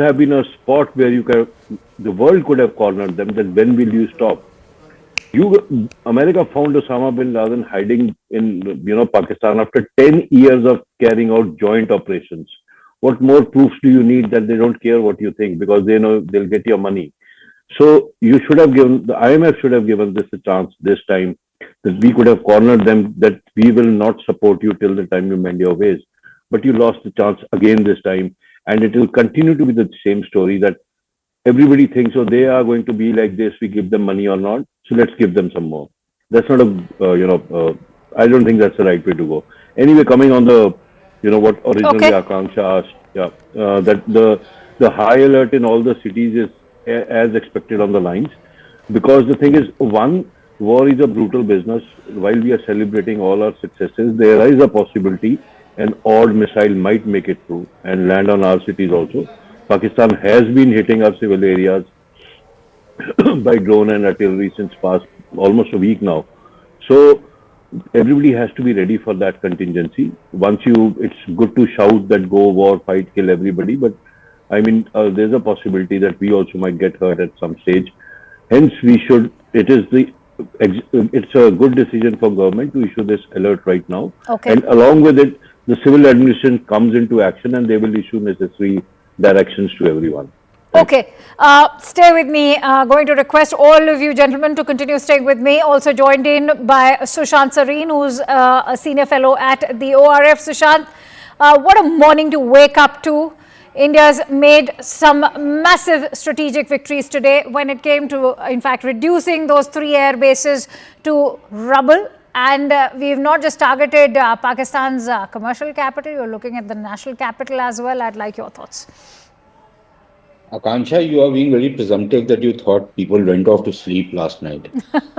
have been a spot where the world could have cornered them. That when will you stop? America found Osama bin Laden hiding in Pakistan after 10 years of carrying out joint operations. What more proofs do you need that they don't care what you think because they know they'll get your money? So you should have given the IMF should have given this a chance this time that we could have cornered them that we will not support you till the time you mend your ways. But you lost the chance again this time, and it will continue to be the same story that everybody thinks, oh, they are going to be like this. We give them money or not, so let's give them some more. That's not a I don't think that's the right way to go. Anyway, coming on the what originally Okay. Akanksha asked, yeah, that the high alert in all the cities is as expected on the lines, because the thing is, one, war is a brutal business. While we are celebrating all our successes, there is a possibility an odd missile might make it through and land on our cities also. Pakistan has been hitting our civil areas by drone and artillery since past almost a week now. So everybody has to be ready for that contingency. It's good to shout that go war, fight, kill everybody, but I mean, there's a possibility that we also might get hurt at some stage. Hence, it's a good decision for government to issue this alert right now. Okay. And along with it, the civil administration comes into action and they will issue necessary directions to everyone. Okay, stay with me. Going to request all of you gentlemen to continue staying with me. Also joined in by Sushant Sareen, who's a senior fellow at the ORF. Sushant, what a morning to wake up to. India's made some massive strategic victories today when it came to, in fact, reducing those 3 air bases to rubble. And we've not just targeted Pakistan's commercial capital, you're looking at the national capital as well. I'd like your thoughts. Akansha, you are being very presumptive that you thought people went off to sleep last night.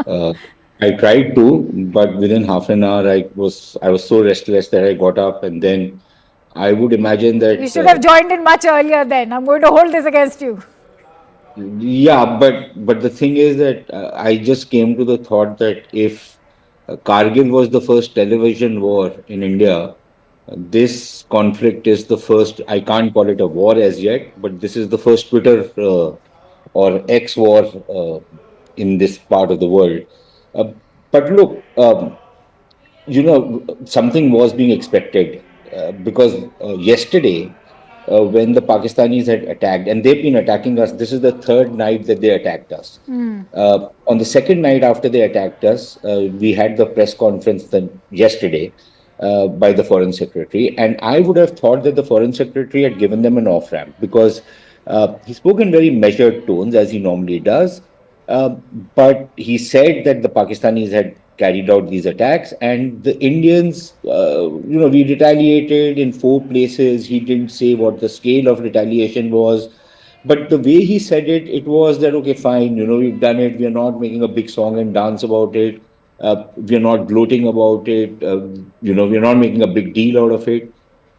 I tried to, but within half an hour, I was so restless that I got up, and then I would imagine that You should have joined in much earlier then. I'm going to hold this against you. yeah, but the thing is that I just came to the thought that if Kargil was the first television war in India, this conflict is the first. I can't call it a war as yet, but this is the first Twitter or X war in this part of the world. Uh, but look, something was being expected because yesterday, when the Pakistanis had attacked, and they've been attacking us, this is the third night that they attacked us. On the second night after they attacked us, we had the press conference yesterday by the Foreign Secretary, and I would have thought that the Foreign Secretary had given them an off ramp because he spoke in very measured tones as he normally does. But he said that the Pakistanis had carried out these attacks, and the Indians, we retaliated in 4 places. He didn't say what the scale of retaliation was, but the way he said it, it was that, okay, fine, we've done it. We are not making a big song and dance about it. We are not gloating about it. We're not making a big deal out of it.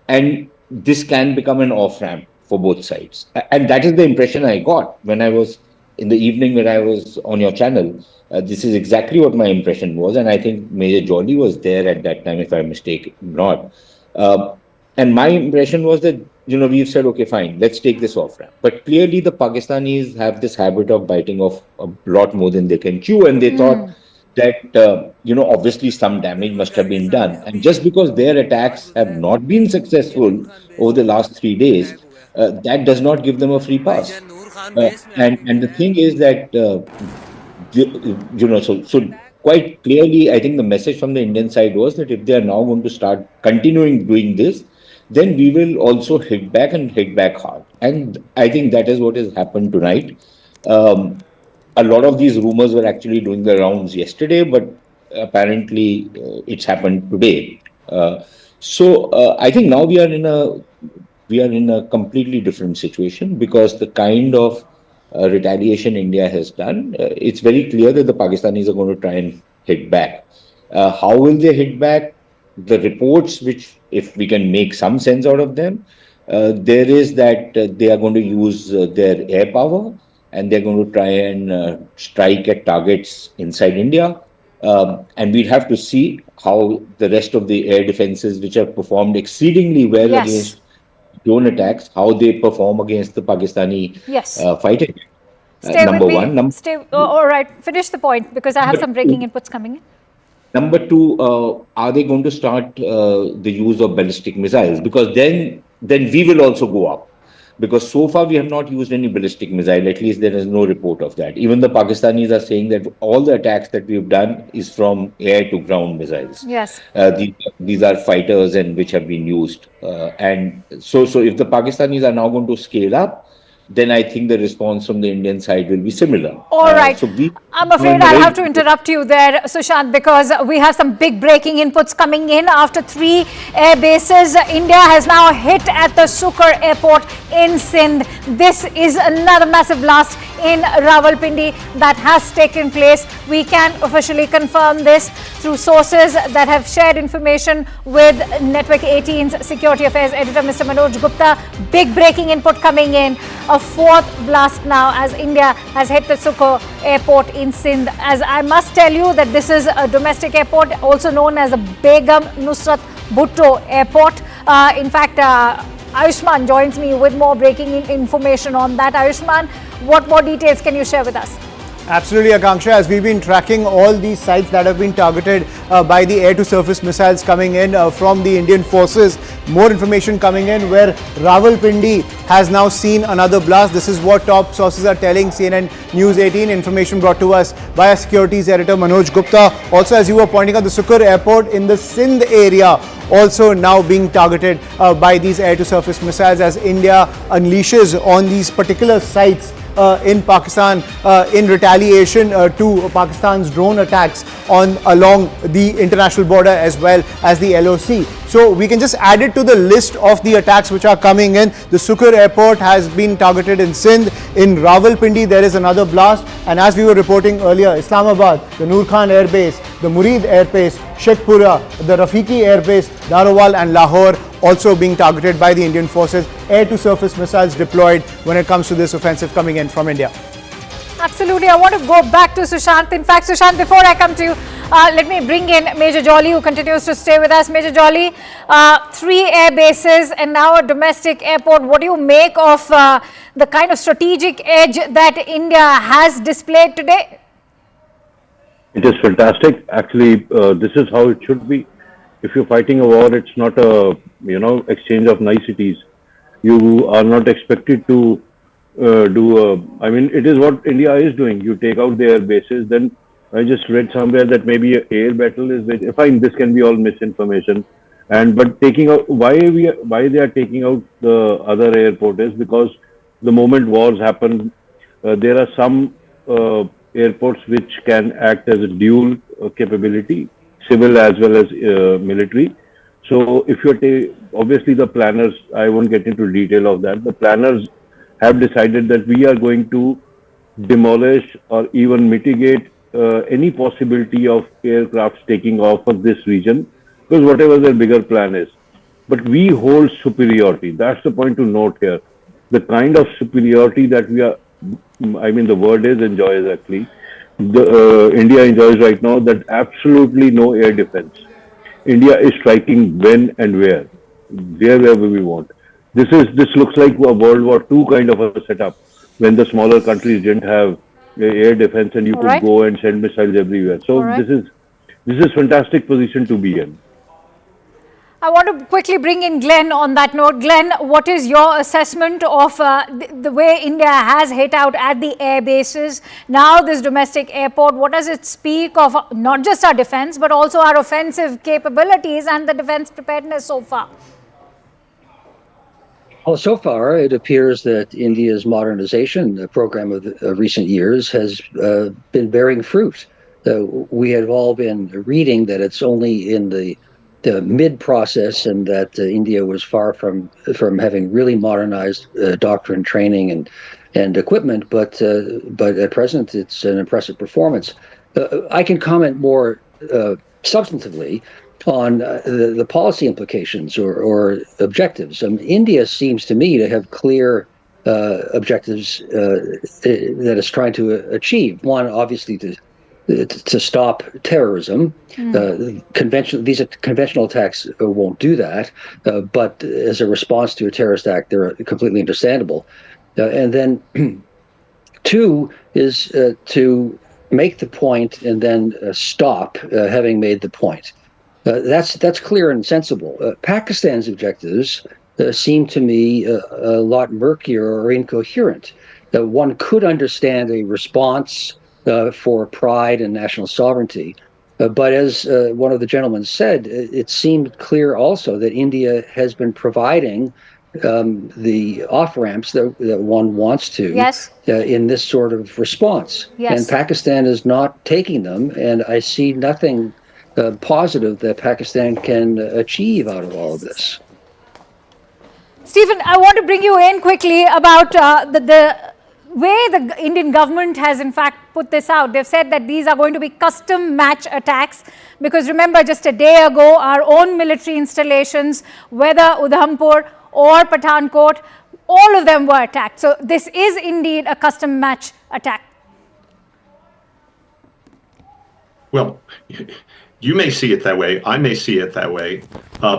And this can become an off ramp for both sides. And that is the impression I got when I was in the evening when I was on your channel. This is exactly what my impression was. And I think Major Jolly was there at that time, if I'm mistaken not. And my impression was that, we've said, okay, fine, let's take this off ramp. But clearly the Pakistanis have this habit of biting off a lot more than they can chew. And they thought that, obviously some damage must have been done. And just because their attacks have not been successful over the last 3 days, that does not give them a free pass. And the thing is that, so quite clearly, I think the message from the Indian side was that if they are now going to start continuing doing this, then we will also hit back and hit back hard. And I think that is what has happened tonight. A lot of these rumors were actually doing the rounds yesterday, but apparently it's happened today. So I think now we are in a completely different situation because the kind of retaliation India has done, it's very clear that the Pakistanis are going to try and hit back. How will they hit back? The reports, which if we can make some sense out of them, there is that they are going to use their air power and they're going to try and strike at targets inside India. And we'd have to see how the rest of the air defenses, which have performed exceedingly well against drone attacks, how they perform against the Pakistani Yes. fighters. Stay with Number me. one. All right. Finish the point because I have some breaking inputs coming in. Number two, are they going to start the use of ballistic missiles? Because then we will also go up. Because so far we have not used any ballistic missile. At least there is no report of that. Even the Pakistanis are saying that all the attacks that we've done is from air to ground missiles. Yes. These are fighters and which have been used. And so if the Pakistanis are now going to scale up, then I think the response from the Indian side will be similar. All right. So I'm afraid I'll have to interrupt you there, Sushant, because we have some big breaking inputs coming in. After 3 air bases, India has now hit at the Sindoor airport in Sindh. This is another massive blast in Rawalpindi that has taken place. We can officially confirm this through sources that have shared information with Network 18's Security Affairs Editor, Mr. Manoj Gupta. Big breaking input coming in. A 4th blast now as India has hit the Sindoor airport in Sindh. As I must tell you that this is a domestic airport, also known as the Begum Nusrat Bhutto airport. In fact, Ayushman joins me with more breaking information on that. Ayushman, what more details can you share with us? Absolutely, Akanksha. As we've been tracking all these sites that have been targeted by the air-to-surface missiles coming in from the Indian forces, more information coming in where Rawalpindi has now seen another blast. This is what top sources are telling CNN News 18. Information brought to us by our securities editor Manoj Gupta. Also, as you were pointing out, the Sindoor airport in the Sindh area also now being targeted by these air-to-surface missiles as India unleashes on these particular sites in Pakistan in retaliation to Pakistan's drone attacks along the international border as well as the LOC. So we can just add it to the list of the attacks which are coming in. The Sindoor airport has been targeted in Sindh. In Rawalpindi there is another blast, and as we were reporting earlier, Islamabad, the Noor Khan Air Base, the Murid Air Base, Shekhpura, the Rafiki Air Base, Darawal and Lahore also being targeted by the Indian forces. Air-to-surface missiles deployed when it comes to this offensive coming in from India. Absolutely. I want to go back to Sushant. In fact, Sushant, before I come to you, let me bring in Major Jolly, who continues to stay with us. Major Jolly, 3 air bases and now a domestic airport. What do you make of the kind of strategic edge that India has displayed today? It is fantastic. Actually, this is how it should be. If you're fighting a war, it's not a exchange of niceties. You are not expected to it is what India is doing. You take out their bases. Then I just read somewhere that maybe an air battle is fine. This can be all misinformation. But taking out why they are taking out the other airport is because the moment wars happen, there are some airports which can act as a dual capability, civil as well as military. So if you're obviously the planners, I won't get into detail of that. The planners have decided that we are going to demolish or even mitigate any possibility of aircrafts taking off of this region, because whatever their bigger plan is. But we hold superiority. That's the point to note here. The kind of superiority that we are, the word is enjoys actually. India enjoys right now that absolutely no air defense. India is striking when and wherever we want. This looks like a World War II kind of a setup when the smaller countries didn't have air defense and you could go and send missiles everywhere. So this is fantastic position to be in. I want to quickly bring in Glenn on that note. Glenn, what is your assessment of the way India has hit out at the air bases? Now this domestic airport, what does it speak of not just our defense, but also our offensive capabilities and the defense preparedness so far? Well, so far, it appears that India's modernization program of recent years has been bearing fruit. We have all been reading that it's only in the mid-process and that India was far from having really modernized doctrine, training, and equipment, but at present it's an impressive performance. I can comment more substantively on the policy implications or objectives. India seems to me to have clear objectives that it's trying to achieve. One, obviously, to to stop terrorism. These conventional attacks won't do that, but as a response to a terrorist act, they're completely understandable. And then two is to make the point and then stop having made the point. That's clear and sensible. Pakistan's objectives seem to me a lot murkier or incoherent. One could understand a response for pride and national sovereignty. But as one of the gentlemen said, it seemed clear also that India has been providing the off-ramps that one wants to in this sort of response. And Pakistan is not taking them, and I see nothing positive that Pakistan can achieve out of all of this. Stephen, I want to bring you in quickly about the way the Indian government has in fact put this out. They've said that these are going to be custom match attacks because remember just a day ago our own military installations, whether Udhampur or Pathankot, all of them were attacked. So this is indeed a custom match attack. Well, you may see it that way. I may see it that way.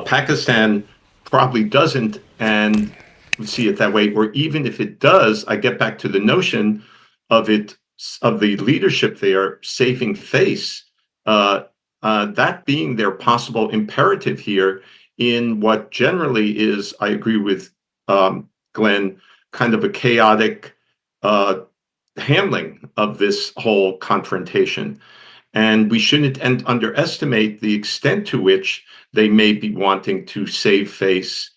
Pakistan probably doesn't and see it that way, or even if it does, I get back to the notion of the leadership there saving face, that being their possible imperative here in what generally is, I agree with Glenn, kind of a chaotic handling of this whole confrontation. And we shouldn't underestimate the extent to which they may be wanting to save face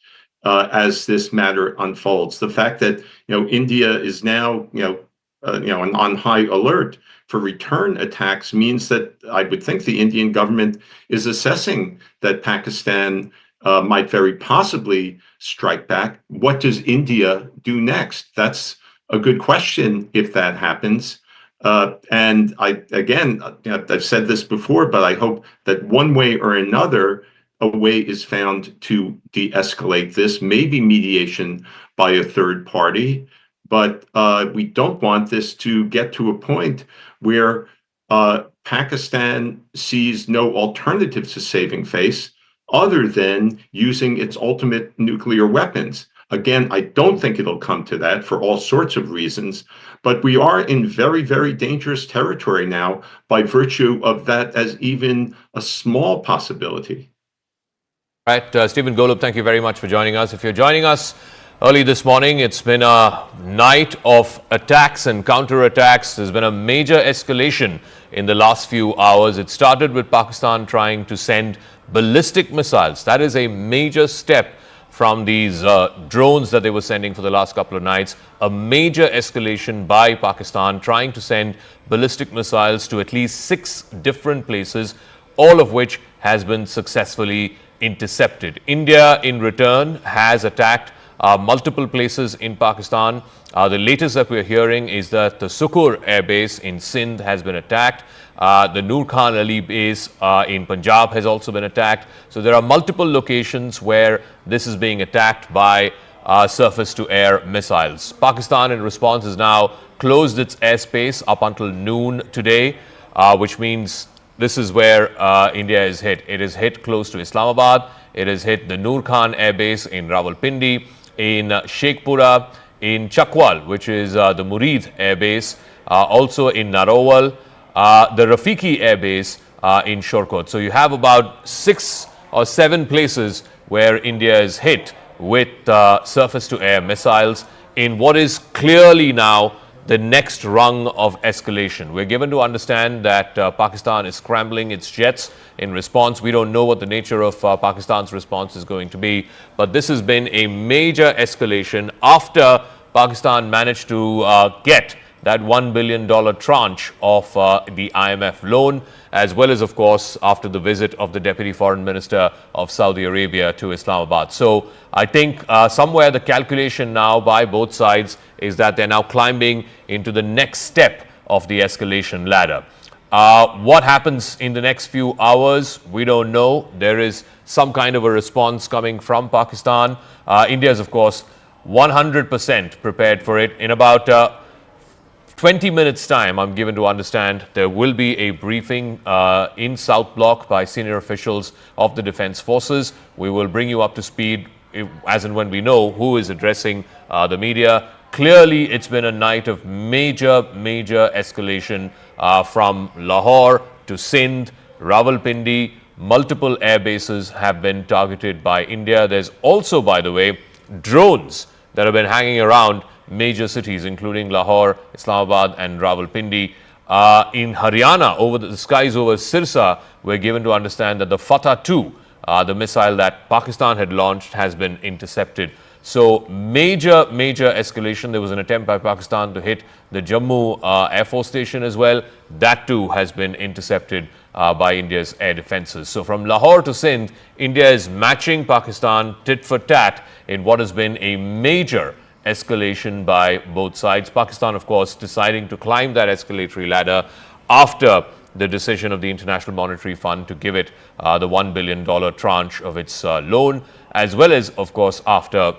as this matter unfolds. The fact that India is now on high alert for return attacks means that I would think the Indian government is assessing that Pakistan might very possibly strike back. What does India do next? That's a good question if that happens. And I've said this before, but I hope that one way or another, a way is found to de-escalate this, maybe mediation by a third party. But we don't want this to get to a point where Pakistan sees no alternative to saving face other than using its ultimate nuclear weapons. Again, I don't think it'll come to that for all sorts of reasons, but we are in very, very dangerous territory now by virtue of that as even a small possibility. All right, Stephen Golub, thank you very much for joining us. If you're joining us early this morning, it's been a night of attacks and counterattacks. There's been a major escalation in the last few hours. It started with Pakistan trying to send ballistic missiles. That is a major step from these drones that they were sending for the last couple of nights. A major escalation by Pakistan trying to send ballistic missiles to at least 6 different places, all of which has been successfully intercepted. India, in return, has attacked multiple places in Pakistan. The latest that we're hearing is that the Sukur Air Base in Sindh has been attacked. The Noor Khan Ali base in Punjab has also been attacked. So there are multiple locations where this is being attacked by surface-to-air missiles. Pakistan, in response, has now closed its airspace up until noon today, which means this is where India is hit. It is hit close to Islamabad. It has hit the Noor Khan Air Base in Rawalpindi, in Sheikhpura, in Chakwal, which is the Murid Air Base, also in Narowal, the Rafiki Air Base in Shorkot. So you have about 6 or 7 places where India is hit with surface-to-air missiles in what is clearly now the next rung of escalation. We're given to understand that Pakistan is scrambling its jets in response. We don't know what the nature of Pakistan's response is going to be, but this has been a major escalation after Pakistan managed to get that $1 billion tranche of the IMF loan, as well as, of course, after the visit of the Deputy Foreign Minister of Saudi Arabia to Islamabad. So I think somewhere the calculation now by both sides is that they're now climbing into the next step of the escalation ladder. What happens in the next few hours, we don't know. There is some kind of a response coming from Pakistan. India is, of course, 100% prepared for it. In about 20 minutes time, I'm given to understand, there will be a briefing in South Block by senior officials of the Defence Forces. We will bring you up to speed as and when we know who is addressing the media. Clearly, it's been a night of major escalation from Lahore to Sindh, Rawalpindi. Multiple air bases have been targeted by India. There's also, by the way, drones that have been hanging around major cities, including Lahore, Islamabad and Rawalpindi. In Haryana, over the skies over Sirsa, we're given to understand that the Fatah-2, the missile that Pakistan had launched, has been intercepted. So major escalation. There was an attempt by Pakistan to hit the Jammu Air Force Station as well. That too has been intercepted by India's air defenses. So from Lahore to Sindh, India is matching Pakistan tit for tat in what has been a major escalation by both sides. Pakistan, of course, deciding to climb that escalatory ladder after the decision of the International Monetary Fund to give it the $1 billion tranche of its loan, as well as, of course, after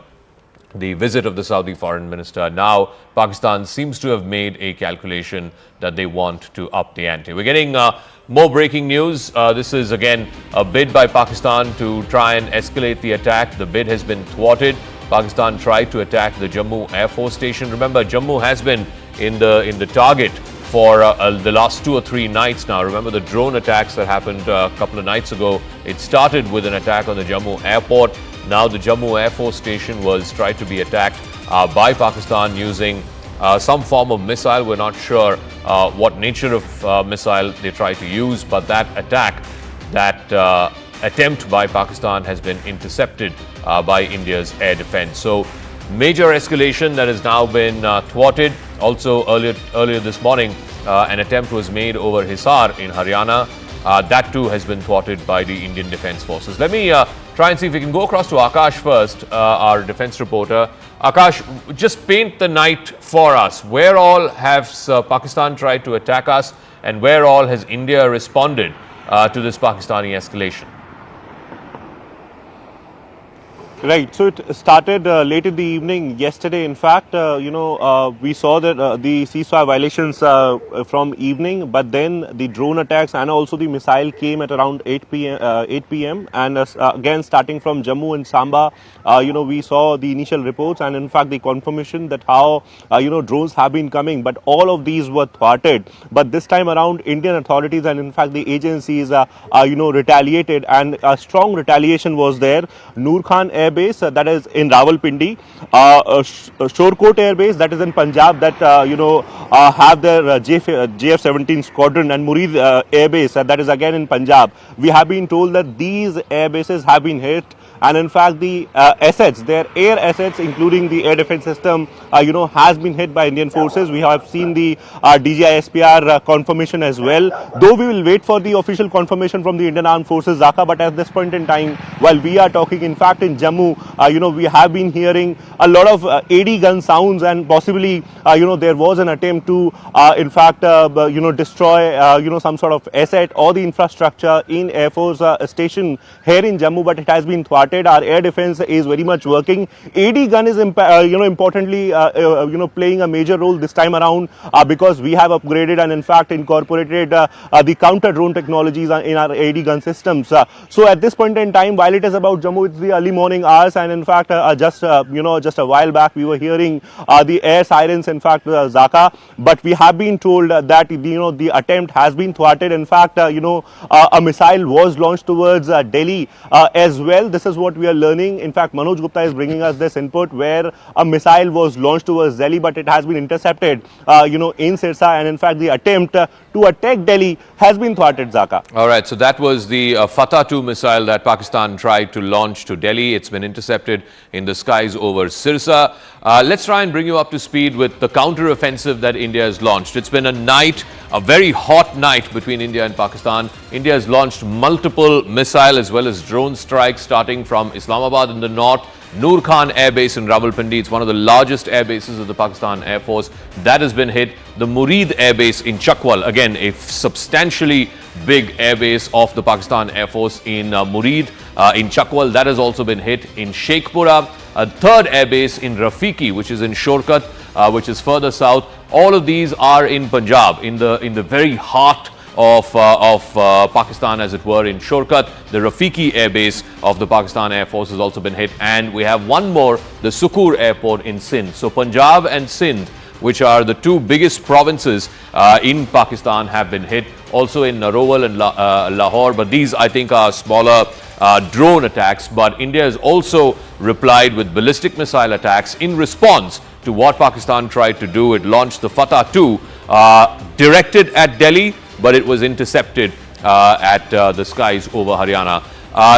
the visit of the Saudi foreign minister. Now, Pakistan seems to have made a calculation that they want to up the ante. We're getting more breaking news. This is again a bid by Pakistan to try and escalate the attack. The bid has been thwarted. Pakistan tried to attack the Jammu Air Force Station. Remember, Jammu has been in the target for the last 2 or 3 nights now. Remember the drone attacks that happened a couple of nights ago. It started with an attack on the Jammu airport. Now the Jammu Air Force Station was tried to be attacked by Pakistan using some form of missile. We're not sure what nature of missile they tried to use, but that attack, that attempt by Pakistan has been intercepted by India's air defense. So major escalation that has now been thwarted. Also earlier this morning, an attempt was made over Hisar in Haryana. That too has been thwarted by the Indian Defence Forces. Let me try and see if we can go across to Akash first, our defence reporter. Akash, just paint the night for us. Where all has Pakistan tried to attack us, and where all has India responded to this Pakistani escalation? Right. So it started late in the evening yesterday. In fact, we saw that the ceasefire violations from evening, but then the drone attacks and also the missile came at around 8 p.m. And again, starting from Jammu and Samba, we saw the initial reports and in fact the confirmation that how, drones have been coming, but all of these were thwarted. But this time around, Indian authorities and in fact the agencies, retaliated, and a strong retaliation was there. Noor Khan Air Base, that is in Rawalpindi, Shorkot Air Base, that is in Punjab, that have their JF-17 squadron, and Murid Air Base, that is again in Punjab. We have been told that these air bases have been hit, and in fact the assets, their air assets, including the air defense system, has been hit by Indian forces. We have seen the DGI SPR confirmation as well, though we will wait for the official confirmation from the Indian Armed Forces, Dhaka. But at this point in time, while we are talking, in fact in Jammu, we have been hearing a lot of AD gun sounds, and possibly there was an attempt to destroy some sort of asset or the infrastructure in Air Force station here in Jammu, but it has been thwarted. Our air defense is very much working. AD gun is importantly playing a major role this time around, because we have upgraded and in fact incorporated the counter drone technologies in our AD gun systems. So at this point in time, while it is about Jammu, it's the early morning hours, and in fact just a while back we were hearing the air sirens, in fact Dhaka, but we have been told that the attempt has been thwarted. In fact a missile was launched towards Delhi as well. This is what we are learning. In fact, Manoj Gupta is bringing us this input, where a missile was launched towards Delhi, but it has been intercepted in Sirsa, and in fact the attempt to attack Delhi has been thwarted, Zaka. All right, so that was the Fatah-2 missile that Pakistan tried to launch to Delhi. It's been intercepted in the skies over Sirsa. Let's try and bring you up to speed with the counter-offensive that India has launched. It's been a very hot night between India and Pakistan. India has launched multiple missile as well as drone strikes, starting from Islamabad in the north, Noor Khan Air Base in Rawalpindi. It's one of the largest air bases of the Pakistan Air Force. That has been hit. The Murid Air Base in Chakwal, again a substantially big air base of the Pakistan Air Force in Murid in Chakwal. That has also been hit. In Sheikhpura, a third air base in Rafiki, which is in Shorkat, which is further south. All of these are in Punjab, in the very heart of Pakistan, as it were, in Shorkat. The Rafiki Air Base of the Pakistan Air Force has also been hit, and we have one more, the Sukur Airport in Sindh. So Punjab and Sindh, which are the two biggest provinces in Pakistan, have been hit. Also in Narowal and Lahore, but these I think are smaller drone attacks. But India has also replied with ballistic missile attacks in response to what Pakistan tried to do. It launched the Fatah-2 directed at Delhi, but it was intercepted at the skies over Haryana.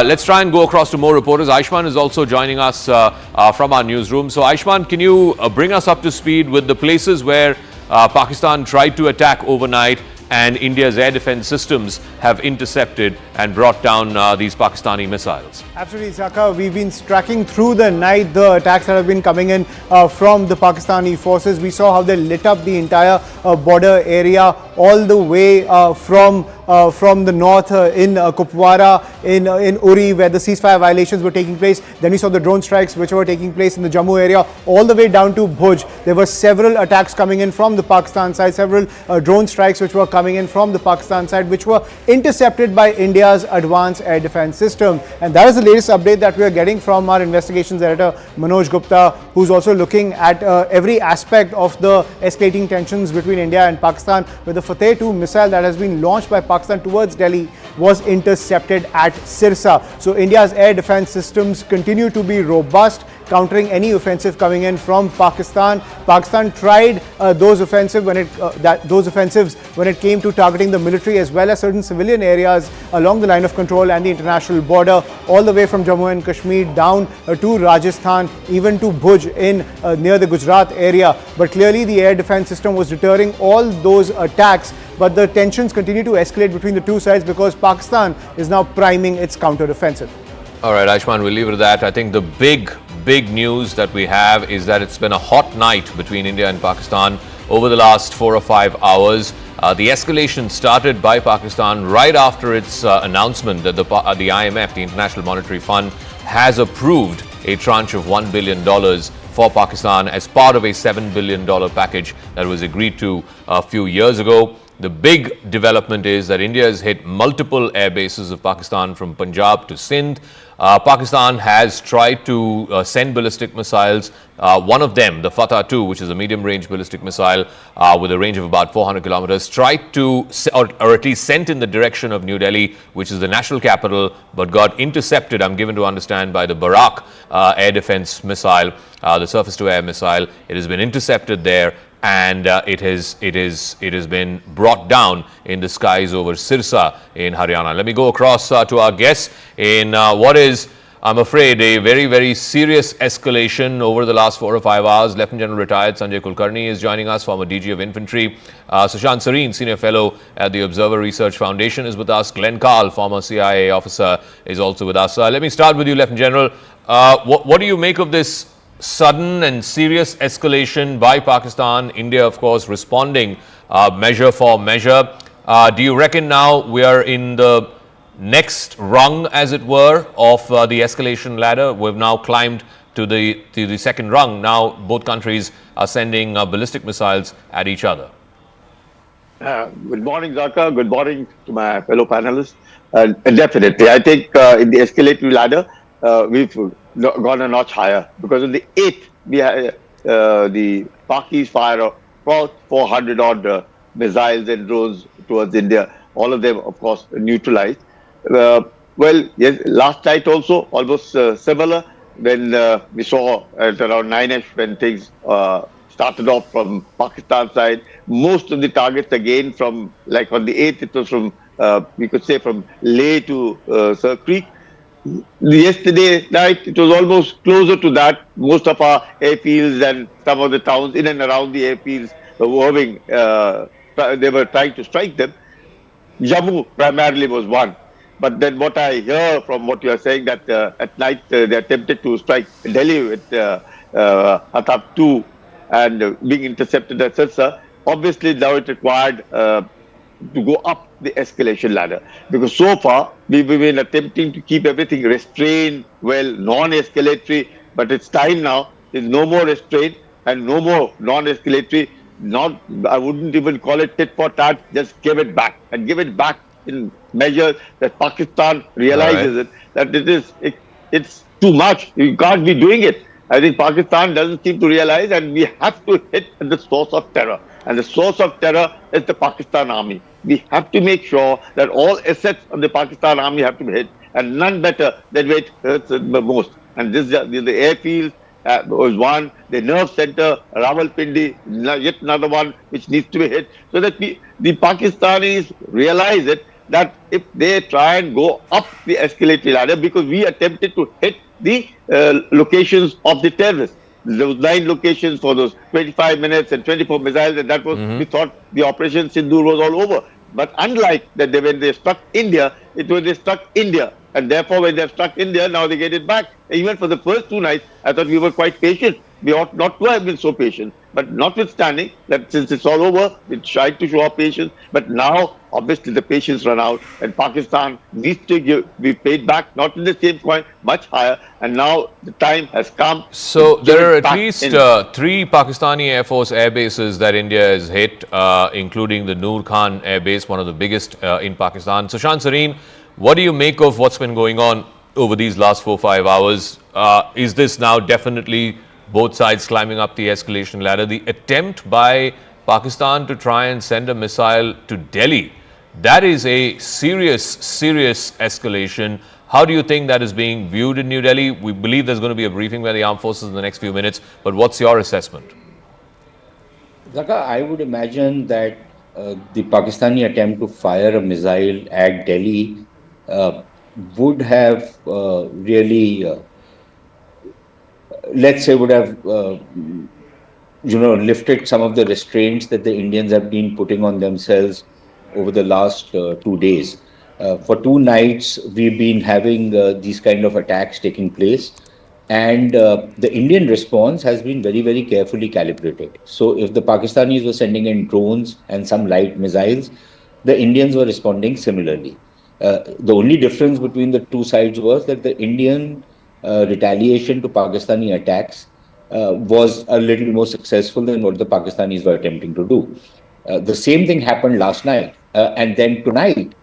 Let's try and go across to more reporters. Aishman is also joining us from our newsroom. So Aishman, can you bring us up to speed with the places where Pakistan tried to attack overnight and India's air defense systems have intercepted and brought down these Pakistani missiles? Absolutely, Zaka. We've been tracking through the night the attacks that have been coming in from the Pakistani forces. We saw how they lit up the entire border area all the way from the north in Kupwara, in Uri, where the ceasefire violations were taking place. Then we saw the drone strikes which were taking place in the Jammu area, all the way down to Bhuj. There were several attacks coming in from the Pakistan side, several drone strikes which were coming in from the Pakistan side, which were intercepted by India's advanced air defense system. And that is the latest update that we are getting from our investigations editor Manoj Gupta, who's also looking at every aspect of the escalating tensions between India and Pakistan, where the Fateh-2 missile that has been launched by Pakistan towards Delhi was intercepted at Sirsa. So India's air defense systems continue to be robust, countering any offensive coming in from Pakistan. Pakistan tried those offensives when it came to targeting the military as well as certain civilian areas along the line of control and the international border, all the way from Jammu and Kashmir down to Rajasthan, even to Bhuj in near the Gujarat area. But clearly the air defense system was deterring all those attacks. But the tensions continue to escalate between the two sides because Pakistan is now priming its counter-offensive. All right, Aishman, we'll leave it at that. I think the big news that we have is that it's been a hot night between India and Pakistan over the last 4 or 5 hours. The escalation started by Pakistan right after its announcement that the IMF, the International Monetary Fund, has approved a tranche of $1 billion for Pakistan as part of a $7 billion package that was agreed to a few years ago. The big development is that India has hit multiple air bases of Pakistan from Punjab to Sindh. Pakistan has tried to send ballistic missiles. One of them, the Fatah-2, which is a medium-range ballistic missile with a range of about 400 kilometers, tried to, or at least sent in the direction of New Delhi, which is the national capital, but got intercepted, I'm given to understand, by the Barak air defense missile, the surface-to-air missile. It has been intercepted there, and it has been brought down in the skies over Sirsa in Haryana. Let me go across to our guests in what is, I'm afraid, a very serious escalation over the last 4 or 5 hours. Lieutenant General retired Sanjay Kulkarni is joining us, former DG of Infantry. Sushant Sareen, Senior Fellow at the Observer Research Foundation, is with us. Glenn Carl, former CIA officer, is also with us. Let me start with you, Lieutenant General. What do you make of this sudden and serious escalation by Pakistan? India, of course, responding measure for measure. Do you reckon now we are in the next rung, as it were, of the escalation ladder? We've now climbed to the second rung. Now both countries are sending ballistic missiles at each other. Good morning, Zaka. Good morning to my fellow panelists. Definitely, I think in the escalating ladder, we've gone a notch higher, because on the 8th, we had the Pakis fire about 400 odd missiles and drones towards India. All of them, of course, neutralized. Well, yes, last night also almost similar, when we saw at around 9ish when things started off from Pakistan side. Most of the targets again from, like on the 8th, it was from, we could say from Leh to Sir Creek. Yesterday night, it was almost closer to that. Most of our airfields and some of the towns in and around the airfields were having, they were trying to strike them. Jammu primarily was one. But then what I hear from what you are saying, that at night they attempted to strike Delhi with Hattab-2 and being intercepted at Sirsa. Obviously now it required to go up the escalation ladder, because so far we've been attempting to keep everything restrained, well, non-escalatory, but it's time now. There's no more restraint. and no more non-escalatory. Not, I wouldn't even call it tit for tat. Just give it back and give it back in measures that Pakistan All right. realizes it, that it's too much. You can't be doing it. I think Pakistan doesn't seem to realize, and we have to hit at the source of terror. And the source of terror is the Pakistan army. We have to make sure that all assets of the Pakistan army have to be hit, and none better than where it hurts the most. And this, the airfields was one, the nerve center, Rawalpindi, yet another one which needs to be hit, so that the Pakistanis realize it, that if they try and go up the escalatory ladder, because we attempted to hit the locations of the terrorists. Those 9 locations for those 25 minutes and 24 missiles, and that was, we thought the operation Sindoor was all over. But unlike that, when they struck India, it was they struck India. And therefore, when they've struck India, now they get it back. Even for the first 2 nights, I thought we were quite patient. We ought not to have been so patient. But notwithstanding that, since it's all over, we tried to show our patience. But now, obviously, the patience run out, and Pakistan needs to be paid back, not in the same coin, much higher. And now the time has come. So there are at least 3 Pakistani Air Force air bases that India has hit, including the Noor Khan Air Base, one of the biggest in Pakistan. Sushant Sareen, what do you make of what's been going on over these last 4-5 hours? Is this now definitely both sides climbing up the escalation ladder? The attempt by Pakistan to try and send a missile to Delhi, that is a serious escalation. How do you think that is being viewed in New Delhi? We believe there's going to be a briefing by the armed forces in the next few minutes, but what's your assessment? Zaka, I would imagine that the Pakistani attempt to fire a missile at Delhi would have really, let's say, would have lifted some of the restraints that the Indians have been putting on themselves over the last 2 days. For 2 nights, we've been having these kind of attacks taking place, and the Indian response has been very, very carefully calibrated. So if the Pakistanis were sending in drones and some light missiles, the Indians were responding similarly. The only difference between the 2 sides was that the Indian retaliation to Pakistani attacks was a little more successful than what the Pakistanis were attempting to do. The same thing happened last night. And then tonight,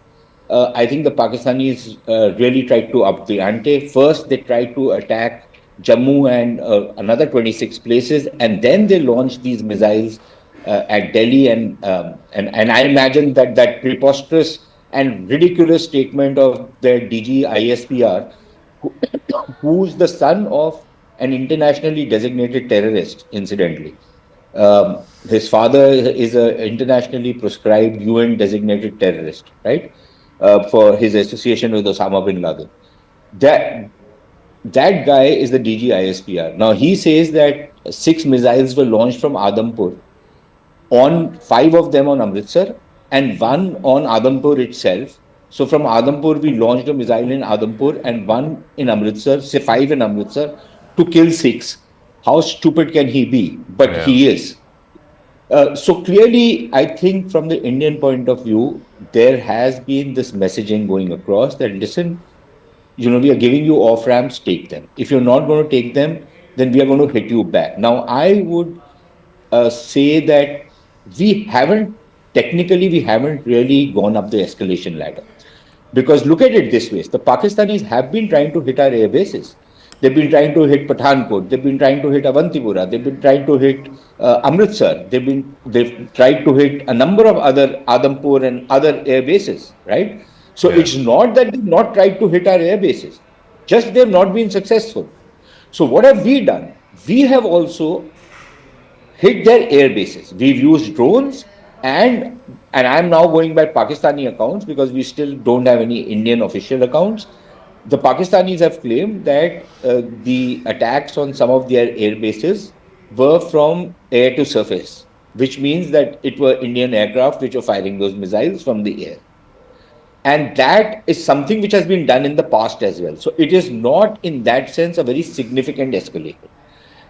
I think the Pakistanis really tried to up the ante. First, they tried to attack Jammu and another 26 places, and then they launched these missiles at Delhi. And I imagine that preposterous and ridiculous statement of their DG ISPR, who's the son of an internationally designated terrorist, incidentally. His father is an internationally proscribed UN designated terrorist, right? For his association with Osama bin Laden. That guy is the DG ISPR. Now, he says that 6 missiles were launched from Adampur, 5 of them on Amritsar and 1 on Adampur itself. So from Adampur, we launched a missile in Adampur and 1 in Amritsar, say 5 in Amritsar, to kill 6. How stupid can he be? But he is. So clearly, I think from the Indian point of view, there has been this messaging going across that, listen, we are giving you off ramps, take them. If you're not going to take them, then we are going to hit you back. Now, I would say that we haven't really gone up the escalation ladder. Because look at it this way, the Pakistanis have been trying to hit our air bases. They've been trying to hit Pathankot. They've been trying to hit Avantipura. They've been trying to hit Amritsar. They've tried to hit a number of other Adampur and other air bases, right? So it's not that they've not tried to hit our air bases, just they've not been successful. So what have we done? We have also hit their air bases. We've used drones, and I'm now going by Pakistani accounts because we still don't have any Indian official accounts. The Pakistanis have claimed that the attacks on some of their air bases were from air to surface, which means that it were Indian aircraft which were firing those missiles from the air. And that is something which has been done in the past as well. So it is not in that sense a very significant escalation.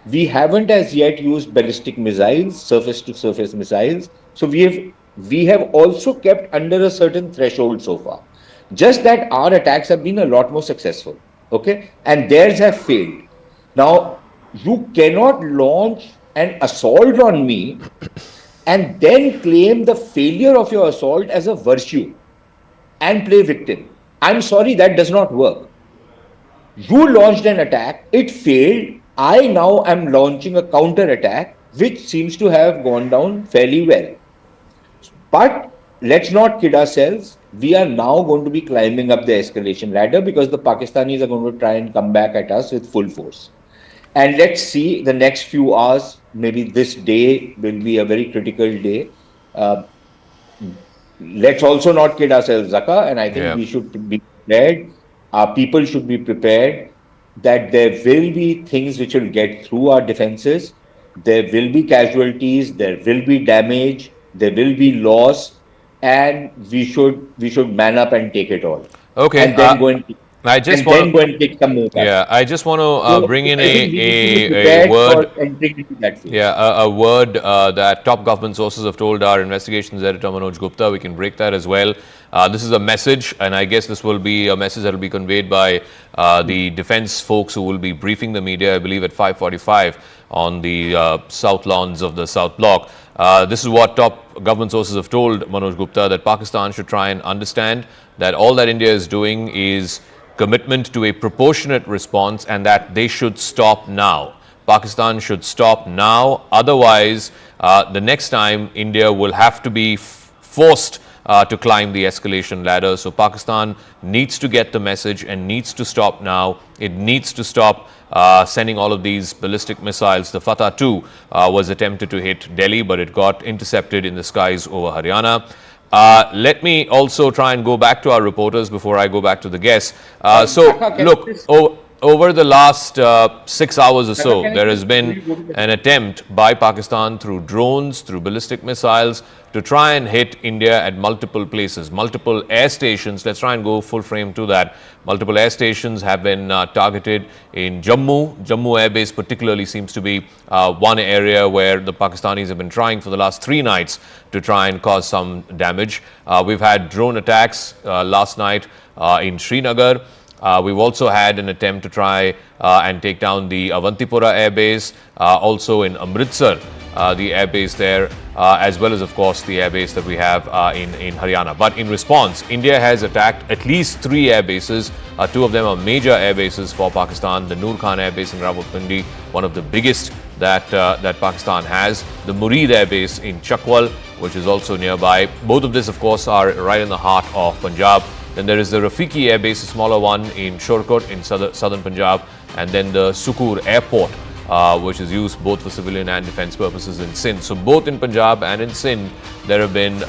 We haven't as yet used ballistic missiles, surface to surface missiles. So we have also kept under a certain threshold so far. Just that our attacks have been a lot more successful, okay? And theirs have failed. Now, you cannot launch an assault on me and then claim the failure of your assault as a virtue and play victim. I'm sorry, that does not work. You launched an attack, it failed. I now am launching a counter attack, which seems to have gone down fairly well. But let's not kid ourselves. We are now going to be climbing up the escalation ladder because the Pakistanis are going to try and come back at us with full force. And let's see, the next few hours, maybe this day will be a very critical day. Let's also not kid ourselves, Zaka, and I think we should be prepared. Our people should be prepared that there will be things which will get through our defenses. There will be casualties, there will be damage, there will be loss, and we should man up and take it all. Okay. And then go and I just go and take some more. Yeah, I just want to bring in a word. Yeah, a word that top government sources have told our investigations editor Manoj Gupta. We can break that as well. This is a message, and I guess this will be a message that will be conveyed by the defense folks who will be briefing the media, I believe, at 5:45 on the south lawns of the South Block. This is what top government sources have told Manoj Gupta, that Pakistan should try and understand that all that India is doing is commitment to a proportionate response, and that they should stop now. Pakistan should stop now. Otherwise, the next time India will have to be forced to climb the escalation ladder. So Pakistan needs to get the message and needs to stop now. It needs to stop sending all of these ballistic missiles. The Fatah 2 was attempted to hit Delhi, but it got intercepted in the skies over Haryana. Let me also try and go back to our reporters before I go back to the guests. Look, over the last 6 hours or so, there has been an attempt by Pakistan through drones, through ballistic missiles, to try and hit India at multiple places, multiple air stations. Let's try and go full frame to that. Multiple air stations have been targeted in Jammu. Jammu Air Base particularly seems to be one area where the Pakistanis have been trying for the last 3 nights to try and cause some damage. We've had drone attacks last night in Srinagar. We've also had an attempt to try and take down the Avantipura Air Base, also in Amritsar, the air base there, as well as, of course, the air base that we have in Haryana. But in response, India has attacked at least 3 air bases. 2 of them are major air bases for Pakistan. The Noor Khan Air Base in Rawalpindi, one of the biggest that Pakistan has. The Murid Air Base in Chakwal, which is also nearby. Both of this, of course, are right in the heart of Punjab. Then there is the Rafiki Air Base, a smaller one in Shorkot in southern Punjab, and then the Sukur Airport, which is used both for civilian and defense purposes in Sindh. So both in Punjab and in Sindh, there have been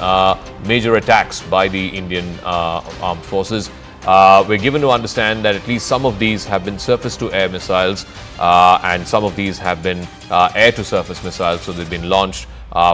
major attacks by the Indian armed forces. We're given to understand that at least some of these have been surface-to-air missiles, and some of these have been air-to-surface missiles, so they've been launched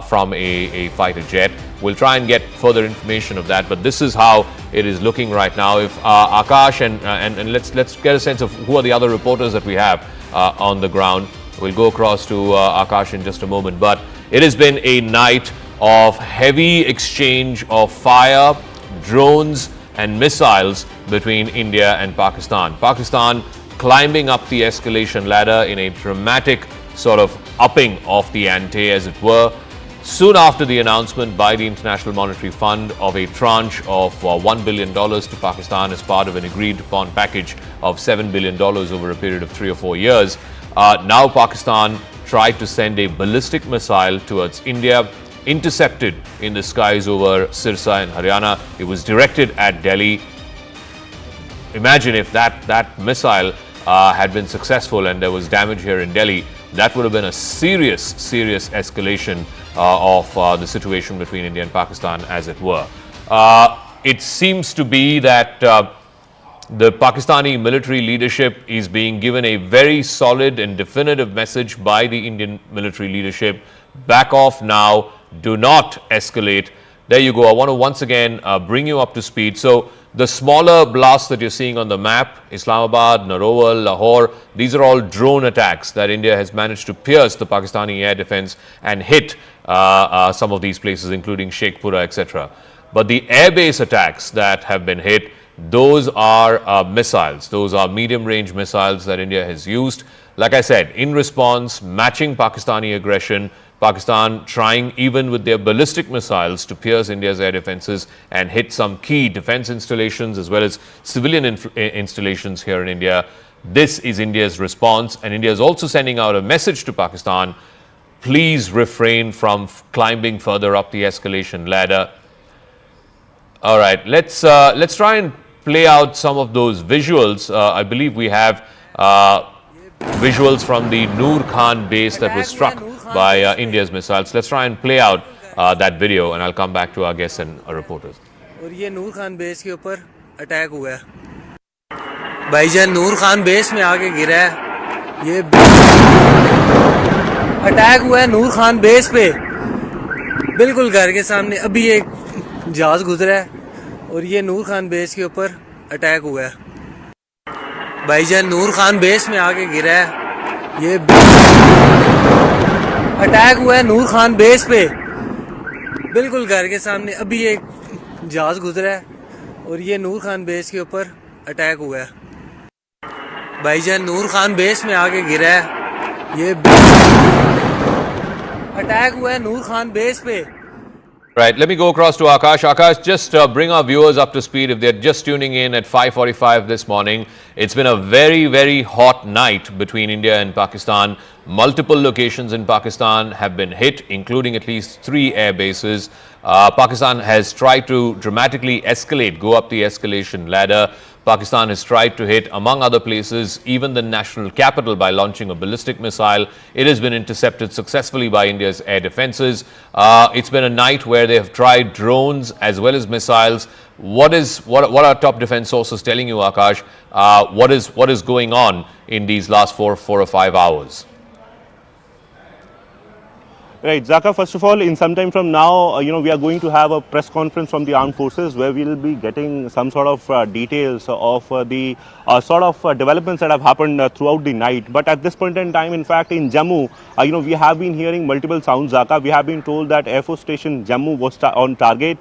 from a fighter jet. We'll try and get further information of that, but this is how it is looking right now. If Akash and let's get a sense of who are the other reporters that we have on the ground. We'll go across to Akash in just a moment, but it has been a night of heavy exchange of fire, drones and missiles between India and Pakistan. Pakistan climbing up the escalation ladder in a dramatic sort of upping of the ante, as it were, soon after the announcement by the International Monetary Fund of a tranche of $1 billion to Pakistan as part of an agreed-upon package of $7 billion over a period of 3 or 4 years. Now Pakistan tried to send a ballistic missile towards India, intercepted in the skies over Sirsa in Haryana. It was directed at Delhi. Imagine if that missile had been successful and there was damage here in Delhi. That would have been a serious escalation of the situation between India and Pakistan, as it were. It seems to be that the Pakistani military leadership is being given a very solid and definitive message by the Indian military leadership. Back off now. Do not escalate. There you go. I want to once again bring you up to speed. So the smaller blasts that you're seeing on the map, Islamabad, Narowal, Lahore, these are all drone attacks that India has managed to pierce the Pakistani air defense and hit some of these places, including Sheikhpura, etc. But the air base attacks that have been hit, those are missiles. Those are medium-range missiles that India has used. Like I said, in response, matching Pakistani aggression, Pakistan trying even with their ballistic missiles to pierce India's air defenses and hit some key defense installations as well as civilian installations here in India. This is India's response, and India is also sending out a message to Pakistan: please refrain from climbing further up the escalation ladder. All right, let's try and play out some of those visuals. I believe we have visuals from the Noor Khan base that was struck by India's missiles. Let's try and play out that video, and I'll come back to our guests and our reporters. और ये नूर Khan base के ऊपर attack हुआ है भाईजान नूर Khan base में आके गिरा है ये अटैक हुआ है नूर खान बेस पे बिल्कुल घर के सामने अभी एक जहाज गुजरा है और ये नूर खान बेस के ऊपर अटैक हुआ है भाईजान नूर खान बेस में आके गिरा है ये अटैक हुआ है नूर खान बेस पे बिल्कुल घर के सामने अभी एक जहाज गुजरा है और ये नूर खान बेस के ऊपर अटैक हुआ है भाईजान नूर खान बेस में आके गिरा है ये अटैक हुआ है नूर खान बेस पे. Right, let me go across to Akash. Akash, just bring our viewers up to speed if they're just tuning in at 5:45 this morning. It's been a very, very hot night between India and Pakistan. Multiple locations in Pakistan have been hit, including at least 3 air bases. Pakistan has tried to dramatically escalate, go up the escalation ladder. Pakistan has tried to hit, among other places, even the national capital by launching a ballistic missile. It has been intercepted successfully by India's air defenses. It's been a night where they have tried drones as well as missiles. What are top defense sources telling you, Akash? What is going on in these last 4 or 5 hours? Right, Zaka, first of all, in some time from now, we are going to have a press conference from the armed forces where we will be getting some sort of details of the sort of developments that have happened throughout the night. But at this point in time, in fact, in Jammu, we have been hearing multiple sounds, Zaka. We have been told that Air Force Station Jammu was on target.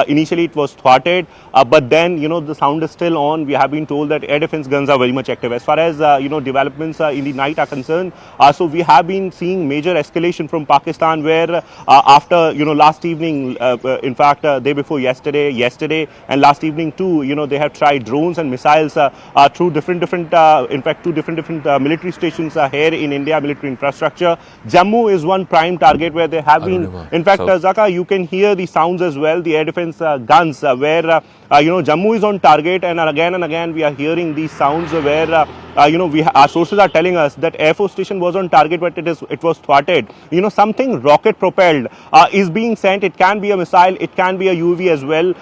Initially, it was thwarted, but then, the sound is still on. We have been told that air defense guns are very much active. As far as, developments in the night are concerned, so we have been seeing major escalation from Pakistan, where after last evening, in fact day before yesterday and last evening too, they have tried drones and missiles through different in fact two different military stations here in India, military infrastructure. Jammu is one prime target where they have been, in fact, Zaka, you can hear the sounds as well, the air defense guns, where Jammu is on target, and again we are hearing these sounds where our sources are telling us that Air Force Station was on target, but it was thwarted. Something rocket propelled is being sent. It can be a missile, it can be a UAV as well.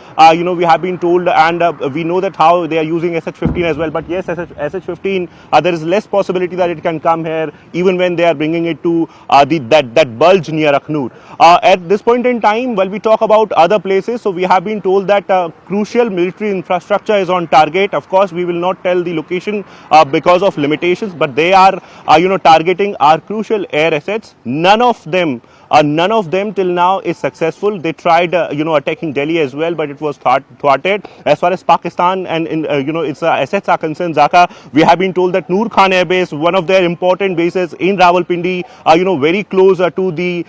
We have been told, and we know that how they are using SH-15 as well. But yes, SH-15, there is less possibility that it can come here, even when they are bringing it to that bulge near Akhnur. At this point in time, while we talk about other places, so we have been told that crucial military infrastructure is on target. Of course, we will not tell the location because of limitations, but they are targeting our crucial air assets. None of them till now is successful. They tried attacking Delhi as well, but it was thwarted. As far as Pakistan and its assets are concerned, Zaka, we have been told that Noor Khan Air Base, one of their important bases in Rawalpindi, very close to the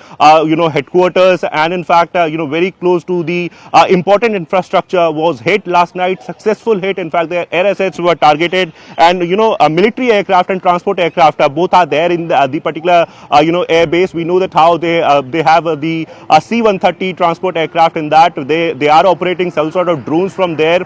headquarters, and in fact very close to the important infrastructure, was hit last night. Successful hit. In fact, their air assets were targeted, and military aircraft and transport aircraft both are there in the particular air base. We know that how they have the C-130 transport aircraft in that. They are operating some sort of drones from there.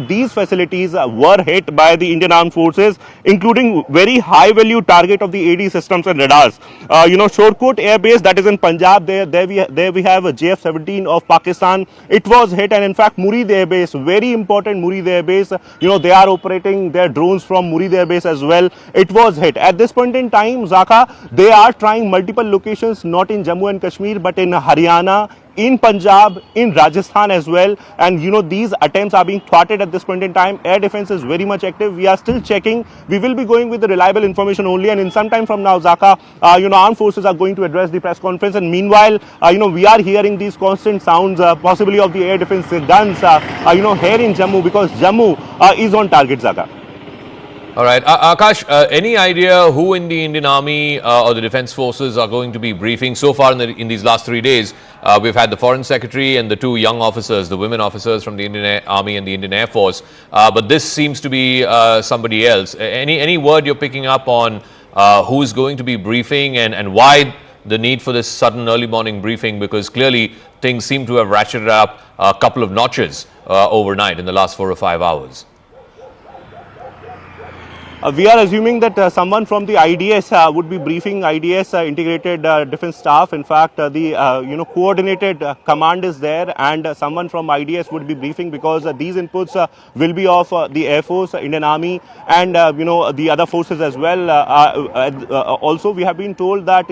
These facilities were hit by the Indian Armed Forces, including very high value target of the AD systems and radars. Shorkot Air Base, that is in Punjab, there we have a JF-17 of Pakistan. It was hit, and in fact Murid Air Base, very important Murid Air Base, they are operating their drones from Murid Air Base as well. It was hit. At this point in time, Zaka, they are trying multiple locations, not in Jammu and Kashmir, but in Haryana, in Punjab, in Rajasthan as well. And these attempts are being thwarted at this point in time. Air defense is very much active. We are still checking. We will be going with the reliable information only. And in some time from now, Zaka, armed forces are going to address the press conference. And meanwhile, we are hearing these constant sounds, possibly of the air defense guns, here in Jammu, because Jammu is on target, Zaka. All right. Akash, any idea who in the Indian Army or the Defence Forces are going to be briefing? So far in these last 3 days, we've had the Foreign Secretary and the two young officers, the women officers from the Indian Army and the Indian Air Force. But this seems to be somebody else. Any word you're picking up on who's going to be briefing and why the need for this sudden early morning briefing? Because clearly things seem to have ratcheted up a couple of notches overnight in the last 4 or 5 hours. We are assuming that someone from the IDS would be briefing IDS integrated defense staff. In fact, the coordinated command is there, and someone from IDS would be briefing, because these inputs will be of the Air Force, Indian Army, and the other forces as well. Also, we have been told that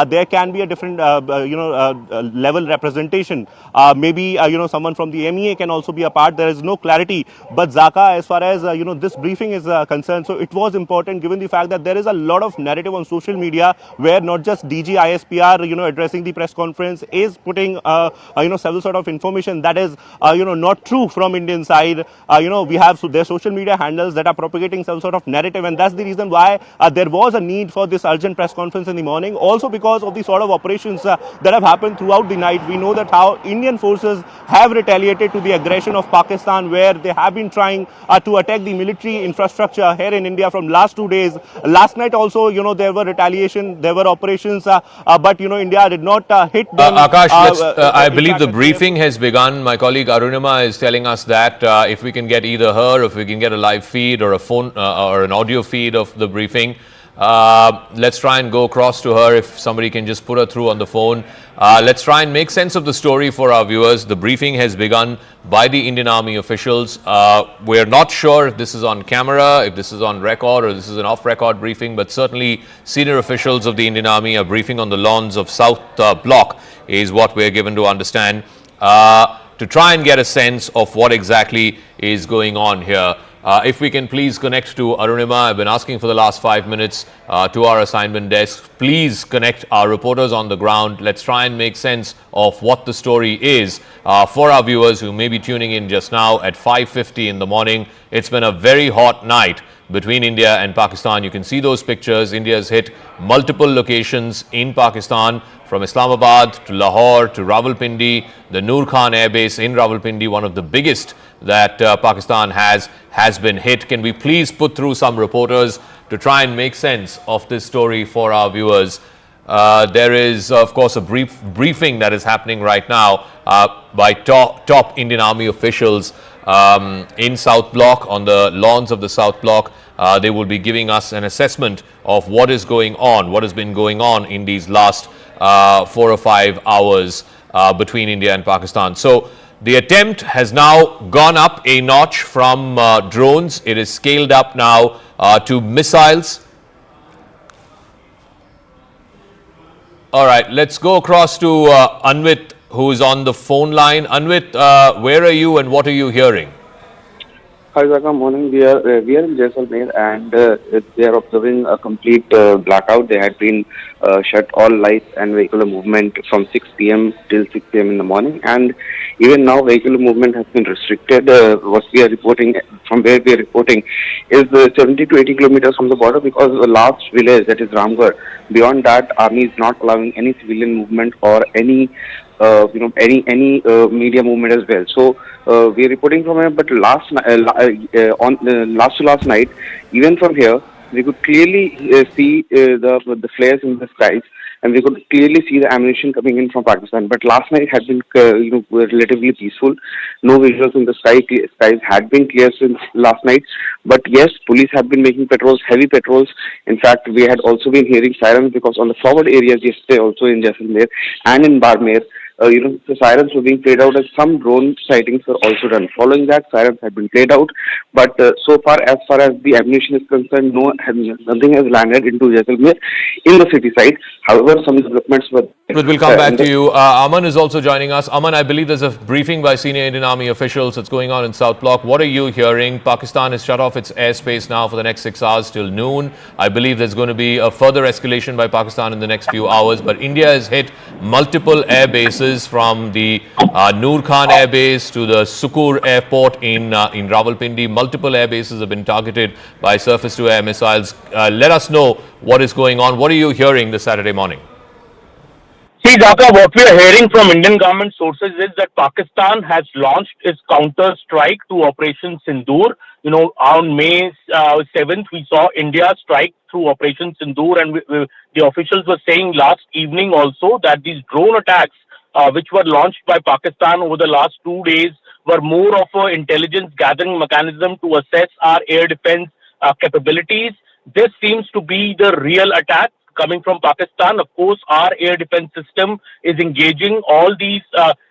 there can be a different level representation. Maybe someone from the MEA can also be a part. There is no clarity, but Zaka, as far as this briefing is concerned, so it was important, given the fact that there is a lot of narrative on social media where not just DG ISPR addressing the press conference is putting several sort of information that is not true from Indian side. We have their social media handles that are propagating some sort of narrative, and that's the reason why there was a need for this urgent press conference in the morning. Also because of the sort of operations that have happened throughout the night. We know that how Indian forces have retaliated to the aggression of Pakistan, where they have been trying to attack the military infrastructure here in India from last 2 days. Last night also, there were retaliation, there were operations, but India did not hit them. Akash, I believe the briefing has begun. My colleague Arunima is telling us that if we can get either her, if we can get a live feed or a phone or an audio feed of the briefing, let's try and go across to her. If somebody can just put her through on the phone. Let's try and make sense of the story for our viewers. The briefing has begun by the Indian Army officials. We're not sure if this is on camera, if this is on record, or this is an off-record briefing, but certainly senior officials of the Indian Army are briefing on the lawns of South Block, is what we're given to understand, to try and get a sense of what exactly is going on here. If we can please connect to Arunima. I've been asking for the last 5 minutes to our assignment desk. Please connect our reporters on the ground. Let's try and make sense of what the story is for our viewers who may be tuning in just now at 5:50 in the morning. It's been a very hot night between India and Pakistan. You can see those pictures. India has hit multiple locations in Pakistan, from Islamabad to Lahore to Rawalpindi. The Noor Khan Air Base in Rawalpindi, one of the biggest that Pakistan has been hit. Can we please put through some reporters to try and make sense of this story for our viewers? There is, of course, a briefing that is happening right now by top Indian Army officials in South Block, on the lawns of the South Block. They will be giving us an assessment of what is going on, what has been going on in these last 4 or 5 hours between India and Pakistan. So the attempt has now gone up a notch from drones. It is scaled up now to missiles. All right, let's go across to Anvit, who is on the phone line. Anvit, where are you and what are you hearing? Hi, Zaka. Morning. We are in Jaisalmer, and they are observing a complete blackout. They had been shut all lights and vehicular movement from 6 p.m. till 6 p.m. in the morning, and even now vehicular movement has been restricted. What we are reporting, from where we are reporting, is 70 to 80 kilometers from the border, because the last village, that is Ramgarh, beyond that, army is not allowing any civilian movement or any media movement as well. So we are reporting from here, but last night, even from here, we could clearly see the flares in the skies, and we could clearly see the ammunition coming in from Pakistan. But last night had been relatively peaceful. No visuals in the sky. Skies had been clear since last night. But yes, police have been making patrols, heavy patrols. In fact, we had also been hearing sirens, because on the forward areas yesterday, also in Jaisalmer and in Barmer, the sirens were being played out, as some drone sightings were also done. Following that, sirens had been played out, but so far as the ammunition is concerned, nothing has landed into Jaisalmer in the city side. However, some developments were We'll come back to you. Aman is also joining us. Aman, I believe there's a briefing by senior Indian Army officials that's going on in South Block. What are you hearing? Pakistan has shut off its airspace now for the next 6 hours till noon. I believe there's going to be a further escalation by Pakistan in the next few hours. But India has hit multiple air bases from the Noor Khan Air Base to the Sukur Airport in Rawalpindi. Multiple air bases have been targeted by surface-to-air missiles. Let us know what is going on. What are you hearing this Saturday morning? See, Zaka, what we are hearing from Indian government sources is that Pakistan has launched its counter-strike to Operation Sindoor. You know, on May 7th, we saw India strike through Operation Sindoor, and the officials were saying last evening also that these drone attacks, which were launched by Pakistan over the last 2 days, were more of an intelligence gathering mechanism to assess our air defense capabilities. This seems to be the real attack coming from Pakistan. Of course, our air defense system is engaging all these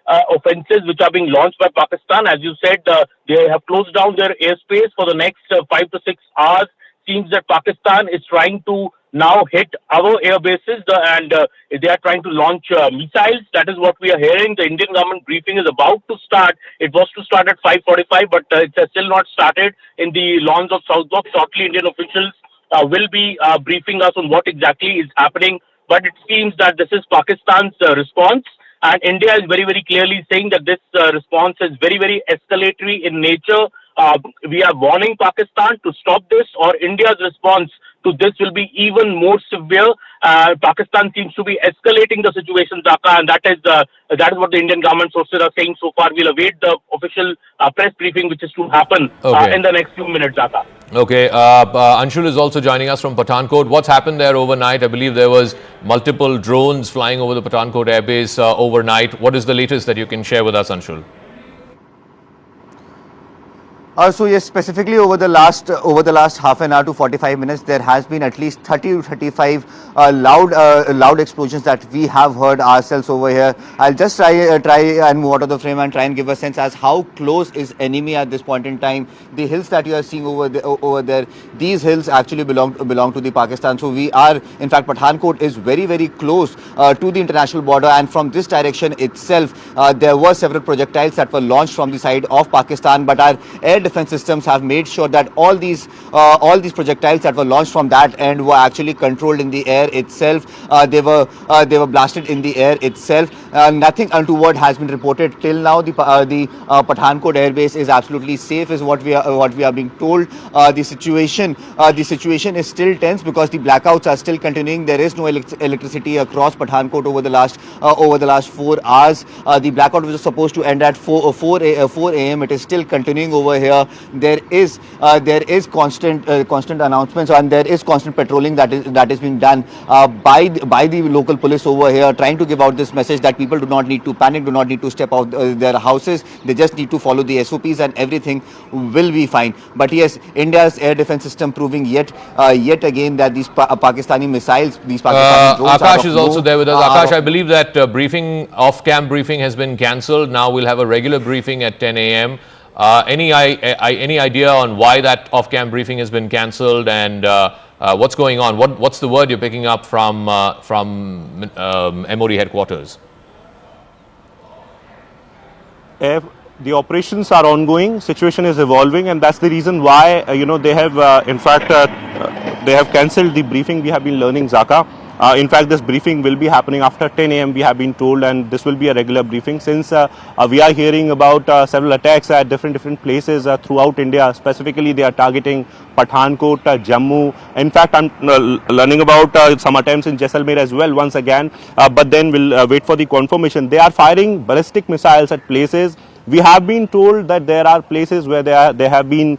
offenses which are being launched by Pakistan. As you said, they have closed down their airspace for the next 5 to 6 hours. Seems that Pakistan is trying to now hit our air bases and they are trying to launch missiles. That is what we are hearing. The Indian government briefing is about to start. It was to start at 5:45, but it has still not started in the lawns of South Block. Shortly, Indian officials will be briefing us on what exactly is happening. But it seems that this is Pakistan's response. And India is very, very clearly saying that this response is very, very escalatory in nature. We are warning Pakistan to stop this, or India's response to this will be even more severe. Pakistan seems to be escalating the situation, Zaka, and that is what the Indian government sources are saying so far. We'll await the official press briefing, which is to happen in the next few minutes, Zaka. Okay, Anshul is also joining us from Pathankot. What's happened there overnight? I believe there was multiple drones flying over the Pathankot airbase overnight. What is the latest that you can share with us, Anshul? So yes, specifically over the last half an hour to 45 minutes, there has been at least 30 to 35 loud explosions that we have heard ourselves over here. I'll just try and move out of the frame and try and give a sense as how close is enemy at this point in time. The hills that you are seeing over there, these hills actually belong to the Pakistan. So we are, in fact, Pathankot is very, very close to the international border, and from this direction itself, there were several projectiles that were launched from the side of Pakistan, but our air defense systems have made sure that all these projectiles that were launched from that end were actually controlled in the air itself. They were blasted in the air itself. Nothing untoward has been reported till now. The Pathankot airbase is absolutely safe, is what we are being told. The situation is still tense because the blackouts are still continuing. There is no electricity across Pathankot over the last 4 hours. The blackout was supposed to end at 4 a.m. It is still continuing over here. There is constant announcements, and there is constant patrolling that is being done by the local police over here, trying to give out this message that people do not need to panic, do not need to step out their houses. They just need to follow the SOPs and everything will be fine. But yes, India's air defense system proving yet again that these Pakistani missiles, these Pakistani drones. Akash is also there with us. Akash, I believe that off-cam briefing has been cancelled. Now we'll have a regular briefing at 10 a.m. Any idea on why that off-cam briefing has been cancelled and what's going on? What's the word you're picking up from MOD headquarters? The operations are ongoing, situation is evolving, and that's the reason why they have in fact they have cancelled the briefing. We have been learning, Zaka. In fact, this briefing will be happening after 10 a.m. we have been told, and this will be a regular briefing since we are hearing about several attacks at different places throughout India. Specifically, they are targeting Pathankot, Jammu. In fact, I'm learning about some attempts in Jaisalmer as well once again, but then we'll wait for the confirmation. They are firing ballistic missiles at places. We have been told that there are places where they have been,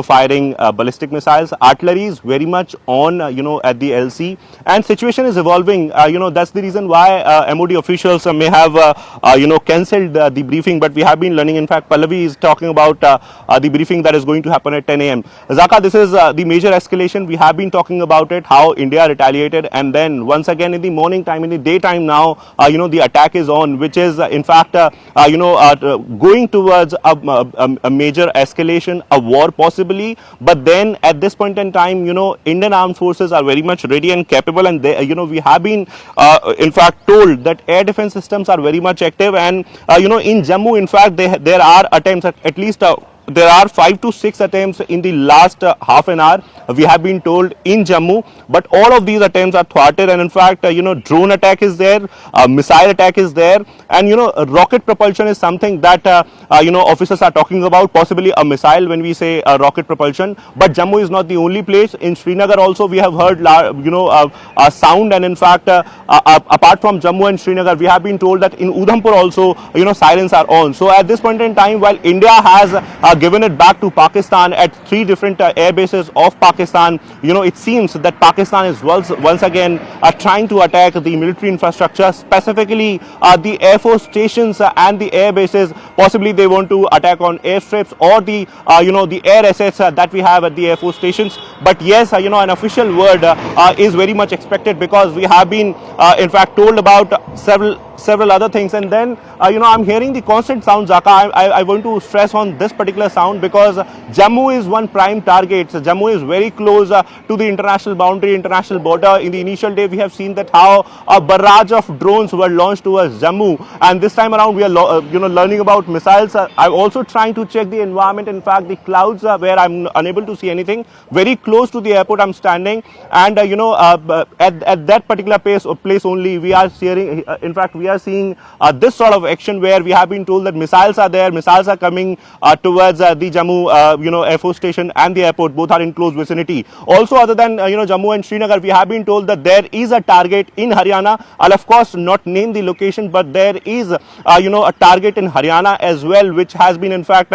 firing ballistic missiles. Artillery is very much on, at the LC, and situation is evolving. That's the reason why MOD officials may have, cancelled the briefing. But we have been learning. In fact, Pallavi is talking about the briefing that is going to happen at 10 a.m. Zaka, this is the major escalation. We have been talking about it, how India retaliated, and then once again in the morning time, in the daytime now, the attack is on, which is in fact, going towards a major escalation, a war possibly. But then at this point in time, Indian armed forces are very much ready and capable, and they, we have been in fact told that air defense systems are very much active. And in Jammu, in fact, there are attempts at least. There are 5 to 6 attempts in the last half an hour, we have been told, in Jammu, but all of these attempts are thwarted. And in fact, drone attack is there, missile attack is there, and rocket propulsion is something that officers are talking about, possibly a missile when we say rocket propulsion. But Jammu is not the only place. In Srinagar also we have heard a sound, and in fact apart from Jammu and Srinagar, we have been told that in Udhampur also sirens are on. So at this point in time, while India has given it back to Pakistan at 3 different air bases of Pakistan, it seems that Pakistan is once again trying to attack the military infrastructure, specifically the air force stations and the air bases. Possibly they want to attack on airstrips or the the air assets that we have at the air force stations. But yes, an official word is very much expected, because we have been in fact told about several other things. And then I'm hearing the constant sound, Zaka. I want to stress on this particular sound, because Jammu is one prime target. So Jammu is very close to the international boundary, international border. In the initial day, we have seen that how a barrage of drones were launched towards Jammu, and this time around we are learning about missiles. I'm also trying to check the environment. In fact, the clouds where I'm unable to see anything. Very close to the airport I'm standing, and at that particular place only we are hearing. In fact, we are seeing this sort of action where we have been told that missiles are there. Missiles are coming towards the Jammu Air Force Station and the airport. Both are in close vicinity. Also, other than Jammu and Srinagar, we have been told that there is a target in Haryana. I'll of course not name the location, but there is a target in Haryana as well, which has been in fact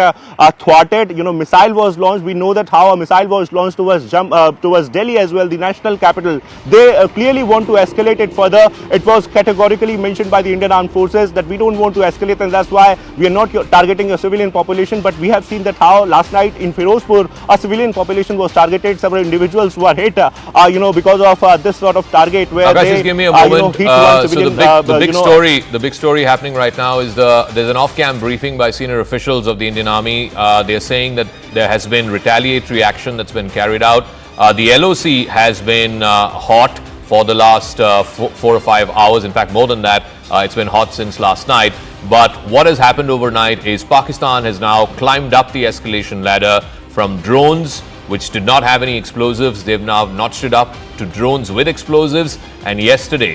thwarted. Missile was launched. We know that how a missile was launched towards Delhi as well, the national capital. They clearly want to escalate it further. It was categorically mentioned by the Indian Armed Forces that we don't want to escalate, and that's why we are not targeting a civilian population. But we have seen that how last night in Firozpur a civilian population was targeted. Several individuals were hit because of this sort of target where Akash, they just give me a moment. hit one civilian. The big story happening right now is there's an off-cam briefing by senior officials of the Indian Army. They are saying that there has been retaliatory action that's been carried out. The LOC has been hot for the last 4 or 5 hours. In fact, more than that, it's been hot since last night. But what has happened overnight is Pakistan has now climbed up the escalation ladder from drones, which did not have any explosives. They've now notched it up to drones with explosives. And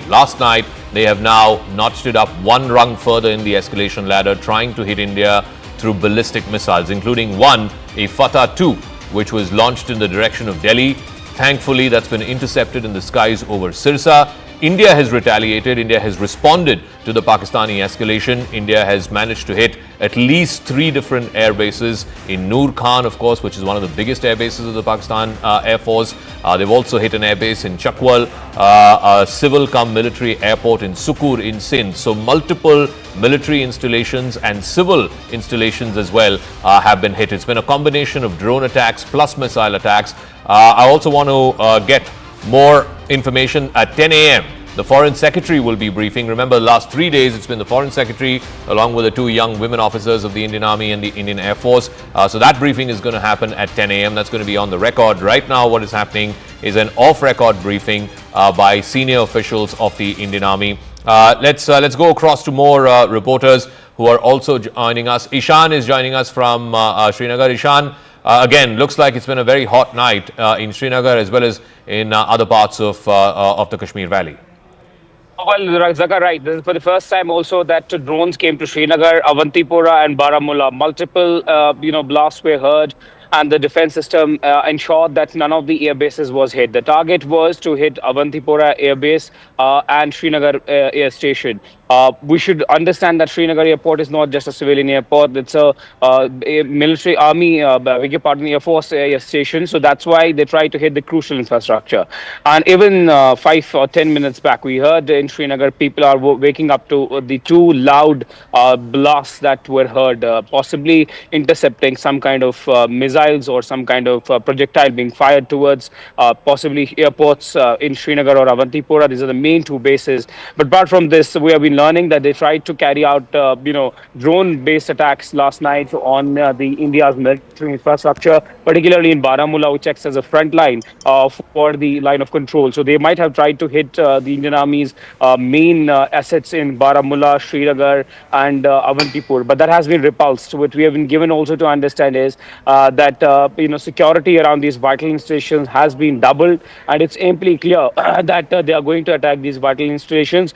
last night, they have now notched it up one rung further in the escalation ladder, trying to hit India through ballistic missiles, including one, a Fatah-2, which was launched in the direction of Delhi. Thankfully, that's been intercepted in the skies over Sirsa. India has retaliated. India has responded to the Pakistani escalation. India has managed to hit at least 3 different air bases in Noor Khan, of course, which is one of the biggest air bases of the Pakistan Air Force. They've also hit an air base in Chakwal, a civil-cum-military airport in Sukur in Sindh. So multiple military installations and civil installations as well have been hit. It's been a combination of drone attacks plus missile attacks. I also want to get more information at 10 a.m. The Foreign Secretary will be briefing. Remember, the last 3 days, it's been the Foreign Secretary along with the 2 young women officers of the Indian Army and the Indian Air Force. So that briefing is going to happen at 10 a.m. That's going to be on the record. Right now, what is happening is an off-record briefing by senior officials of the Indian Army. Let's go across to more reporters who are also joining us. Ishan is joining us from Srinagar. Ishan, again, looks like it's been a very hot night in Srinagar as well as in other parts of the Kashmir Valley. Well, Zaka, right. This is for the first time also that drones came to Srinagar, Avantipora and Baramulla. Multiple, blasts were heard, and the defense system ensured that none of the air bases was hit. The target was to hit Avantipora Air Base and Srinagar Air Station. We should understand that Srinagar Airport is not just a civilian airport. It's a military army, Air Force air station. So that's why they try to hit the crucial infrastructure. And even 5 or 10 minutes back, we heard in Srinagar, people are waking up to the 2 loud blasts that were heard, possibly intercepting some kind of missiles or some kind of projectile being fired towards possibly airports in Srinagar or Avantipora. These are the main 2 bases. But apart from this, we have been learning that they tried to carry out, drone-based attacks last night on the India's military infrastructure, particularly in Baramulla, which acts as a front line for the line of control. So they might have tried to hit the Indian Army's main assets in Baramulla, Srinagar, and Avantipur, but that has been repulsed. What we have been given also to understand is that security around these vital installations has been doubled, and it's amply clear that they are going to attack these vital installations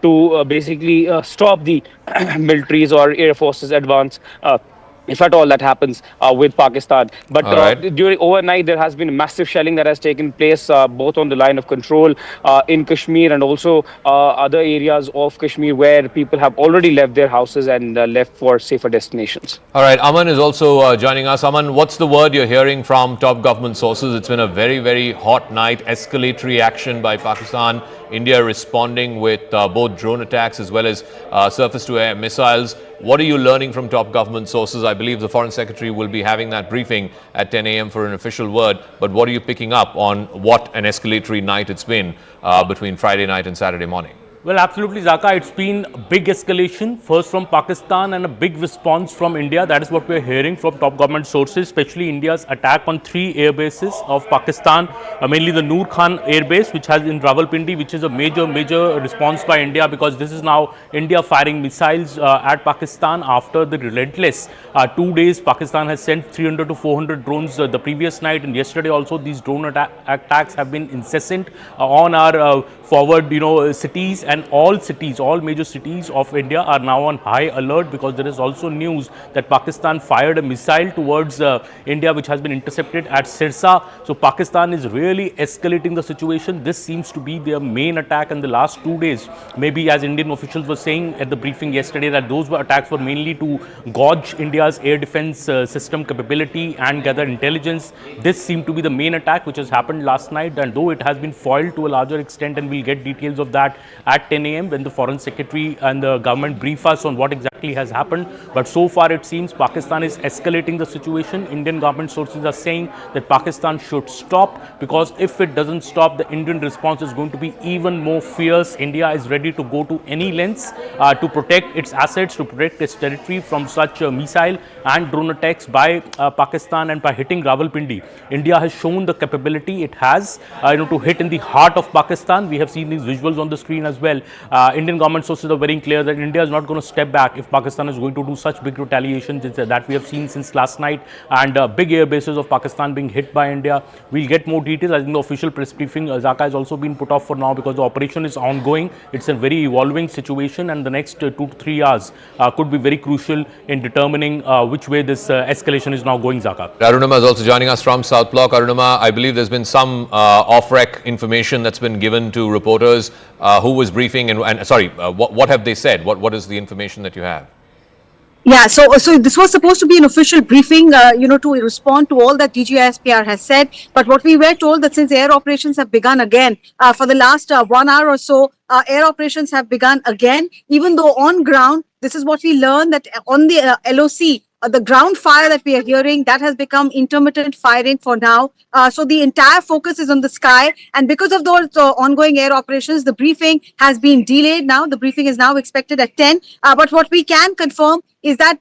to basically stop the military's or air forces advance. If at all that happens with Pakistan. But during overnight, there has been massive shelling that has taken place both on the line of control in Kashmir and also other areas of Kashmir where people have already left their houses and left for safer destinations. All right, Aman is also joining us. Aman, what's the word you're hearing from top government sources? It's been a very, very hot night, escalatory action by Pakistan. India responding with both drone attacks as well as surface-to-air missiles. What are you learning from top government sources? I believe the Foreign Secretary will be having that briefing at 10 a.m. for an official word. But what are you picking up on what an escalatory night it's been between Friday night and Saturday morning? Well, absolutely, Zaka. It's been a big escalation, first from Pakistan and a big response from India. That is what we're hearing from top government sources, especially India's attack on 3 air bases of Pakistan, mainly the Noor Khan air base, which has in Rawalpindi, which is a major response by India, because this is now India firing missiles at Pakistan after the relentless 2 days. Pakistan has sent 300 to 400 drones the previous night, and yesterday also these drone attacks have been incessant on our forward, cities, and all major cities of India are now on high alert, because there is also news that Pakistan fired a missile towards India, which has been intercepted at Sirsa. So Pakistan is really escalating the situation. This seems to be their main attack in the last 2 days. Maybe, as Indian officials were saying at the briefing yesterday, that those attacks were mainly to gauge India's air defense system capability and gather intelligence. This seemed to be the main attack which has happened last night, and though it has been foiled to a larger extent, and we'll get details of that at 10 a.m. when the Foreign Secretary and the government brief us on what exactly has happened. But so far it seems Pakistan is escalating the situation. Indian government sources are saying that Pakistan should stop, because if it doesn't stop, the Indian response is going to be even more fierce. India is ready to go to any lengths to protect its assets, to protect its territory from such missile and drone attacks by Pakistan and by hitting Rawalpindi. India has shown the capability it has to hit in the heart of Pakistan. We have seen these visuals on the screen as well. Indian government sources are very clear that India is not going to step back if Pakistan is going to do such big retaliations that we have seen since last night, and big air bases of Pakistan being hit by India. We'll get more details. I think the official press briefing, Zaka, has also been put off for now, because the operation is ongoing. It's a very evolving situation, and the next 2 to 3 hours could be very crucial in determining which way this escalation is now going, Zaka. Arunama is also joining us from South Block. Arunama, I believe there's been some off-rec information that's been given to reporters. Who was briefing, and what have they said? What is the information that you have? Yeah, so this was supposed to be an official briefing, to respond to all that DGISPR has said. But what we were told that since air operations have begun again for the last 1 hour or so, air operations have begun again, even though on ground, this is what we learned, that on the LOC, the ground fire that we are hearing, that has become intermittent firing for now. So the entire focus is on the sky. And because of those ongoing air operations, the briefing has been delayed now. The briefing is now expected at 10. But what we can confirm is that,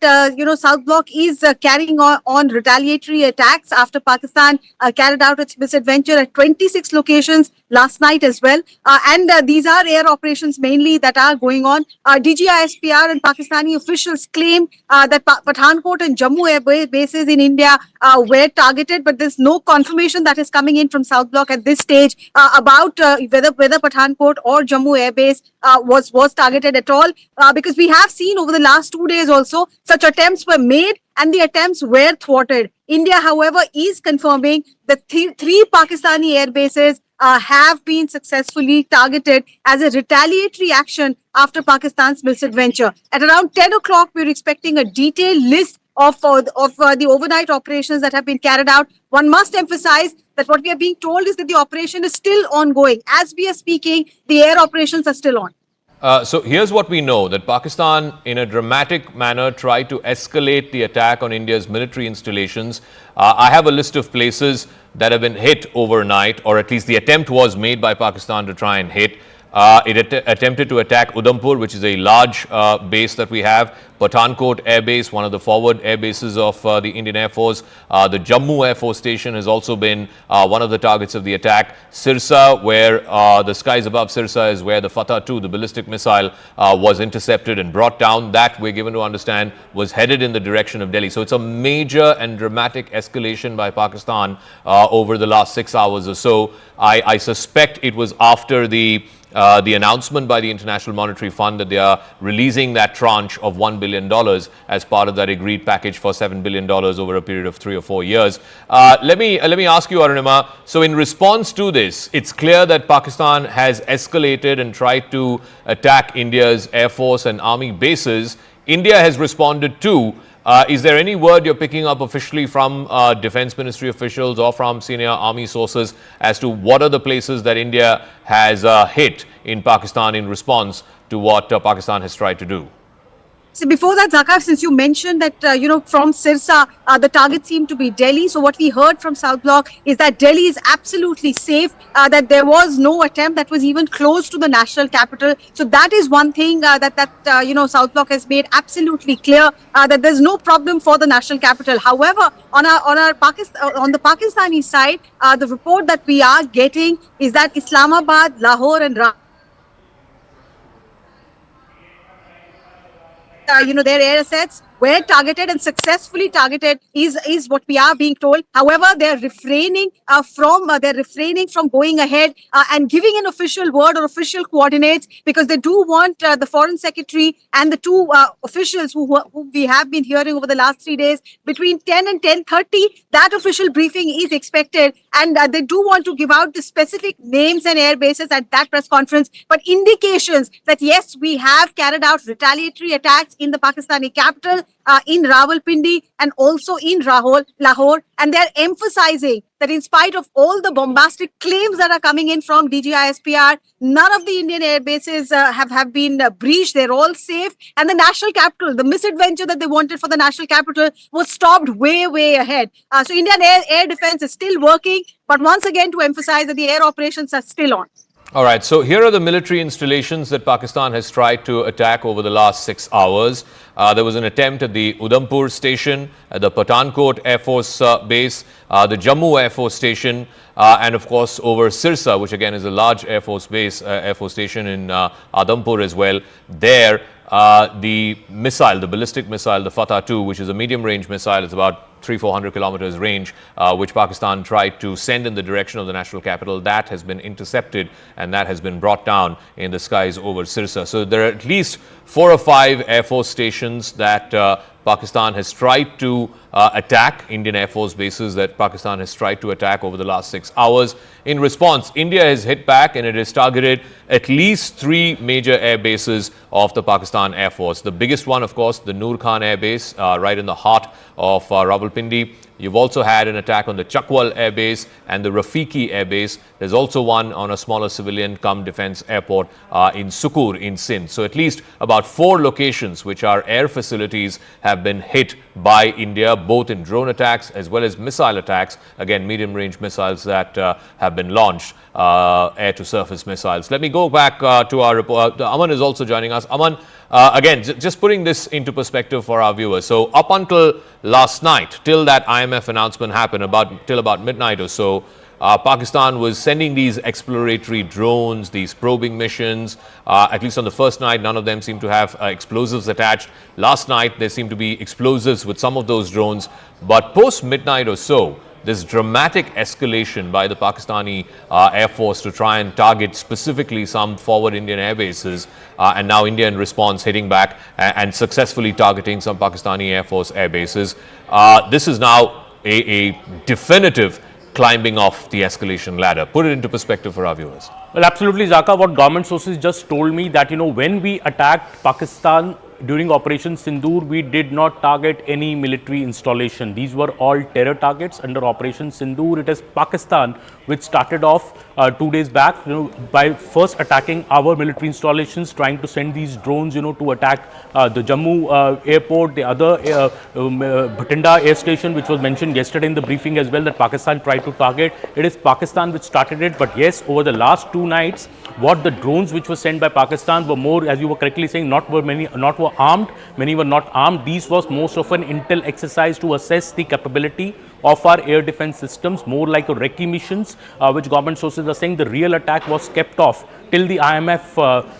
South Block is carrying on retaliatory attacks after Pakistan carried out its misadventure at 26 locations last night as well. And these are air operations mainly that are going on. DGISPR and Pakistani officials claim that Pathankot and Jammu air bases in India were targeted, but there's no confirmation that is coming in from South Block at this stage about whether Pathankot or Jammu air base was targeted at all, because we have seen over the last 2 days also such attempts were made and the attempts were thwarted. India, however, is confirming that 3 Pakistani air bases have been successfully targeted as a retaliatory action after Pakistan's misadventure. At around 10 o'clock, we're expecting a detailed list of the overnight operations that have been carried out. One must emphasize that what we are being told is that the operation is still ongoing. As we are speaking, the air operations are still on. So here's what we know, that Pakistan in a dramatic manner tried to escalate the attack on India's military installations. I have a list of places that have been hit overnight, or at least the attempt was made by Pakistan to try and hit. It attempted to attack Udhampur, which is a large base that we have. Pathankot Air Base, one of the forward air bases of the Indian Air Force. The Jammu Air Force Station has also been one of the targets of the attack. Sirsa, where the skies above Sirsa is where the Fatah 2, the ballistic missile, was intercepted and brought down. That, we're given to understand, was headed in the direction of Delhi. So it's a major and dramatic escalation by Pakistan over the last 6 hours or so. I suspect it was after the announcement by the International Monetary Fund that they are releasing that tranche of $1 billion as part of that agreed package for $7 billion over a period of 3 or 4 years. Let me ask you, Arunima, so in response to this, it's clear that Pakistan has escalated and tried to attack India's Air Force and Army bases. India has responded too. Is there any word you're picking up officially from Defense Ministry officials or from senior army sources as to what are the places that India has hit in Pakistan in response to what Pakistan has tried to do? So before that, Zaka, since you mentioned that, from Sirsa, the target seemed to be Delhi. So what we heard from South Block is that Delhi is absolutely safe, that there was no attempt that was even close to the national capital. So that is one thing that South Block has made absolutely clear, that there's no problem for the national capital. However, on the Pakistani side, the report that we are getting is that Islamabad, Lahore and their air assets were targeted and successfully targeted is what we are being told. However, they're refraining from going ahead and giving an official word or official coordinates, because they do want the foreign secretary and the two officials who we have been hearing over the last 3 days between 10 and 10:30. That official briefing is expected, and they do want to give out the specific names and air bases at that press conference. But indications that yes, we have carried out retaliatory attacks in the Pakistani capital, in Rawalpindi and also in Lahore, and they're emphasizing that in spite of all the bombastic claims that are coming in from DGISPR, none of the Indian air bases have been breached. They're all safe, and the national capital, the misadventure that they wanted for the national capital, was stopped way ahead. So Indian air defense is still working, but once again to emphasize that the air operations are still on. All right, so here are the military installations that Pakistan has tried to attack over the last 6 hours. There was an attempt at the Udhampur station, at the Pathankot Air Force Base, the Jammu Air Force Station, and of course over Sirsa, which again is a large Air Force base, Air Force station in Udhampur as well. There, the missile, the ballistic missile, the Fatah 2, which is a medium-range missile, is about 300-400 kilometers range, which Pakistan tried to send in the direction of the national capital. That has been intercepted and that has been brought down in the skies over Sirsa. So there are at least 4 or 5 Air Force stations that Pakistan has tried to attack, Indian Air Force bases that Pakistan has tried to attack over the last 6 hours. In response, India has hit back and it has targeted at least 3 major air bases of the Pakistan Air Force. The biggest one, of course, the Noor Khan Air Base, right in the heart of Rawalpindi. You've also had an attack on the Chakwal Air Base and the Rafiki Air Base. There's also one on a smaller civilian defense airport in Sukur in Sindh. So at least about 4 locations which are air facilities have been hit by India, both in drone attacks as well as missile attacks. Again, medium-range missiles that have been launched, air-to-surface missiles. Let me go back to our report. Aman is also joining us. Aman, again, just putting this into perspective for our viewers. So up until last night, till that IMF announcement happened, till about midnight or so, Pakistan was sending these exploratory drones, these probing missions. At least on the first night, none of them seemed to have explosives attached. Last night, there seemed to be explosives with some of those drones. But post-midnight or so, this dramatic escalation by the Pakistani Air Force to try and target specifically some forward Indian air bases, and now India in response hitting back and successfully targeting some Pakistani Air Force air bases. This is now a definitive climbing off the escalation ladder. Put it into perspective for our viewers. Well, absolutely, Zaka. What government sources just told me that, when we attacked Pakistan during Operation Sindoor, we did not target any military installation. These were all terror targets under Operation Sindoor. It is Pakistan which started off 2 days back, by first attacking our military installations, trying to send these drones, to attack the Jammu airport, the other Bhatinda air station, which was mentioned yesterday in the briefing as well, that Pakistan tried to target. It is Pakistan which started it, but yes, over the last 2 nights, what the drones which were sent by Pakistan were more, as you were correctly saying, not were armed, many were not armed. These was most of an intel exercise to assess the capability of our air defense systems, more like a recce missions, which government sources are saying the real attack was kept off till the IMF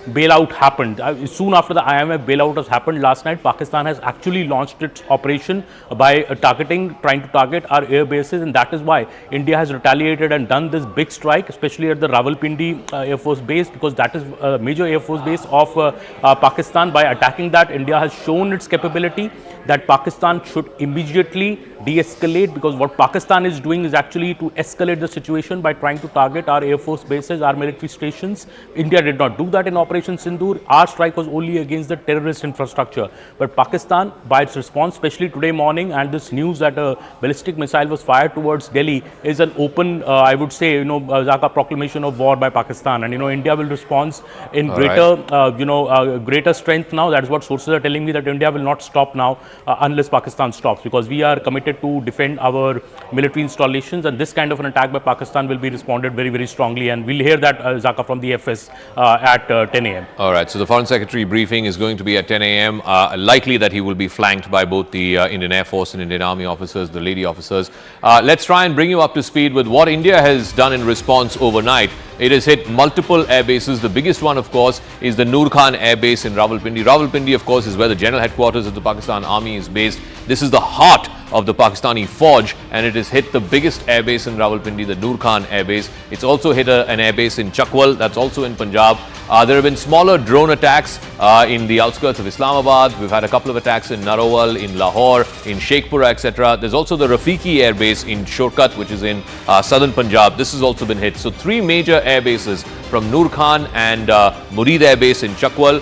bailout happened. Soon after the IMF bailout has happened last night, Pakistan has actually launched its operation by trying to target our air bases, and that is why India has retaliated and done this big strike, especially at the Rawalpindi Air Force Base, because that is a major Air Force base of Pakistan. By attacking that, India has shown its capability that Pakistan should immediately de-escalate, because what Pakistan is doing is actually to escalate the situation by trying to target our Air Force bases, our military stations. India did not do that in Operation Sindoor. Our strike was only against the terrorist infrastructure. But Pakistan, by its response, especially today morning, and this news that a ballistic missile was fired towards Delhi is an open, I would say, Zaka, proclamation of war by Pakistan. And, India will respond in greater strength now. That is what sources are telling me, that India will not stop now unless Pakistan stops, because we are committed to defend our military installations, and this kind of an attack by Pakistan will be responded very, very strongly, and we'll hear that, Zaka, from the FS at 10 a.m. All right, so the Foreign Secretary briefing is going to be at 10 a.m. Likely that he will be flanked by both the Indian Air Force and Indian Army officers, the lady officers. Let's try and bring you up to speed with what India has done in response overnight. It has hit multiple air bases. The biggest one, of course, is the Noor Khan Air Base in Rawalpindi. Rawalpindi, of course, is where the general headquarters of the Pakistan Army is based. This is the heart of the Pakistani Fauj, and it has hit the biggest airbase in Rawalpindi, the Noor Khan airbase. It's also hit an airbase in Chakwal, that's also in Punjab. There have been smaller drone attacks in the outskirts of Islamabad. We've had a couple of attacks in Narowal, in Lahore, in Sheikhpura, etc. There's also the Rafiki Air Base in Shorkat, which is in southern Punjab. This has also been hit. So 3 major air bases from Noor Khan and Murid Air Base in Chakwal,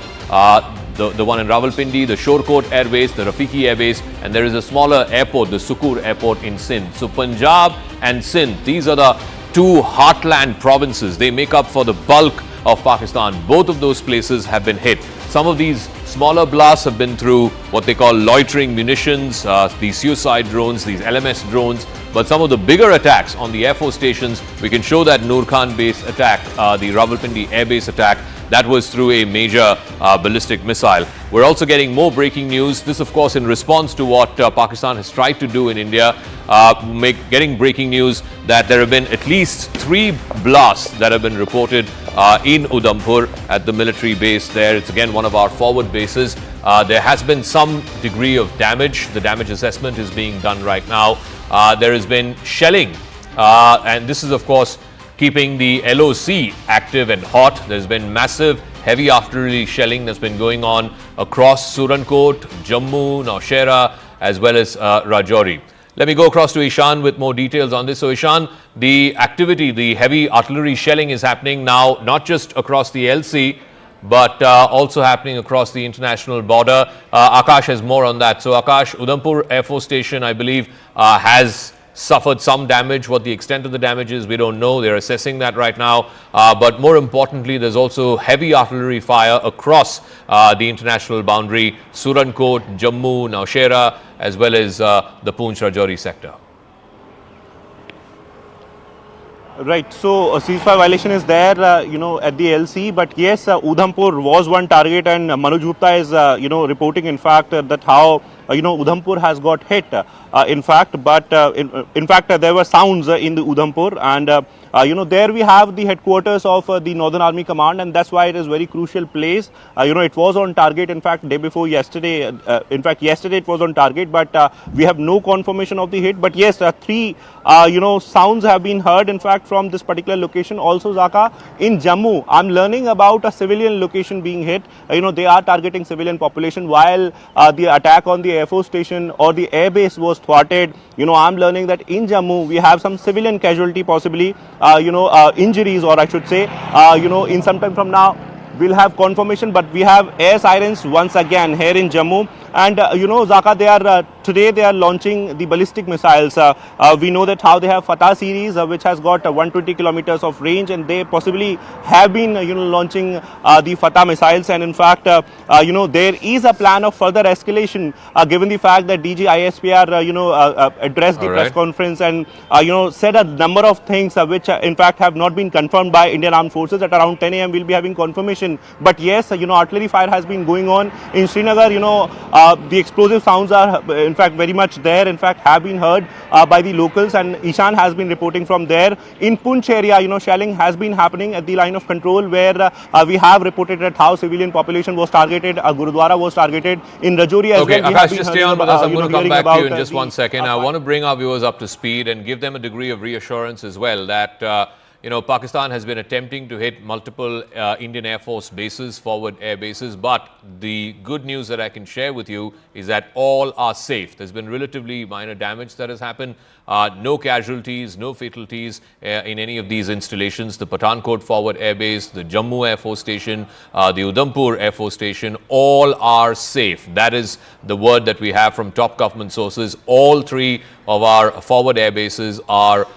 the one in Rawalpindi, the Shorkot Air Base, the Rafiki Air Base, and there is a smaller airport, the Sukur Airport in Sindh. So Punjab and Sindh, these are the 2 heartland provinces. They make up for the bulk of Pakistan. Both of those places have been hit. Some of these smaller blasts have been through what they call loitering munitions, these suicide drones, these LMS drones. But some of the bigger attacks on the Air Force stations, we can show that Noor Khan base attack, the Rawalpindi Air Base attack, that was through a major ballistic missile. We're also getting more breaking news. This, of course, in response to what Pakistan has tried to do in India, getting breaking news that there have been at least 3 blasts that have been reported in Udhampur at the military base there. It's again one of our forward bases. There has been some degree of damage. The damage assessment is being done right now. There has been shelling, and this is, of course, keeping the LOC active and hot. There's been massive heavy artillery shelling that's been going on across Surankot, Jammu, Naushera, as well as Rajouri. Let me go across to Ishan with more details on this. So Ishan, the activity, the heavy artillery shelling is happening now, not just across the LC, but also happening across the international border. Akash has more on that. So Akash, Udhampur Air Force Station, I believe, has suffered some damage. What the extent of the damage is, we don't know. They're assessing that right now. But more importantly, there's also heavy artillery fire across the international boundary, Surankot, Jammu, Naushera, as well as the Poonch Rajouri sector. Right, so a ceasefire violation is there, at the LC, but yes, Udhampur was one target, and Manoj Gupta is, reporting, in fact, that how, Udhampur has got hit, in fact, but in fact, there were sounds in the Udhampur, and there we have the headquarters of the Northern Army Command, and that's why it is very crucial place. It was on target, in fact, day before yesterday. In fact, yesterday it was on target, but we have no confirmation of the hit. But yes, 3, sounds have been heard, in fact, from this particular location. Also, Zaka, in Jammu, I'm learning about a civilian location being hit. They are targeting civilian population, while the attack on the Air Force station or the air base was thwarted. I'm learning that in Jammu, we have some civilian casualty possibly. Injuries, or I should say, in some time from now, we'll have confirmation, but we have air sirens once again here in Jammu. And Zaka, today they are launching the ballistic missiles. We know that how they have Fatah series, which has got 120 kilometers of range, and they possibly have been launching the Fatah missiles. And in fact, there is a plan of further escalation, given the fact that DG ISPR addressed the press conference and said a number of things which in fact have not been confirmed by Indian Armed Forces. At around 10 a.m. we'll be having confirmation. But yes, artillery fire has been going on in Srinagar. The explosive sounds are in fact very much there. In fact, have been heard by the locals, and Ishan has been reporting from there. In Poonch area, shelling has been happening at the line of control, where we have reported that how civilian population was targeted, a Gurudwara was targeted. In Rajouri as well. Akash, just stay on with us. I'm going to come back to you in just 1 second. I want to bring our viewers up to speed and give them a degree of reassurance as well that Pakistan has been attempting to hit multiple Indian Air Force bases, forward air bases, but the good news that I can share with you is that all are safe. There's been relatively minor damage that has happened. No casualties, no fatalities in any of these installations. The Pathankot forward air base, the Jammu Air Force Station, the Udhampur Air Force Station, all are safe. That is the word that we have from top government sources. All three of our forward air bases are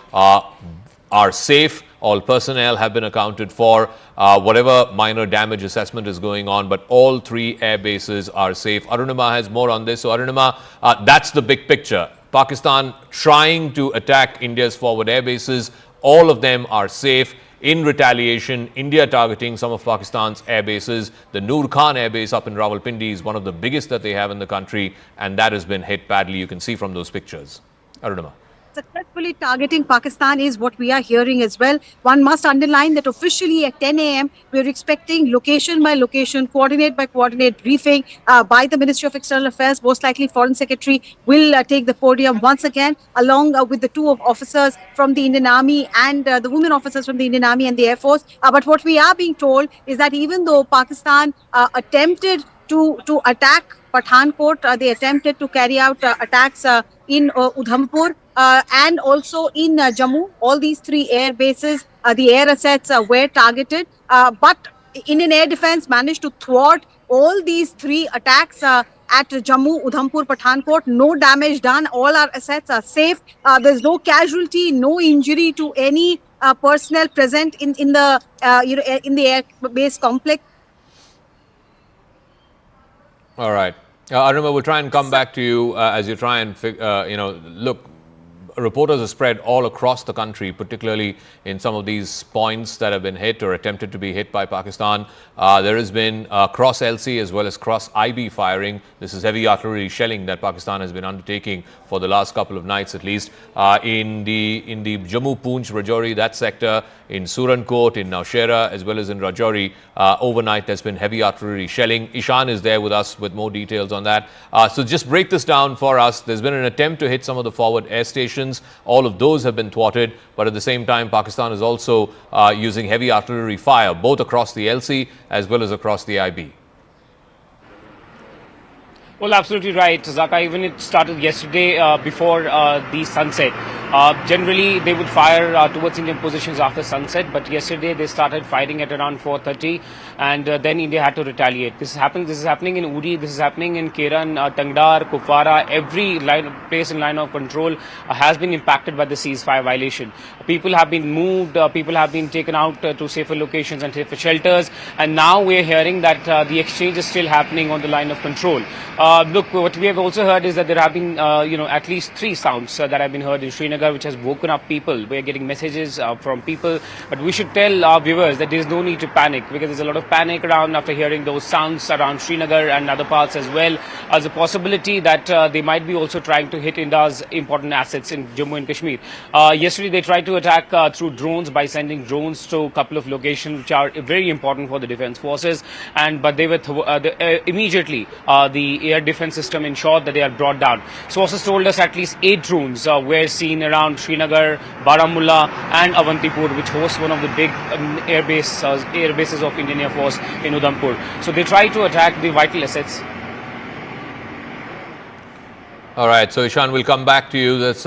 safe. All personnel have been accounted for. Whatever minor damage assessment is going on, but all three air bases are safe. Arunima has more on this. So Arunima, that's the big picture. Pakistan trying to attack India's forward air bases. All of them are safe. In retaliation, India targeting some of Pakistan's air bases. The Noor Khan air base up in Rawalpindi is one of the biggest that they have in the country, and that has been hit badly. You can see from those pictures. Arunima. Successfully targeting Pakistan is what we are hearing as well. One must underline that officially at 10 a.m. we're expecting location by location, coordinate by coordinate briefing by the Ministry of External Affairs. Most likely Foreign Secretary will take the podium once again, along with the two officers from the Indian Army and the women officers from the Indian Army and the Air Force. But what we are being told is that even though Pakistan attempted to attack Pathankot, they attempted to carry out attacks in Udhampur and also in Jammu. All these three air bases, the air assets were targeted, but Indian Air Defence managed to thwart all these three attacks at Jammu, Udhampur, Pathankot. No damage done. All our assets are safe. There's no casualty, no injury to any personnel present in the in the air base complex. All right. Arunima, we'll try and come back to you as you try and, look, reporters are spread all across the country, particularly in some of these points that have been hit or attempted to be hit by Pakistan. There has been cross LC as well as cross IB firing. This is heavy artillery shelling that Pakistan has been undertaking for the last couple of nights at least. In the Jammu, Poonch, Rajouri, that sector, in Surankot, in Naushera, as well as in Rajouri, overnight there's been heavy artillery shelling. Ishan is there with us with more details on that. So just break this down for us. There's been an attempt to hit some of the forward air stations. All of those have been thwarted, but at the same time, Pakistan is also using heavy artillery fire, both across the LC as well as across the IB. Well, absolutely right, Zaka. Even it started yesterday before the sunset. Generally, they would fire towards Indian positions after sunset, but yesterday they started firing at around 4:30, and then India had to retaliate. This is happening in Uri, this is happening in Keran, Tangdar, Kupwara. Every place in line of control has been impacted by the ceasefire violation. People have been moved, people have been taken out to safer locations and safer shelters, and now we're hearing that the exchange is still happening on the line of control. Look, what we have also heard is that there have been, at least 3 sounds that have been heard in Srinagar, which has woken up people. We're getting messages from people, but we should tell our viewers that there's no need to panic, because there's a lot of panic around after hearing those sounds around Srinagar and other parts as well, as a possibility that they might be also trying to hit India's important assets in Jammu and Kashmir. Yesterday, they tried to attack through drones by sending drones to a couple of locations which are very important for the defense forces, but they were immediately the air defense system ensured that they are brought down. Sources told us at least 8 drones were seen around Srinagar, Baramulla and Avantipur, which hosts one of the big air bases of Indian Air Force in Udhampur. So they try to attack the vital assets. All right, so Ishan, we'll come back to you. There's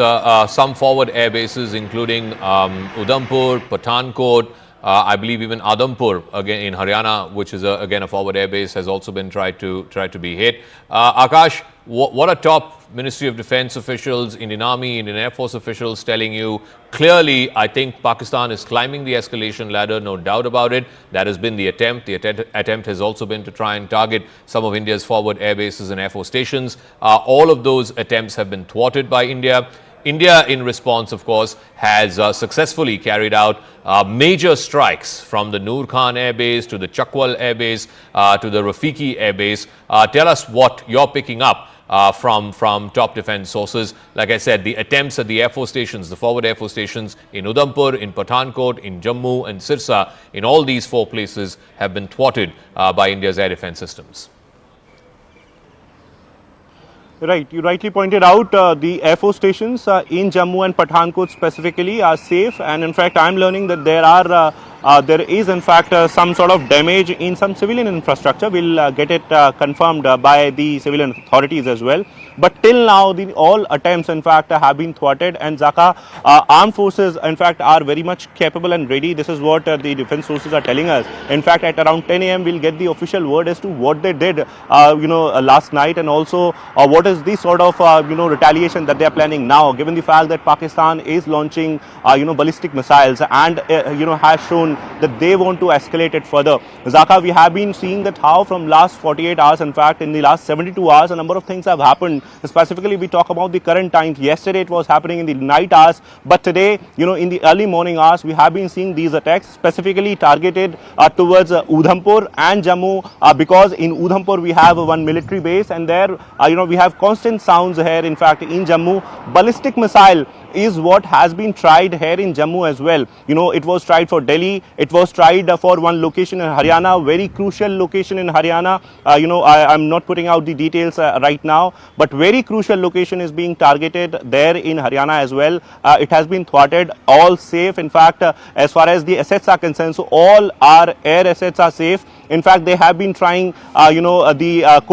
some forward air bases, including Udhampur, Pathankot, I believe even Adampur, again in Haryana, which is again a forward airbase, has also been tried to be hit. Akash, what are top Ministry of Defence officials, Indian Army, Indian Air Force officials telling you? Clearly, I think Pakistan is climbing the escalation ladder, no doubt about it. That has been the attempt. The attempt has also been to try and target some of India's forward air bases and Air Force stations. All of those attempts have been thwarted by India. India, in response, of course, has successfully carried out major strikes from the Noor Khan Air Base to the Chakwal Air Base to the Rafiki Air Base. Tell us what you're picking up from top defense sources. Like I said, the attempts at the Air Force stations, the forward Air Force stations in Udhampur, in Pathankot, in Jammu and Sirsa, in all these 4 places have been thwarted by India's air defense systems. Right, you rightly pointed out the Air Force stations in Jammu and Pathankot specifically are safe, and in fact I am learning that there is in fact some sort of damage in some civilian infrastructure. We'll get it confirmed by the civilian authorities as well. But till now, all attempts in fact have been thwarted, and Zaka armed forces in fact are very much capable and ready. This is what the defense sources are telling us. In fact, at around 10 a.m. we'll get the official word as to what they did last night, and also what is the sort of retaliation that they are planning now, given the fact that Pakistan is launching ballistic missiles and has shown that they want to escalate it further. Zaka, we have been seeing that how from last 48 hours, in fact in the last 72 hours, a number of things have happened. Specifically, we talk about the current times. Yesterday it was happening in the night hours, but today, in the early morning hours, we have been seeing these attacks specifically targeted towards Udhampur and Jammu, because in Udhampur we have one military base, and there we have constant sounds here. In fact, in Jammu, ballistic missile is what has been tried here in Jammu as well. It was tried for Delhi, it was tried for one location in Haryana, very crucial location in Haryana. I'm not putting out the details right now, but very crucial location is being targeted there in Haryana as well. It has been thwarted, all safe. In fact, as far as the assets are concerned, so all our air assets are safe. In fact, they have been trying, the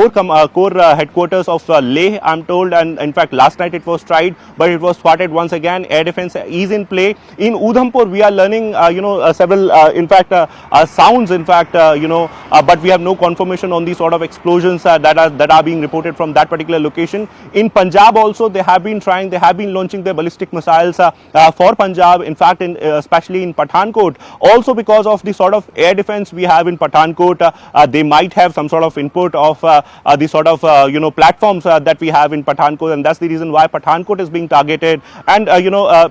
core headquarters of Leh, I'm told, and in fact last night it was tried, but it was thwarted once again. Air defense is in play. In Udhampur, we are learning, several, sounds, in fact, but we have no confirmation on the sort of explosions that are being reported from that particular location. In Punjab also, they have been trying, they have been launching their ballistic missiles for Punjab. In fact, especially in Pathankot, also because of the sort of air defense we have in Pathankot, they might have some sort of input of the sort of platforms that we have in Pathankot, and that's the reason why Pathankot is being targeted, and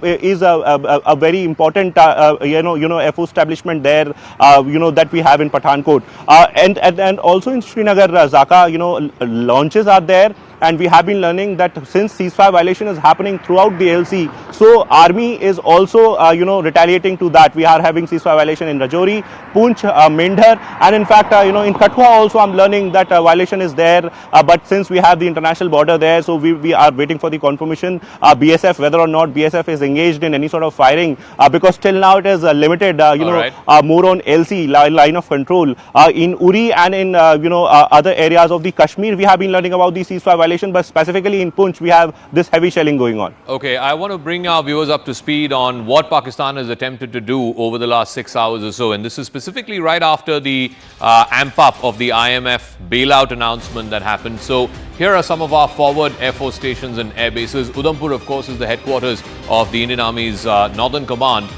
is a very important Air Force establishment there that we have in Pathankot, and also in Srinagar, Zaka, launches are there. And we have been learning that since ceasefire violation is happening throughout the LC, so army is also retaliating to that. We are having ceasefire violation in Rajouri, Poonch, Mendhar, and in fact in Kathua also I'm learning that violation is there. But since we have the international border there, so we are waiting for the confirmation BSF, whether or not BSF is engaged in any sort of firing, because till now it is limited more on LC, line of control. In Uri and in other areas of the Kashmir, we have been learning about the ceasefire, but specifically in Poonch, we have this heavy shelling going on. Okay, I want to bring our viewers up to speed on what Pakistan has attempted to do over the last 6 hours or so, and this is specifically right after the amp up of the IMF bailout announcement that happened. So here are some of our forward Air Force stations and air bases. Udhampur, of course, is the headquarters of the Indian Army's Northern Command.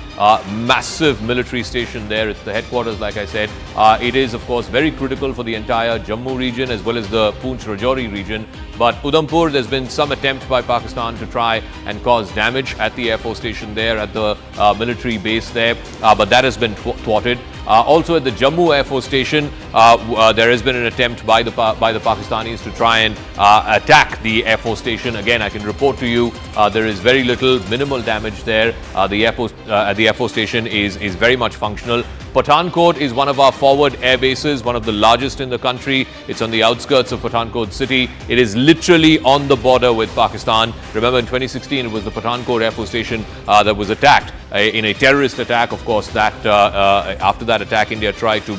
Massive military station there. It's the headquarters, like I said. It is, of course, very critical for the entire Jammu region as well as the Poonch-Rajouri region. But Udhampur, there's been some attempt by Pakistan to try and cause damage at the Air Force station there, at the military base there, but that has been thwarted. Also at the Jammu Air Force Station, there has been an attempt by the Pakistanis to try and attack the Air Force Station. Again, I can report to you there is very little, minimal damage there. The Air Force Station is very much functional. Pathankot is one of our forward air bases, one of the largest in the country. It's on the outskirts of Pathankot city. It is literally on the border with Pakistan. Remember, in 2016, it was the Pathankot Air Force Station that was attacked in a terrorist attack. Of course, that after that attack, India tried to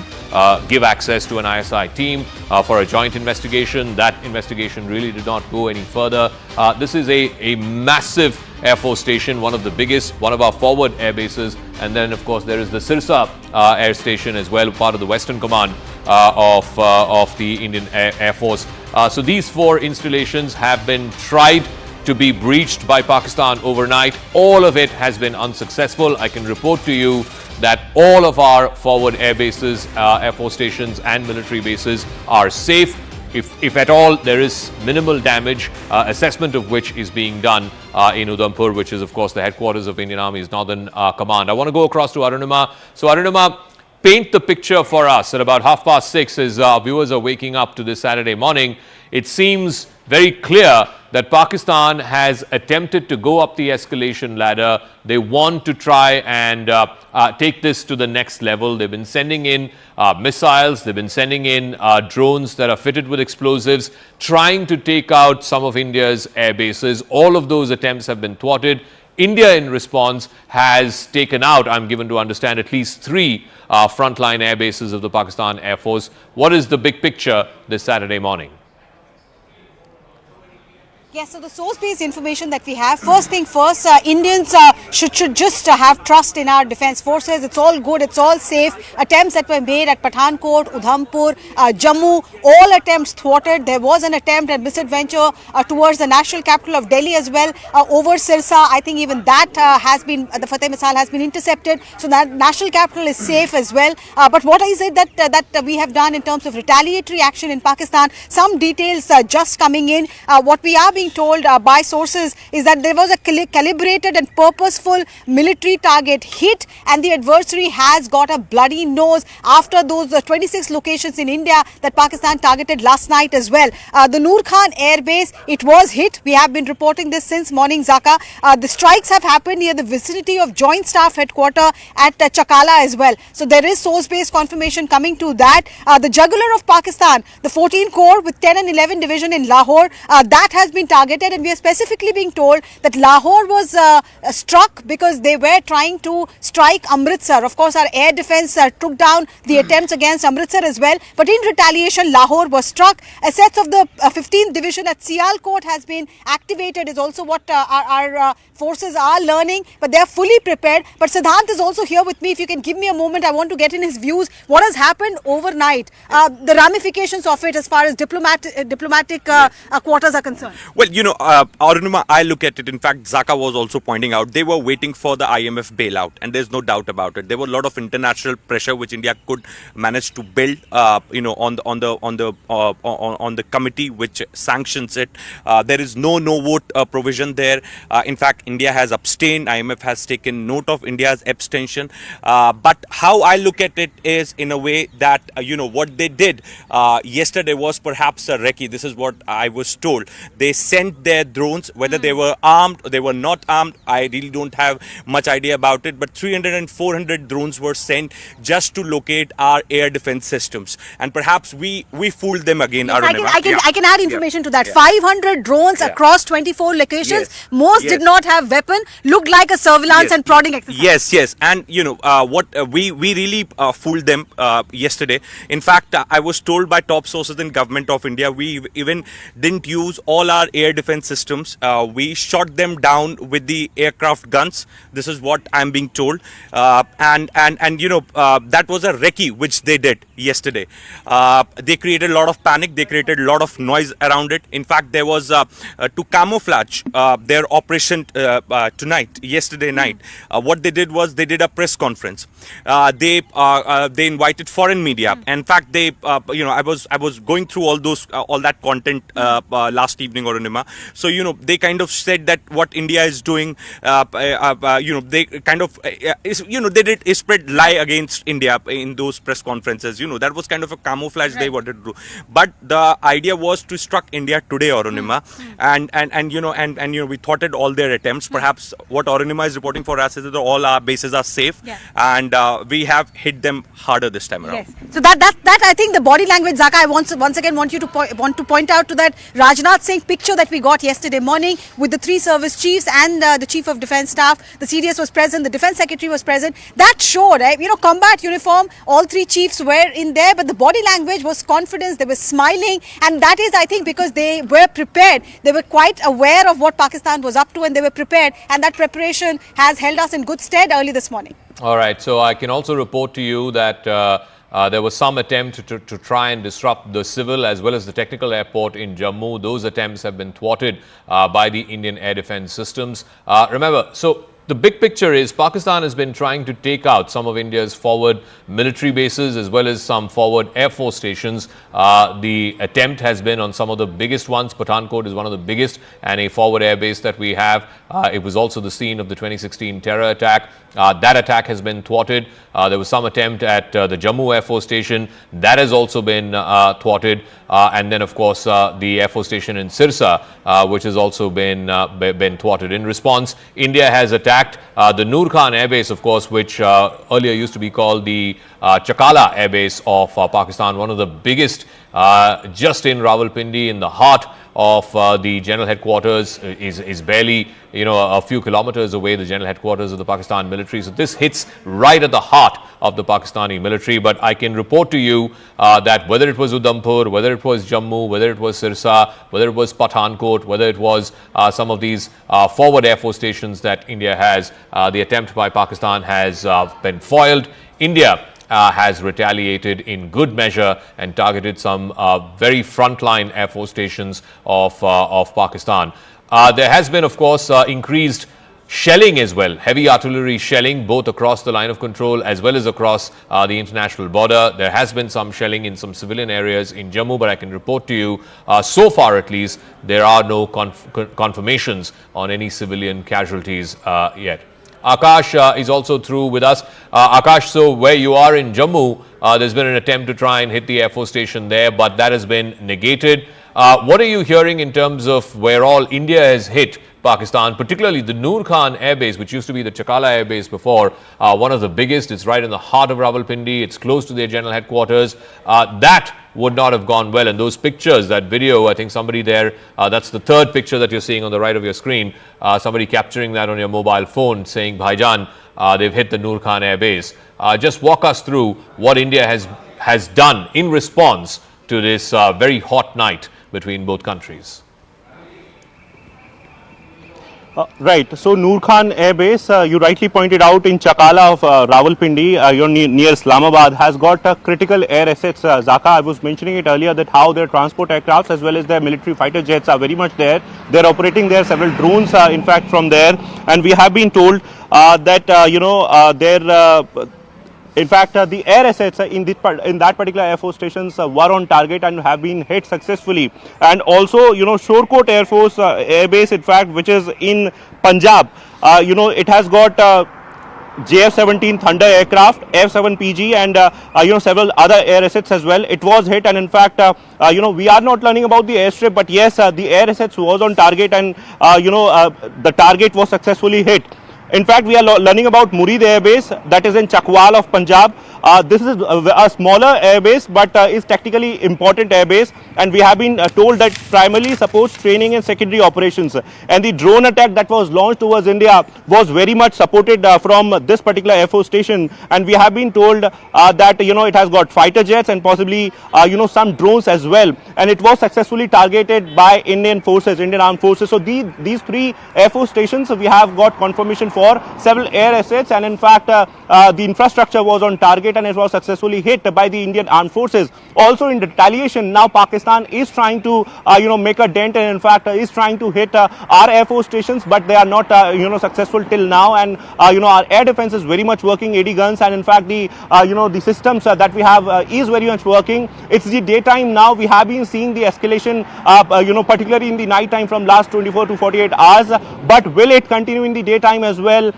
give access to an ISI team for a joint investigation. That investigation really did not go any further. This is a massive Air Force station, one of the biggest, one of our forward air bases. And then, of course, there is the Sirsa air station as well, part of the Western Command of the Indian Air Force. So these 4 installations have been tried to be breached by Pakistan overnight. All of it has been unsuccessful. I can report to you that all of our forward air bases, Air Force stations and military bases are safe. If at all there is minimal damage, assessment of which is being done in Udhampur, which is of course the headquarters of Indian Army's Northern Command. I want to go across to Arunima. So Arunima, paint the picture for us at about 6:30 as our viewers are waking up to this Saturday morning. It seems very clear that Pakistan has attempted to go up the escalation ladder. They want to try and take this to the next level. They've been sending in missiles, they've been sending in drones that are fitted with explosives, trying to take out some of India's air bases. All of those attempts have been thwarted. India, in response, has taken out, I'm given to understand, at least 3 frontline air bases of the Pakistan Air Force. What is the big picture this Saturday morning? Yes, so the source-based information that we have, first thing first, Indians should just have trust in our defence forces. It's all good, it's all safe. Attempts that were made at Pathankot, Udhampur, Jammu, all attempts thwarted. There was an attempt and misadventure towards the national capital of Delhi as well, over Sirsa. I think even that has been, the Fateh missile has been intercepted. So that national capital is safe as well. But what is it that we have done in terms of retaliatory action in Pakistan? Some details just coming in. What we are being told by sources is that there was a calibrated and purposeful military target hit, and the adversary has got a bloody nose after those 26 locations in India that Pakistan targeted last night as well. The Noor Khan Air Base, it was hit. We have been reporting this since morning, Zaka. The strikes have happened near the vicinity of Joint Staff Headquarters at Chakala as well. So there is source-based confirmation coming to that. The jugular of Pakistan, the 14 Corps with 10 and 11 Division in Lahore, that has been targeted, and we are specifically being told that Lahore was struck because they were trying to strike Amritsar. Of course, our air defence took down the attempts against Amritsar as well, but in retaliation, Lahore was struck. Assets of the 15th Division at Sialkot has been activated, is also what our forces are learning, but they are fully prepared. But Siddhant is also here with me. If you can give me a moment, I want to get in his views. What has happened overnight, the ramifications of it as far as diplomatic quarters are concerned? Well, Arunima, I look at it, in fact, Zaka was also pointing out, they were waiting for the IMF bailout, and there's no doubt about it. There were a lot of international pressure which India could manage to build, on the committee which sanctions it. There is no vote provision there. In fact, India has abstained. IMF has taken note of India's abstention. But how I look at it is in a way that, what they did yesterday was perhaps a recce. This is what I was told. They sent their drones, whether they were armed or they were not armed, I really don't have much idea about it, but 300 and 400 drones were sent just to locate our air defense systems, and perhaps we fooled them again. Yes, I can add information to that. 500 drones across 24 locations. Most did not have weapon, looked like a surveillance and prodding exercise. Yes, and what we really fooled them yesterday. In fact, I was told by top sources in government of India, we even didn't use all our air defense systems. We shot them down with the aircraft guns. This is what I'm being told. And that was a recce which they did yesterday. They created a lot of panic. They created a lot of noise around it. In fact, there was to camouflage their operation yesterday night. What they did was they did a press conference. They invited foreign media. In fact, I was going through all that content last evening, Arunima. So they kind of said that what India is doing, they kind of they did spread lie against India in those press conferences. That was kind of a camouflage they wanted to do. But the idea was to struck India today, Arunima, and we thwarted all their attempts. Perhaps what Arunima is reporting for us is that all our bases are safe, and we have hit them harder this time around. Yes. So that I think the body language, Zaka, I once again want you to point out to that Rajnath Singh picture that we got yesterday morning with the 3 service chiefs and the Chief of Defence Staff. The CDS was present, the Defence Secretary was present. That showed, combat uniform, all 3 chiefs were in there, but the body language was confidence, they were smiling, and that is, I think, because they were prepared. They were quite aware of what Pakistan was up to and they were prepared, and that preparation has held us in good stead early this morning. All right, so I can also report to you that there was some attempt to try and disrupt the civil as well as the technical airport in Jammu. Those attempts have been thwarted by the Indian air defense systems. Remember, so the big picture is Pakistan has been trying to take out some of India's forward military bases as well as some forward air force stations. The attempt has been on some of the biggest ones. Pathankot is one of the biggest and a forward air base that we have. It was also the scene of the 2016 terror attack. That attack has been thwarted. There was some attempt at the Jammu Air Force Station. That has also been thwarted. And then, of course, the Air Force Station in Sirsa, which has also been thwarted. In response, India has attacked the Noor Khan Air Base, of course, which earlier used to be called the Chakala Air Base of Pakistan, one of the biggest just in Rawalpindi, in the heart of the general headquarters, is barely, a few kilometers away, the general headquarters of the Pakistan military. So this hits right at the heart of the Pakistani military. But I can report to you that whether it was Udhampur, whether it was Jammu, whether it was Sirsa, whether it was Pathankot, whether it was some of these forward air force stations that India has, the attempt by Pakistan has been foiled. India has retaliated in good measure and targeted some very frontline air force stations of Pakistan. There has been, of course, increased shelling as well, heavy artillery shelling both across the line of control as well as across the international border. There has been some shelling in some civilian areas in Jammu, but I can report to you, so far at least, there are no confirmations on any civilian casualties yet. Akash is also through with us. Akash, so where you are in Jammu, there's been an attempt to try and hit the Air Force Station there, but that has been negated. What are you hearing in terms of where all India has hit Pakistan, particularly the Noor Khan Air Base, which used to be the Chakala Air Base before, one of the biggest. It's right in the heart of Rawalpindi. It's close to their general headquarters. That would not have gone well. And those pictures, that video, I think somebody there, that's the third picture that you're seeing on the right of your screen, somebody capturing that on your mobile phone saying, Bhaijan, they've hit the Noor Khan Air Base. Just walk us through what India has done in response to this very hot night between both countries. Right. So Noor Khan Air Base, you rightly pointed out in Chakala of Rawalpindi, near Islamabad, has got critical air assets. Zaka, I was mentioning it earlier that how their transport aircrafts as well as their military fighter jets are very much there. They're operating there, several drones in fact from there, and we have been told that in fact, the air assets in that particular Air Force stations were on target and have been hit successfully. And also, Shorkot Air Force Air Base, in fact, which is in Punjab, it has got JF-17 Thunder aircraft, F-7PG, and several other air assets as well. It was hit, and in fact, we are not learning about the airstrip, but yes, the air assets was on target, and the target was successfully hit. In fact, we are learning about Murid Air Base, that is in Chakwal of Punjab. This is a smaller air base, but is technically important air base, and we have been told that primarily supports training and secondary operations. And the drone attack that was launched towards India was very much supported from this particular Air Force station, and we have been told that it has got fighter jets and possibly some drones as well, and it was successfully targeted by Indian forces, Indian Armed Forces. So these 3 Air Force stations we have got confirmation for several air assets, and in fact the infrastructure was on target and it was successfully hit by the Indian Armed Forces. Also in retaliation, now Pakistan is trying to make a dent, and in fact is trying to hit our Air Force stations, but they are not successful till now. And our air defense is very much working, 80 guns, and in fact the the systems that we have is very much working. It's the daytime now. We have been seeing the escalation particularly in the night time from last 24 to 48 hours, but will it continue in the daytime as well?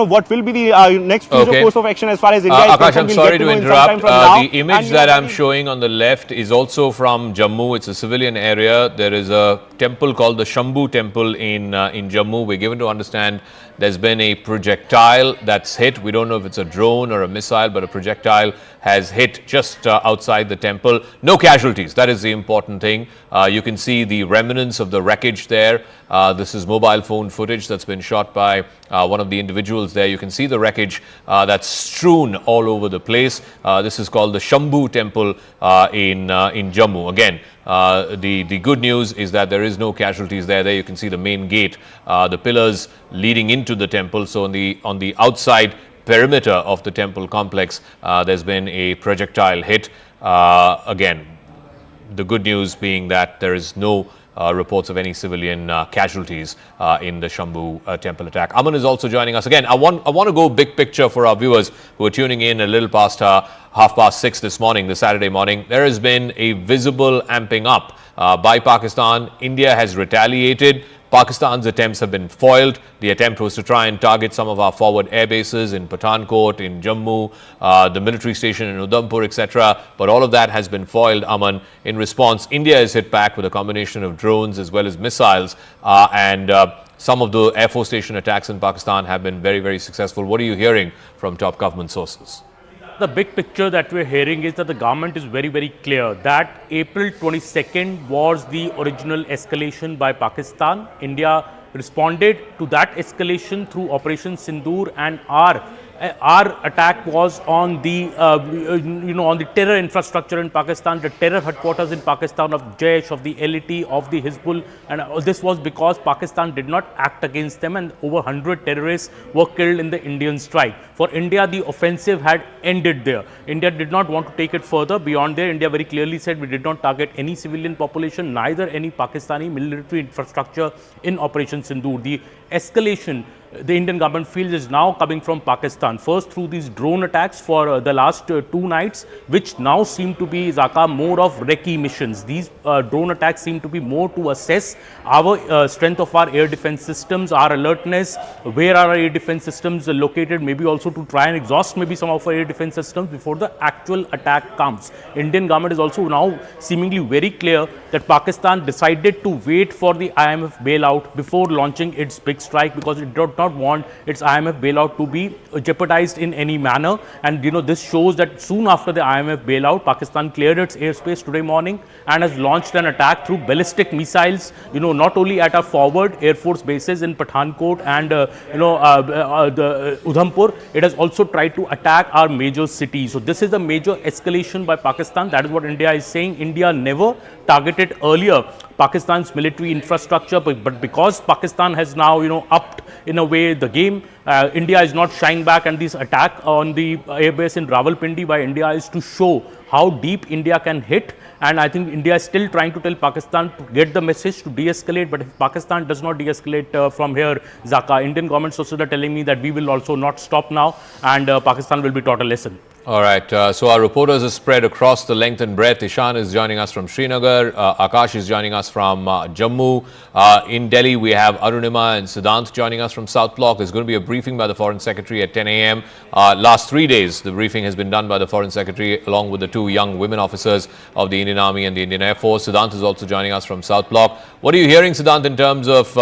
What will be the next future course of action as far as India is Akash, concerned? I'm sorry to interrupt. The image that I'm showing on the left is also from Jammu. It's a civilian area. There is a temple called the Shambhu Temple in Jammu. We're given to understand there's been a projectile that's hit. We don't know if it's a drone or a missile, but a projectile has hit just outside the temple. No casualties. That is the important thing. You can see the remnants of the wreckage there. This is mobile phone footage that's been shot by one of the individuals there. You can see the wreckage that's strewn all over the place. This is called the Shambhu temple in Jammu. Again, the good news is that there is no casualties there. There you can see the main gate, the pillars leading into the temple. So on the outside perimeter of the temple complex, there's been a projectile hit. Again, the good news being that there is no reports of any civilian casualties in the Shambhu temple attack. Aman is also joining us. Again, I want to go big picture for our viewers who are tuning in a little past 6:30 this morning, this Saturday morning. There has been a visible amping up by Pakistan. India has retaliated. Pakistan's attempts have been foiled. The attempt was to try and target some of our forward air bases in Pathankot, in Jammu, the military station in Udhampur, etc. But all of that has been foiled, Aman. In response, India is hit back with a combination of drones as well as missiles, and some of the Air Force station attacks in Pakistan have been very, very successful. What are you hearing from top government sources? The big picture that we're hearing is that the government is very, very clear that April 22nd was the original escalation by Pakistan. India responded to that escalation through Operation Sindoor, and our attack was on the on the terror infrastructure in Pakistan, the terror headquarters in Pakistan of Jaish, of the LET, of the Hizbul, and this was because Pakistan did not act against them, and over 100 terrorists were killed in the Indian strike. For India, the offensive had ended there. India did not want to take it further beyond there. India very clearly said we did not target any civilian population, neither any Pakistani military infrastructure in Operation Sindoor. The escalation the Indian government feels is now coming from Pakistan, first through these drone attacks for the last 2 nights, which now seem to be, Zaka, more of recce missions. These drone attacks seem to be more to assess our strength of our air defense systems, our alertness, where are our air defense systems located, maybe also to try and exhaust maybe some of our air defense systems before the actual attack comes. Indian government is also now seemingly very clear that Pakistan decided to wait for the IMF bailout before launching its big strike, because it did not want its IMF bailout to be jeopardized in any manner. And this shows that soon after the IMF bailout, Pakistan cleared its airspace today morning and has launched an attack through ballistic missiles, not only at our forward Air Force bases in Pathankot and the Udhampur, it has also tried to attack our major cities. So this is a major escalation by Pakistan. That is what India is saying. India never targeted earlier Pakistan's military infrastructure, but because Pakistan has now upped in a way the game, India is not shying back, and this attack on the airbase in Rawalpindi by India is to show how deep India can hit. And I think India is still trying to tell Pakistan to get the message to de-escalate, but if Pakistan does not de-escalate from here, Zaka, Indian government sources are telling me that we will also not stop now, and Pakistan will be taught a lesson. All right, so our reporters are spread across the length and breadth. Ishan is joining us from Srinagar, Akash is joining us from Jammu. In Delhi, we have Arunima and Siddhant joining us from South Block. There's going to be a briefing by the Foreign Secretary at 10 a.m. Last 3 days, the briefing has been done by the Foreign Secretary along with the 2 young women officers of the Indian Army and the Indian Air Force. Siddhant is also joining us from South Block. What are you hearing, Siddhant, in terms of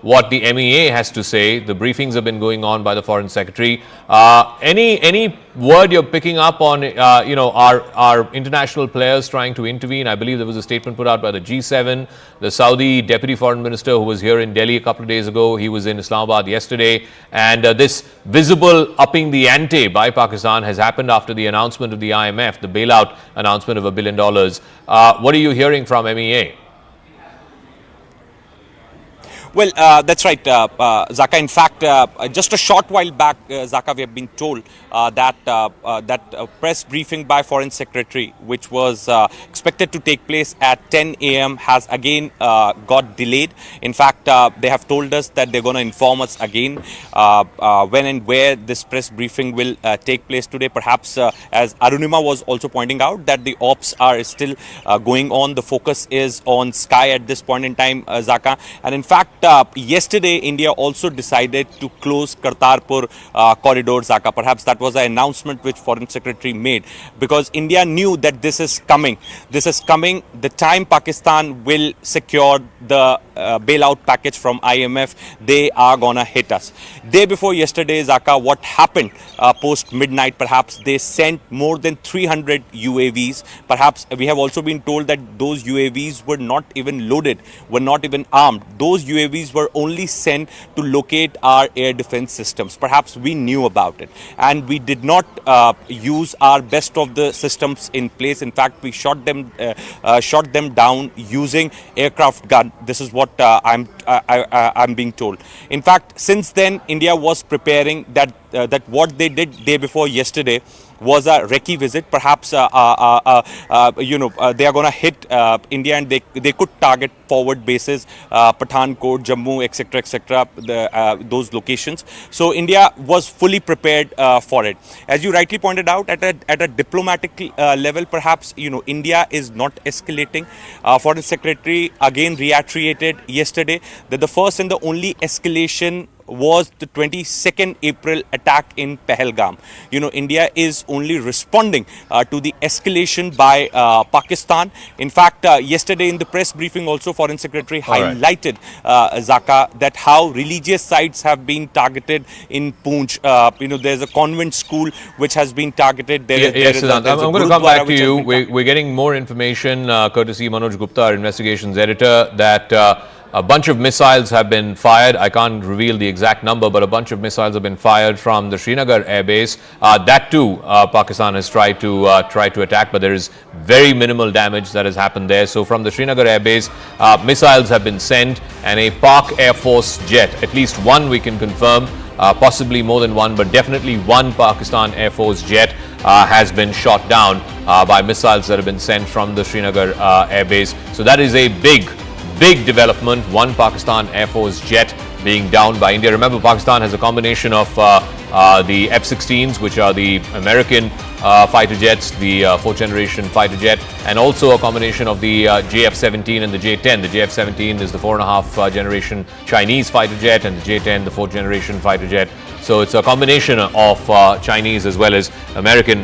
what the MEA has to say? The briefings have been going on by the Foreign Secretary. Any word you're picking up on, our international players trying to intervene? I believe there was a statement put out by the G7. The Saudi Deputy Foreign Minister, who was here in Delhi a couple of days ago, he was in Islamabad yesterday. And this visible upping the ante by Pakistan has happened after the announcement of the IMF, the bailout announcement of $1 billion. What are you hearing from MEA? Well, that's right, Zaka. In fact, just a short while back, Zaka, we have been told that press briefing by Foreign Secretary, which was expected to take place at 10 a.m., has again got delayed. In fact, they have told us that they're going to inform us again when and where this press briefing will take place today. Perhaps, as Arunima was also pointing out, that the ops are still going on. The focus is on Sky at this point in time, Zaka. And in fact, yesterday India also decided to close Kartarpur corridor, Zaka. Perhaps that was an announcement which Foreign Secretary made, because India knew that this is coming. This is coming. The time Pakistan will secure the bailout package from IMF, they are gonna hit us. Day before yesterday, Zaka, what happened post midnight? Perhaps they sent more than 300 UAVs. Perhaps we have also been told that those UAVs were not even loaded, were not even armed. Those UAVs were only sent to locate our air defense systems. Perhaps we knew about it, and we did not use our best of the systems in place. In fact, we shot them down using aircraft gun. This is what I'm being told. In fact, since then, India was preparing that what they did day before yesterday was a recce visit. Perhaps they are going to hit India, and they could target forward bases, Pathankot, Jammu, etc., those locations. So India was fully prepared for it. As you rightly pointed out, at a diplomatic level, perhaps India is not escalating. Foreign Secretary again reiterated yesterday that the first and the only escalation was the 22nd April attack in Pahalgam. India is only responding to the escalation by Pakistan. In fact, yesterday in the press briefing also, Foreign Secretary highlighted, Zaka, that how religious sites have been targeted in Poonch. There's a convent school which has been targeted. Yes, I'm going to come back to you. We're getting more information, courtesy Manoj Gupta, our investigations editor, that a bunch of missiles have been fired. I can't reveal the exact number, but a bunch of missiles have been fired from the Srinagar airbase. That too, Pakistan has tried to attack, but there is very minimal damage that has happened there. So from the Srinagar airbase, missiles have been sent, and a Pak Air Force jet, at least one we can confirm, possibly more than one, but definitely one Pakistan Air Force jet has been shot down by missiles that have been sent from the Srinagar airbase. So that is a big development. One Pakistan Air Force jet being downed by India. Remember, Pakistan has a combination of the F-16s, which are the American fighter jets, the fourth generation fighter jet, and also a combination of the JF-17 and the J-10. The JF-17 is the 4.5 generation Chinese fighter jet, and the J-10 the 4th generation fighter jet. So it's a combination of Chinese as well as American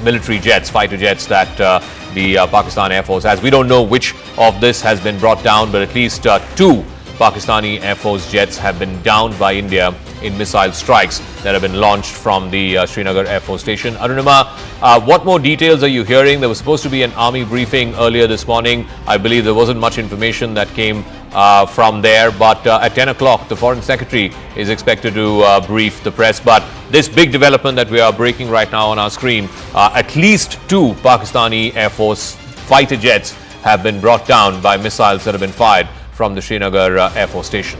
military jets, fighter jets that the Pakistan Air Force has. We don't know which of this has been brought down, but at least two Pakistani Air Force jets have been downed by India in missile strikes that have been launched from the Srinagar Air Force Station. Arunima, what more details are you hearing? There was supposed to be an army briefing earlier this morning. I believe there wasn't much information that came from there, but at 10 o'clock, the Foreign Secretary is expected to brief the press. But this big development that we are breaking right now on our screen, at least two Pakistani Air Force fighter jets have been brought down by missiles that have been fired from the Srinagar Air Force Station.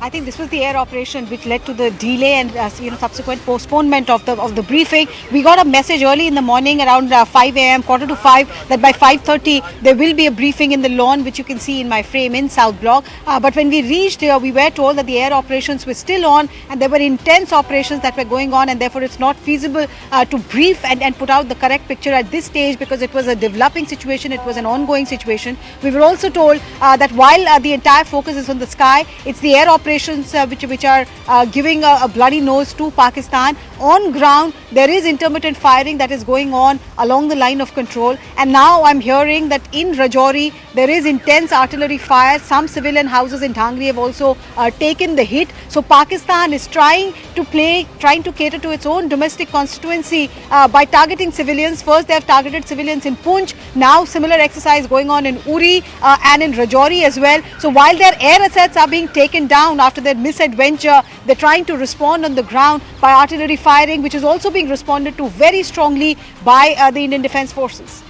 I think this was the air operation which led to the delay and subsequent postponement of the briefing. We got a message early in the morning around 5 a.m., quarter to 5, that by 5:30 there will be a briefing in the lawn, which you can see in my frame in South Block. But when we reached here, we were told that the air operations were still on, and there were intense operations that were going on, and therefore it's not feasible to brief and put out the correct picture at this stage, because it was a developing situation, it was an ongoing situation. We were also told that while the entire focus is on the sky, it's the air operations which are giving a bloody nose to Pakistan. On ground, there is intermittent firing that is going on along the line of control, and now I'm hearing that in Rajouri there is intense artillery fire. Some civilian houses in Dhangri have also taken the hit. So Pakistan is trying to cater to its own domestic constituency by targeting civilians. First they have targeted civilians in Poonch, now similar exercise going on in Uri and in Rajouri as well. So while their air assets are being taken down after their misadventure, they're trying to respond on the ground by artillery firing, which is also being responded to very strongly by the Indian Defence Forces.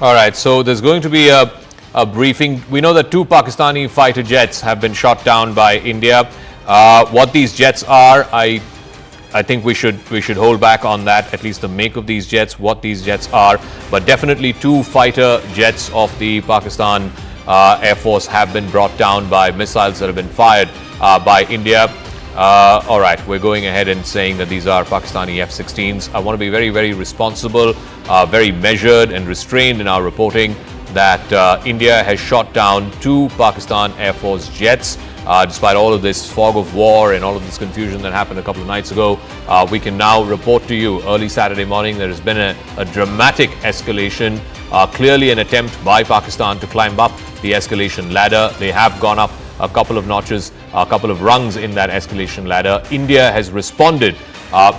All right, so there's going to be a briefing. We know that two Pakistani fighter jets have been shot down by India. What these jets are, I think we should hold back on that, at least the make of these jets, what these jets are. But definitely two fighter jets of the Pakistan Air Force have been brought down by missiles that have been fired by India. All right, we're going ahead and saying that these are Pakistani F-16s. I want to be very, very responsible, very measured and restrained in our reporting. that India has shot down 2 Pakistan Air Force jets. Despite all of this fog of war and all of this confusion that happened a couple of nights ago, we can now report to you early Saturday morning there has been a dramatic escalation, clearly an attempt by Pakistan to climb up the escalation ladder. They have gone up a couple of notches, a couple of rungs in that escalation ladder. India has responded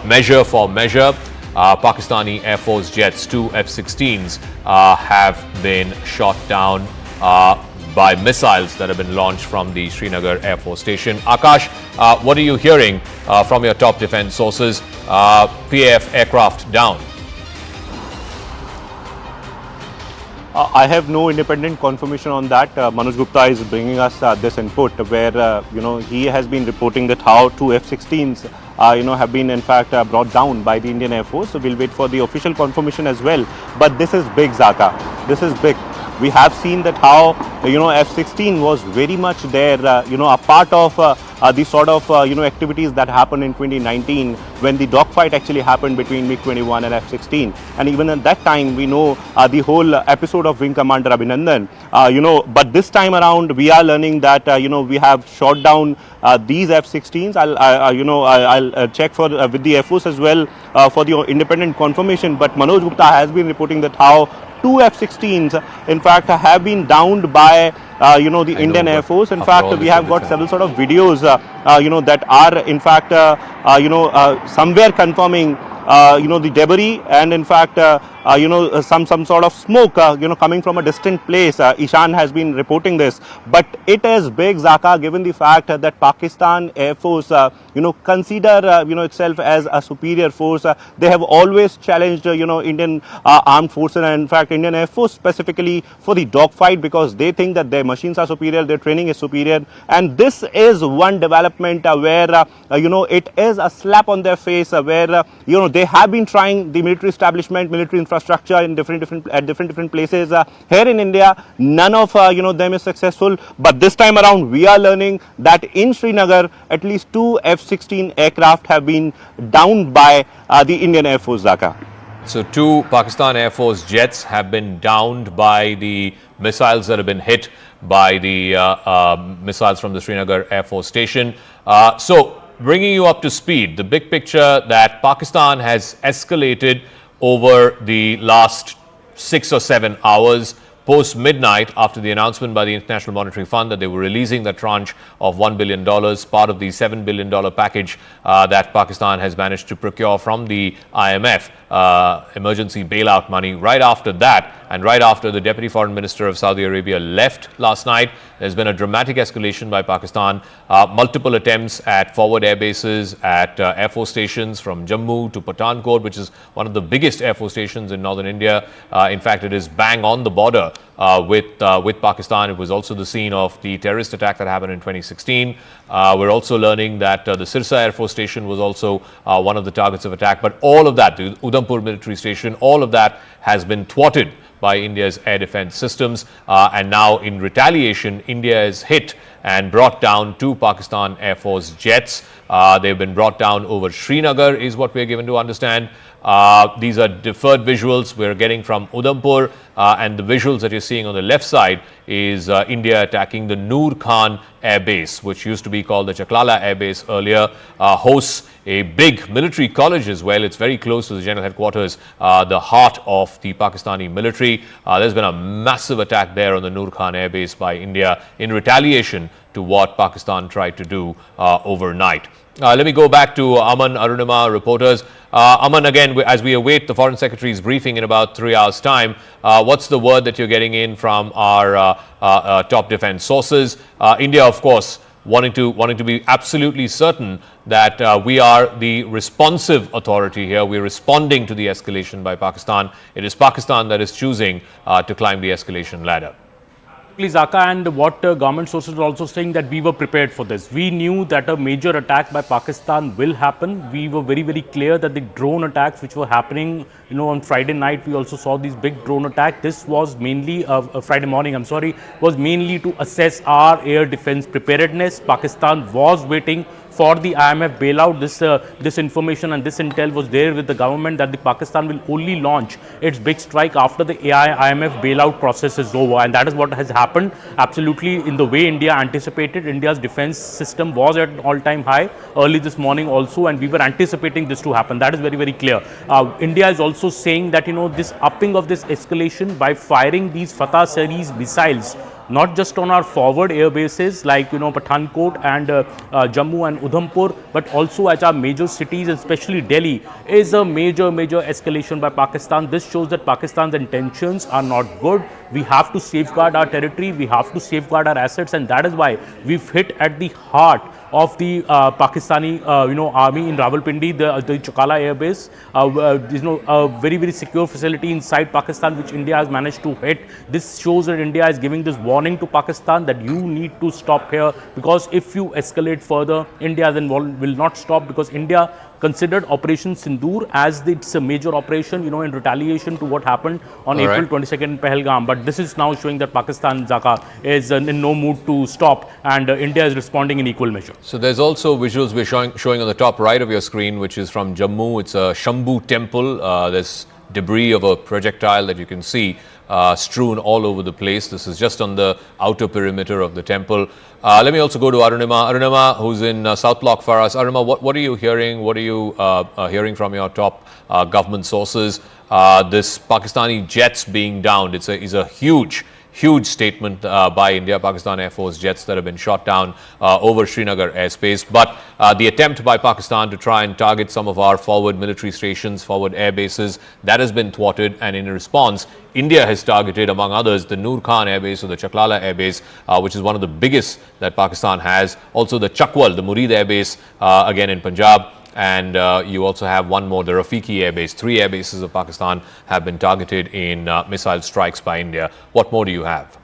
measure for measure. Pakistani Air Force jets, 2 F-16s, have been shot down by missiles that have been launched from the Srinagar Air Force Station. Akash, what are you hearing from your top defense sources? PAF aircraft down. I have no independent confirmation on that. Manoj Gupta is bringing us this input where, he has been reporting that how 2 F-16s, have been in fact brought down by the Indian Air Force. So we'll wait for the official confirmation as well. But this is big, Zaka. This is big. We have seen that how, F-16 was very much there, a part of the sort of, activities that happened in 2019 when the dogfight actually happened between MiG-21 and F-16. And even at that time, we know the whole episode of Wing Commander Abhinandan, but this time around, we are learning that, we have shot down these F-16s. I'll check for with the Air Force as well for the independent confirmation. But Manoj Gupta has been reporting that how 2 F-16s, in fact, have been downed by, the Indian Air Force. In fact, we have got several sort of videos, that are, in fact, somewhere confirming, the debris and, in fact, some sort of smoke, coming from a distant place. Ishan has been reporting this. But it is big, Zaka, given the fact that Pakistan Air Force, consider, itself as a superior force. They have always challenged, Indian armed forces and, in fact, Indian Air Force specifically for the dogfight because they think that their machines are superior, their training is superior. And this is one development where, it is a slap on their face where, they have been trying the military establishment, military infrastructure in different places. Here in India, none of them is successful. But this time around, we are learning that in Srinagar, at least 2 F-16 aircraft have been downed by the Indian Air Force, Zaka. So 2 Pakistan Air Force jets have been downed by the missiles that have been hit by the missiles from the Srinagar Air Force Station. So bringing you up to speed, the big picture that Pakistan has escalated over the last 6 or 7 hours post midnight after the announcement by the International Monetary Fund that they were releasing the tranche of $1 billion, part of the $7 billion package that Pakistan has managed to procure from the IMF, emergency bailout money. Right after that, and right after the Deputy Foreign Minister of Saudi Arabia left last night, there's been a dramatic escalation by Pakistan. Multiple attempts at forward air bases, at Air Force stations from Jammu to Pathankot, which is one of the biggest Air Force stations in northern India. In fact, it is bang on the border with Pakistan. It was also the scene of the terrorist attack that happened in 2016. We're also learning that the Sirsa Air Force Station was also one of the targets of attack. But all of that, the Udhampur military station, all of that has been thwarted by India's air defense systems. And now in retaliation, India is hit and brought down 2 Pakistan Air Force jets. They've been brought down over Srinagar is what we're given to understand. These are deferred visuals we're getting from Udhampur, and the visuals that you're seeing on the left side is India attacking the Noor Khan Air Base, which used to be called the Chaklala Air Base earlier, hosts a big military college as well. It's very close to the general headquarters, the heart of the Pakistani military. There's been a massive attack there on the Noor Khan Air Base by India in retaliation to what Pakistan tried to do overnight. Let me go back to Aman, Arunima, reporters. Aman, again, as we await the Foreign Secretary's briefing in about 3 hours' time, what's the word that you're getting in from our top defense sources? India, of course, wanting to be absolutely certain that we are the responsive authority here. We're responding to the escalation by Pakistan. It is Pakistan that is choosing to climb the escalation ladder. Zaka, and what government sources are also saying that we were prepared for this. We knew that a major attack by Pakistan will happen. We were very, very clear that the drone attacks which were happening, on Friday night, we also saw these big drone attacks. This was mainly, Friday morning, was mainly to assess our air defense preparedness. Pakistan was waiting for the IMF bailout. This information and this intel was there with the government that the Pakistan will only launch its big strike after the IMF bailout process is over, and that is what has happened absolutely in the way India anticipated. India's defense system was at an all-time high early this morning also, and we were anticipating this to happen. That is very, very clear. India is also saying that, this upping of this escalation by firing these Fatah series missiles, not just on our forward air bases like Pathankot and Jammu and Udhampur, but also at our major cities, especially Delhi, is a major escalation by Pakistan. This shows that Pakistan's intentions are not good. We have to safeguard our territory, we have to safeguard our assets, and that is why we've hit at the heart of the Pakistani army in Rawalpindi, the Chokala air base. A very, very secure facility inside Pakistan which India has managed to hit. This shows that India is giving this warning to Pakistan that you need to stop here, because if you escalate further, India then will not stop, because India considered Operation Sindoor as it's a major operation, in retaliation to what happened on April 22nd in Pahalgam. But this is now showing that Pakistan, Zaka, is in no mood to stop, and India is responding in equal measure. So there's also visuals we're showing on the top right of your screen, which is from Jammu. It's a Shambhu temple. There's debris of a projectile that you can see strewn all over the place. This is just on the outer perimeter of the temple. Let me also go to Arunima. Arunima, who's in South Block for us. Arunima, what are you hearing? What are you hearing from your top government sources? This Pakistani jets being downed, it's a huge statement by India. Pakistan Air Force jets that have been shot down over Srinagar airspace. But the attempt by Pakistan to try and target some of our forward military stations, forward air bases, that has been thwarted. And in response, India has targeted, among others, the Noor Khan Air Base or the Chaklala Air Base, which is one of the biggest that Pakistan has. Also the Chakwal, the Murid Air Base, again in Punjab. And you also have one more, the Rafiki Air Base. 3 air bases of Pakistan have been targeted in missile strikes by India. What more do you have?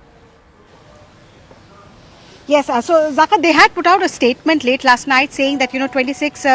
Yes, so Zaka, they had put out a statement late last night saying that 26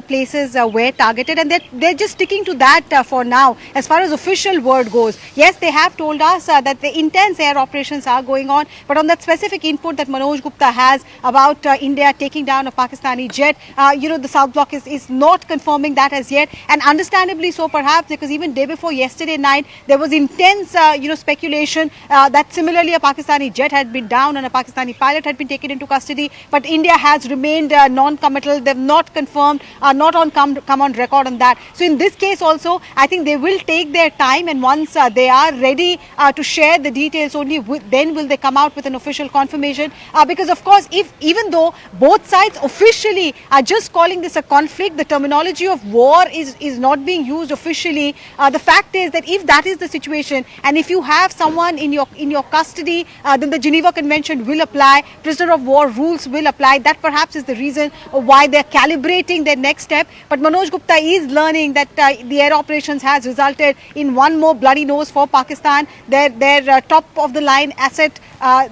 places were targeted, and they're just sticking to that for now as far as official word goes. Yes, they have told us that the intense air operations are going on, but on that specific input that Manoj Gupta has about India taking down a Pakistani jet, the South Block is not confirming that as yet, and understandably so perhaps, because even day before yesterday night there was intense speculation that similarly a Pakistani jet had been down and a Pakistani pilot had been taken into custody, but India has remained non-committal. They've not confirmed, not come on record on that. So in this case also, I think they will take their time, and once they are ready to share the details, only then will they come out with an official confirmation. Because of course, even though both sides officially are just calling this a conflict, the terminology of war is not being used officially. The fact is that if that is the situation, and if you have someone in your custody, then the Geneva Convention will apply. Prisoner of war rules will apply. That perhaps is the reason why they're calibrating their next step. But Manoj Gupta is learning that the air operations has resulted in one more bloody nose for Pakistan. Their top of the line asset,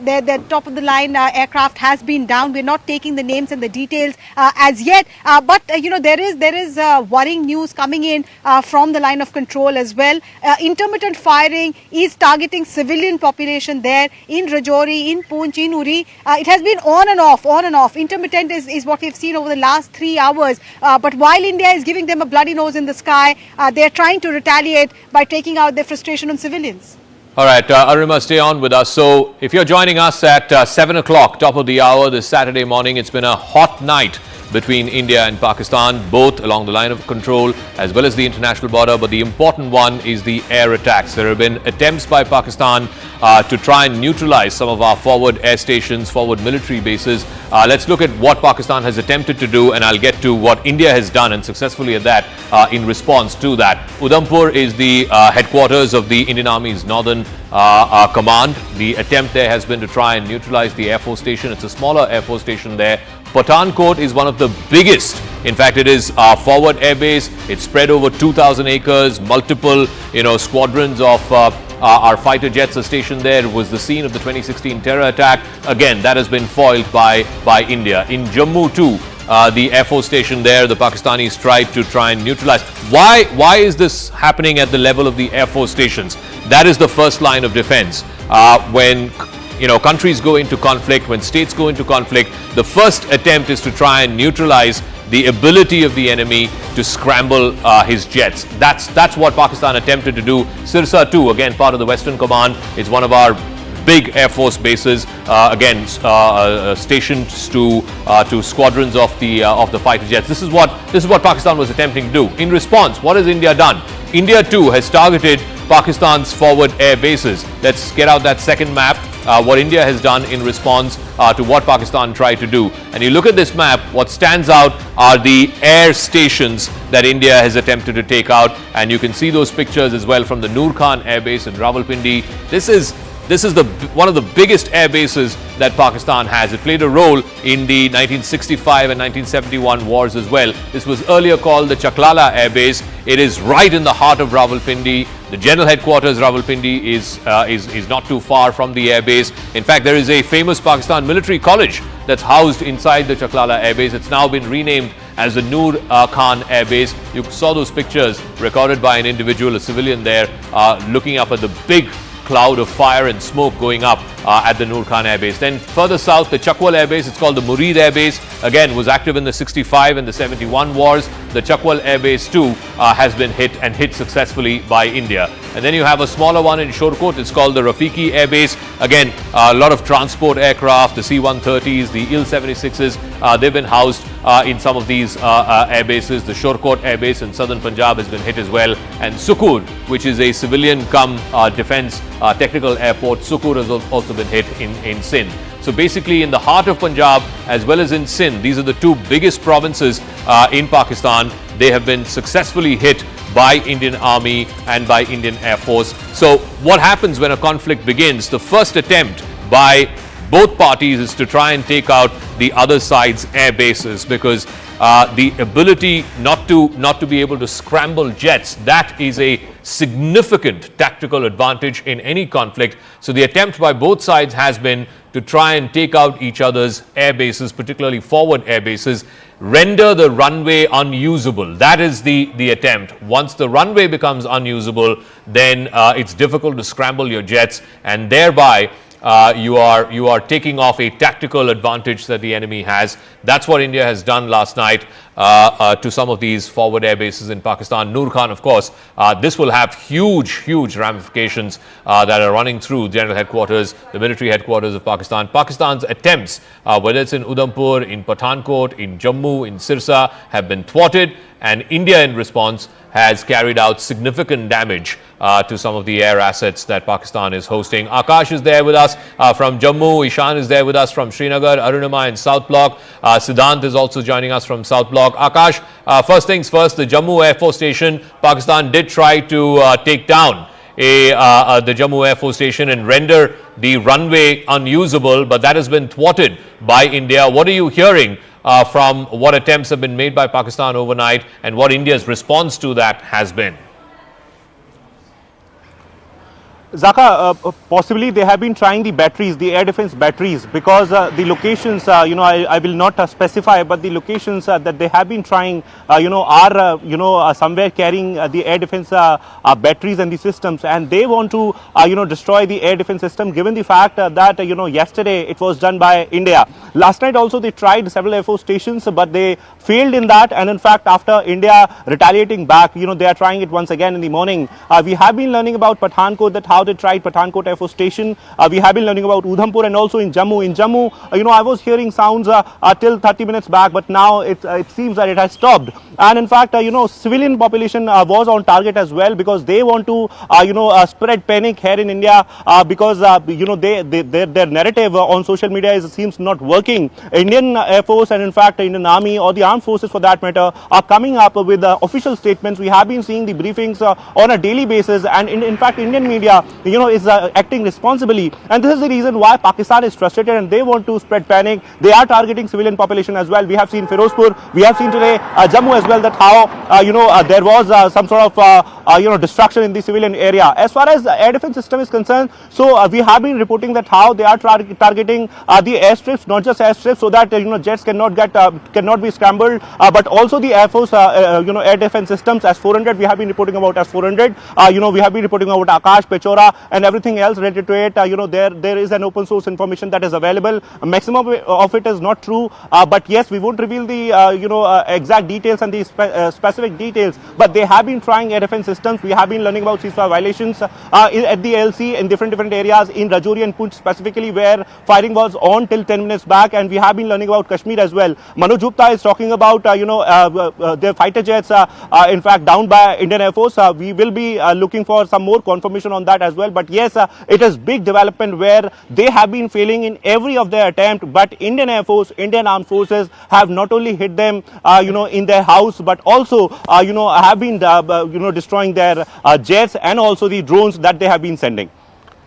their top of the line aircraft has been down. We're not taking the names and the details as yet. But there is worrying news coming in from the line of control as well. Intermittent firing is targeting civilian population there in Rajouri, in Poonch, in Uri. It has been on and off. Intermittent is what we've seen over the last 3 hours. But while India is giving them a bloody nose in the sky, they're trying to retaliate by taking out their frustration on civilians. All right, Arunima, stay on with us. So if you're joining us at 7 o'clock, top of the hour this Saturday morning, it's been a hot night between India and Pakistan, both along the line of control as well as the international border. But the important one is the air attacks. There have been attempts by Pakistan to try and neutralize some of our forward air stations, forward military bases. Let's look at what Pakistan has attempted to do, and I'll get to what India has done, and successfully at that, in response to that. Udhampur is the headquarters of the Indian Army's Northern Command. The attempt there has been to try and neutralize the Air Force station. It's a smaller Air Force station there. Pathankot is one of the biggest. In fact, it is our forward air base. It's spread over 2,000 acres. Multiple, squadrons of our fighter jets are stationed there. It was the scene of the 2016 terror attack. Again, that has been foiled by India. In Jammu too, the Air Force station there, the Pakistanis tried to try and neutralize. Why is this happening at the level of the Air Force stations? That is the first line of defense. When countries go into conflict, when states go into conflict, the first attempt is to try and neutralize the ability of the enemy to scramble his jets. That's what Pakistan attempted to do. Sirsa too, again part of the Western Command, is one of our big Air Force bases, stationed to squadrons of the fighter jets. This is what Pakistan was attempting to do. In response, what has India done? India too has targeted Pakistan's forward air bases. Let's get out that second map. What India has done in response to what Pakistan tried to do. And you look at this map, what stands out are the air stations that India has attempted to take out. And you can see those pictures as well from the Noor Khan Air Base in Rawalpindi. This is one of the biggest air bases that Pakistan has. It played a role in the 1965 and 1971 wars as well. This was earlier called the Chaklala Air Base. It is right in the heart of Rawalpindi. The general headquarters, Rawalpindi, is not too far from the air base. In fact, there is a famous Pakistan military college that's housed inside the Chaklala Air Base. It's now been renamed as the Noor Khan Air Base. You saw those pictures recorded by an individual, a civilian there, looking up at the big cloud of fire and smoke going up at the Noor Khan Air Base. Then further south, the Chakwal Air Base, it's called the Murid Air Base, again was active in the 65 and the 71 wars. The Chakwal Air Base too has been hit successfully by India. And then you have a smaller one in Shorkot, it's called the Rafiki Air Base. Again, a lot of transport aircraft, the C-130s, the Il-76s, they've been housed in some of these air bases. The Shorkot Air Base in southern Punjab has been hit as well. And Sukur, which is a civilian defense technical airport, Sukur has also been hit in Sindh. So basically in the heart of Punjab as well as in Sindh, these are the two biggest provinces in Pakistan. They have been successfully hit by Indian Army and by Indian Air Force. So what happens when a conflict begins? The first attempt by both parties is to try and take out the other side's air bases, because the ability not to be able to scramble jets, that is a significant tactical advantage in any conflict. So the attempt by both sides has been to try and take out each other's air bases, particularly forward air bases, render the runway unusable. That is the attempt. Once the runway becomes unusable, then it's difficult to scramble your jets, and thereby you are taking off a tactical advantage that the enemy has. That's what India has done last night to some of these forward air bases in Pakistan. Noor Khan, of course, this will have huge ramifications that are running through general headquarters, the military headquarters of Pakistan. Pakistan's attempts, whether it's in Udhampur, in Pathankot, in Jammu, in Sirsa, have been thwarted, and India in response has carried out significant damage to some of the air assets that Pakistan is hosting. Akash is there with us from Jammu, Ishan is there with us from Srinagar, Arunima in South Block, Siddhant is also joining us from South Block. Akash, first things first, the Jammu Air Force Station, Pakistan did try to take down the Jammu Air Force Station and render the runway unusable, but that has been thwarted by India. What are you hearing from what attempts have been made by Pakistan overnight and what India's response to that has been? Zaka, possibly they have been trying the batteries, the air defense batteries, because the locations, I will not specify, but the locations that they have been trying, are somewhere carrying the air defense batteries and the systems, and they want to, destroy the air defense system, given the fact that, yesterday it was done by India. Last night also they tried several Air Force stations, but they failed in that, and in fact after India retaliating back, they are trying it once again in the morning. We have been learning about Pathankot, that how they tried Pathankot Air Force Station. We have been learning about Udhampur and also in Jammu. In Jammu, I was hearing sounds till 30 minutes back, but now it seems that it has stopped. And in fact, civilian population was on target as well, because they want to, spread panic here in India because, their narrative on social media seems not working. Indian Air Force and in fact Indian Army or the armed forces for that matter are coming up with official statements. We have been seeing the briefings on a daily basis, and in fact Indian media is acting responsibly, and this is the reason why Pakistan is frustrated and they want to spread panic. They are targeting civilian population as well. We have seen Firozpur, we have seen today Jammu as well, that how there was some sort of destruction in the civilian area. As far as the air defense system is concerned, so we have been reporting that how they are targeting the airstrips, not just airstrips, so that jets cannot be scrambled, but also the Air Force air defense systems. S-400 we have been reporting about S-400. We have been reporting about Akash, Pechora, and everything else related to it. There is an open source information that is available. Maximum of it is not true, but yes, we won't reveal the exact details and the specific details. But they have been trying air defense systems. We have been learning about ceasefire violations at the LC in different areas in Rajouri and Poonch specifically, where fighting was on till 10 minutes back, and we have been learning about Kashmir as well. Manoj Gupta is talking about their fighter jets in fact down by Indian Air Force. We will be looking for some more confirmation on that as well. But yes, it is big development where they have been failing in every of their attempt, but Indian Air Force, Indian Armed Forces have not only hit them in their house, but also have been destroying their jets and also the drones that they have been sending.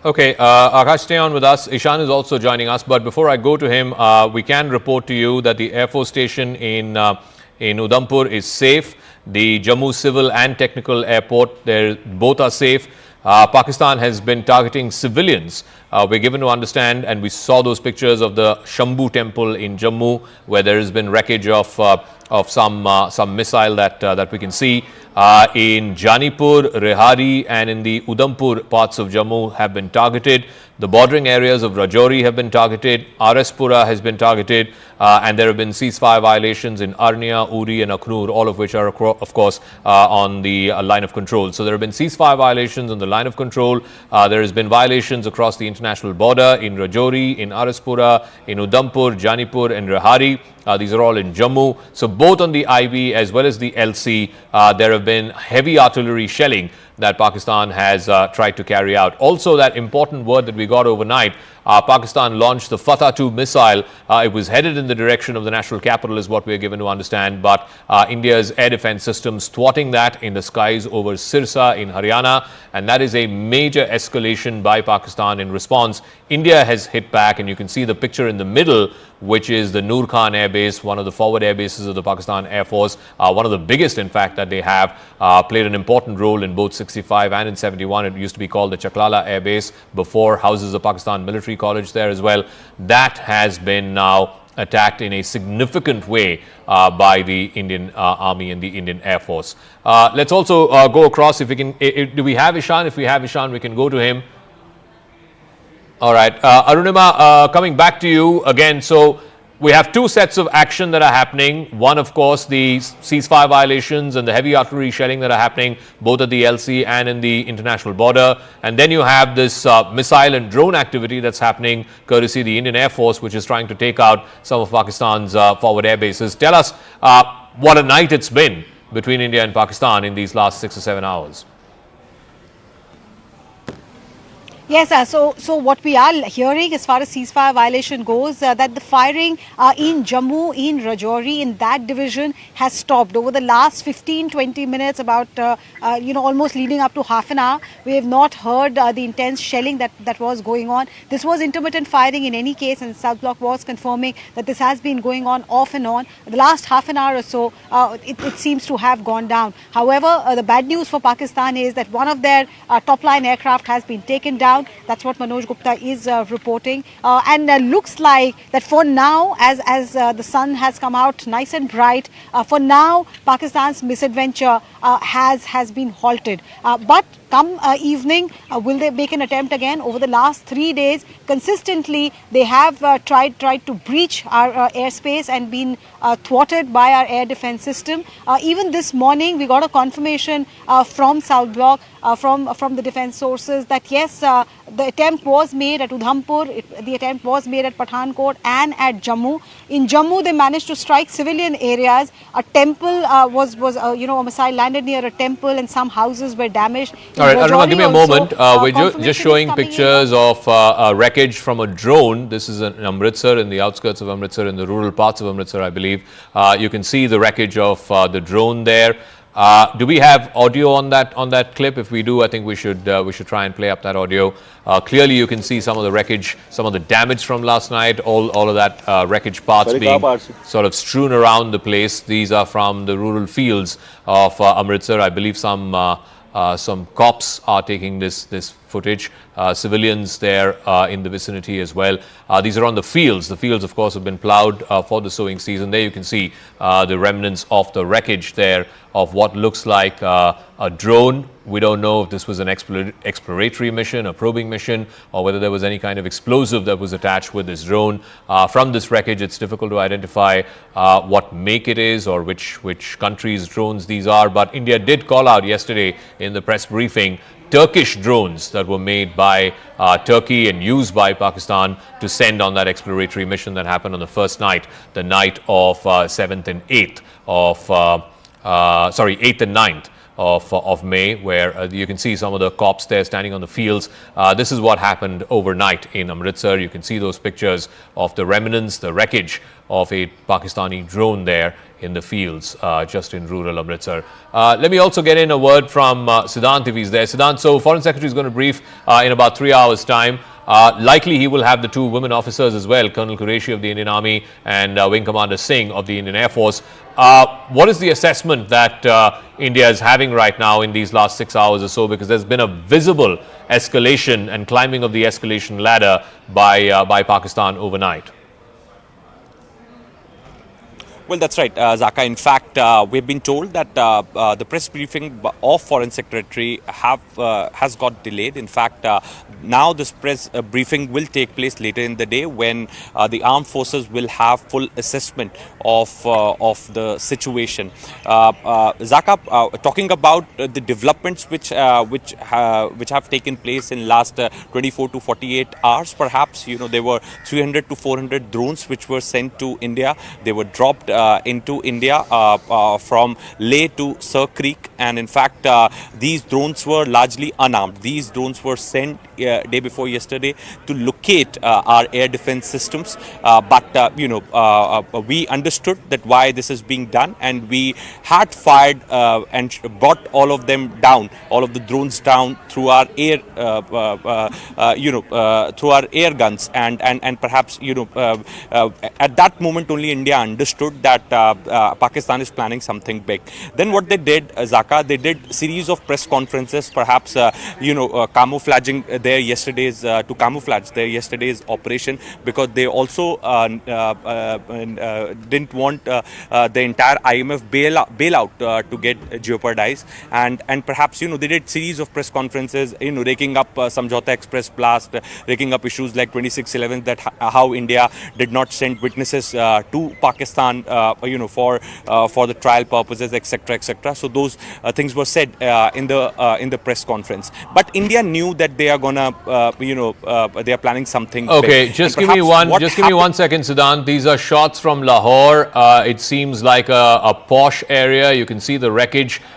Okay, Akash, stay on with us. Ishan is also joining us, but before I go to him, we can report to you that the Air Force station in Udhampur is safe. The Jammu Civil and Technical Airport, both are safe. Pakistan has been targeting civilians. We're given to understand, and we saw those pictures of the Shambhu temple in Jammu, where there has been wreckage of some missile that we can see. In Janipur, Rehari, and in the Udhampur parts of Jammu have been targeted. The bordering areas of Rajouri have been targeted. Araspura has been targeted, and there have been ceasefire violations in Arnia, Uri, and Akhnur, all of which are, of course, on the line of control. So there have been ceasefire violations on the line of control. There has been violations across the international border in Rajouri, in Araspura, in Udhampur, Janipur, and Rehari. These are all in Jammu. So both on the IB as well as the LC, there have been heavy artillery shelling that Pakistan has tried to carry out. Also, that important word that we got overnight, Pakistan launched the Fatah-2 missile. It was headed in the direction of the national capital, is what we are given to understand. But India's air defense systems thwarting that in the skies over Sirsa in Haryana. And that is a major escalation by Pakistan in response. India has hit back, and you can see the picture in the middle, which is the Noor Khan Air Base, one of the forward air bases of the Pakistan Air Force, one of the biggest, in fact, that they have, played an important role in both 65 and in 71. It used to be called the Chaklala Air Base before, houses the Pakistan Military College there as well. That has been now attacked in a significant way by the Indian Army and the Indian Air Force. Let's also go across, if we can, do we have Ishan? If we have Ishan, we can go to him. All right, Arunima, coming back to you again. So we have two sets of action that are happening. One, of course, the ceasefire violations and the heavy artillery shelling that are happening both at the LC and in the international border. And then you have this missile and drone activity that's happening courtesy the Indian Air Force, which is trying to take out some of Pakistan's forward air bases. Tell us what a night it's been between India and Pakistan in these last 6 or 7 hours. Yes, so what we are hearing as far as ceasefire violation goes, that the firing in Jammu, in Rajouri, in that division has stopped over the last 15-20 minutes, about almost leading up to half an hour. We have not heard the intense shelling that was going on. This was intermittent firing in any case, and South Block was confirming that this has been going on off and on. The last half an hour or so, it seems to have gone down. However, the bad news for Pakistan is that one of their top-line aircraft has been taken down. That's what Manoj Gupta is reporting, and looks like that for now, as the sun has come out nice and bright, for now Pakistan's misadventure has been halted. But come evening, will they make an attempt again? Over the last 3 days, consistently they have tried to breach our airspace and been thwarted by our air defense system. Even this morning, we got a confirmation from South Block, from the defense sources, that yes, the attempt was made at Udhampur, the attempt was made at Pathankot and at Jammu. In Jammu, they managed to strike civilian areas. A temple was a missile landed near a temple, and some houses were damaged. All right, Aruna, give me a moment. We're just showing pictures of wreckage from a drone. This is in Amritsar, in the outskirts of Amritsar, in the rural parts of Amritsar, I believe. You can see the wreckage of the drone there. Do we have audio on that clip? If we do, I think we should try and play up that audio. Clearly, you can see some of the wreckage, some of the damage from last night. All of that wreckage parts being sort of strewn around the place. These are from the rural fields of Amritsar. I believe some some cops are taking this footage. Civilians there in the vicinity as well. These are on the fields. The fields, of course, have been ploughed for the sowing season. There you can see the remnants of the wreckage there of what looks like a drone. We don't know if this was an exploratory mission, a probing mission, or whether there was any kind of explosive that was attached with this drone. From this wreckage, it's difficult to identify what make it is or which country's drones these are. But India did call out yesterday in the press briefing Turkish drones that were made by Turkey and used by Pakistan to send on that exploratory mission that happened on the first night, the night of 7th and 8th of, 8th and 9th of May, where you can see some of the cops there standing on the fields. This is what happened overnight in Amritsar. You can see those pictures of the remnants, the wreckage of a Pakistani drone there in the fields just in rural Amritsar. Let me also get in a word from Siddhant if he's there. Siddhant, so Foreign Secretary is going to brief in about 3 hours' time. Likely he will have the two women officers as well, Colonel Qureshi of the Indian Army and Wing Commander Singh of the Indian Air Force. What is the assessment that India is having right now in these last 6 hours or so? Because there's been a visible escalation and climbing of the escalation ladder by Pakistan overnight. Well, that's right, Zaka. In fact, we've been told that the press briefing of Foreign Secretary has got delayed. In fact, now this press briefing will take place later in the day when the armed forces will have full assessment of the situation. Zaka, talking about the developments which have taken place in last 24 to 48 hours, perhaps, there were 300 to 400 drones which were sent to India. They were dropped into India from Leh to Sir Creek, and in fact these drones were largely unarmed. These drones were sent day before yesterday to locate our air defense systems, but we understood that why this is being done, and we had fired and brought all of them down, all of the drones down through our air through our air guns, and perhaps at that moment only India understood that Pakistan is planning something big. Then what they did, Zaka, they did series of press conferences, perhaps camouflaging their yesterday's to camouflage their yesterday's operation, because they also didn't want the entire IMF bailout to get jeopardized, and perhaps they did series of press conferences, raking up Samjhauta Express blast, raking up issues like 26/11, that how India did not send witnesses to Pakistan for the trial purposes, etc., etc. So those things were said in the press conference. But India knew that they are gonna, they are planning something. Okay, big. just give me one second, Siddhant. These are shots from Lahore. It seems like a posh area. You can see the wreckage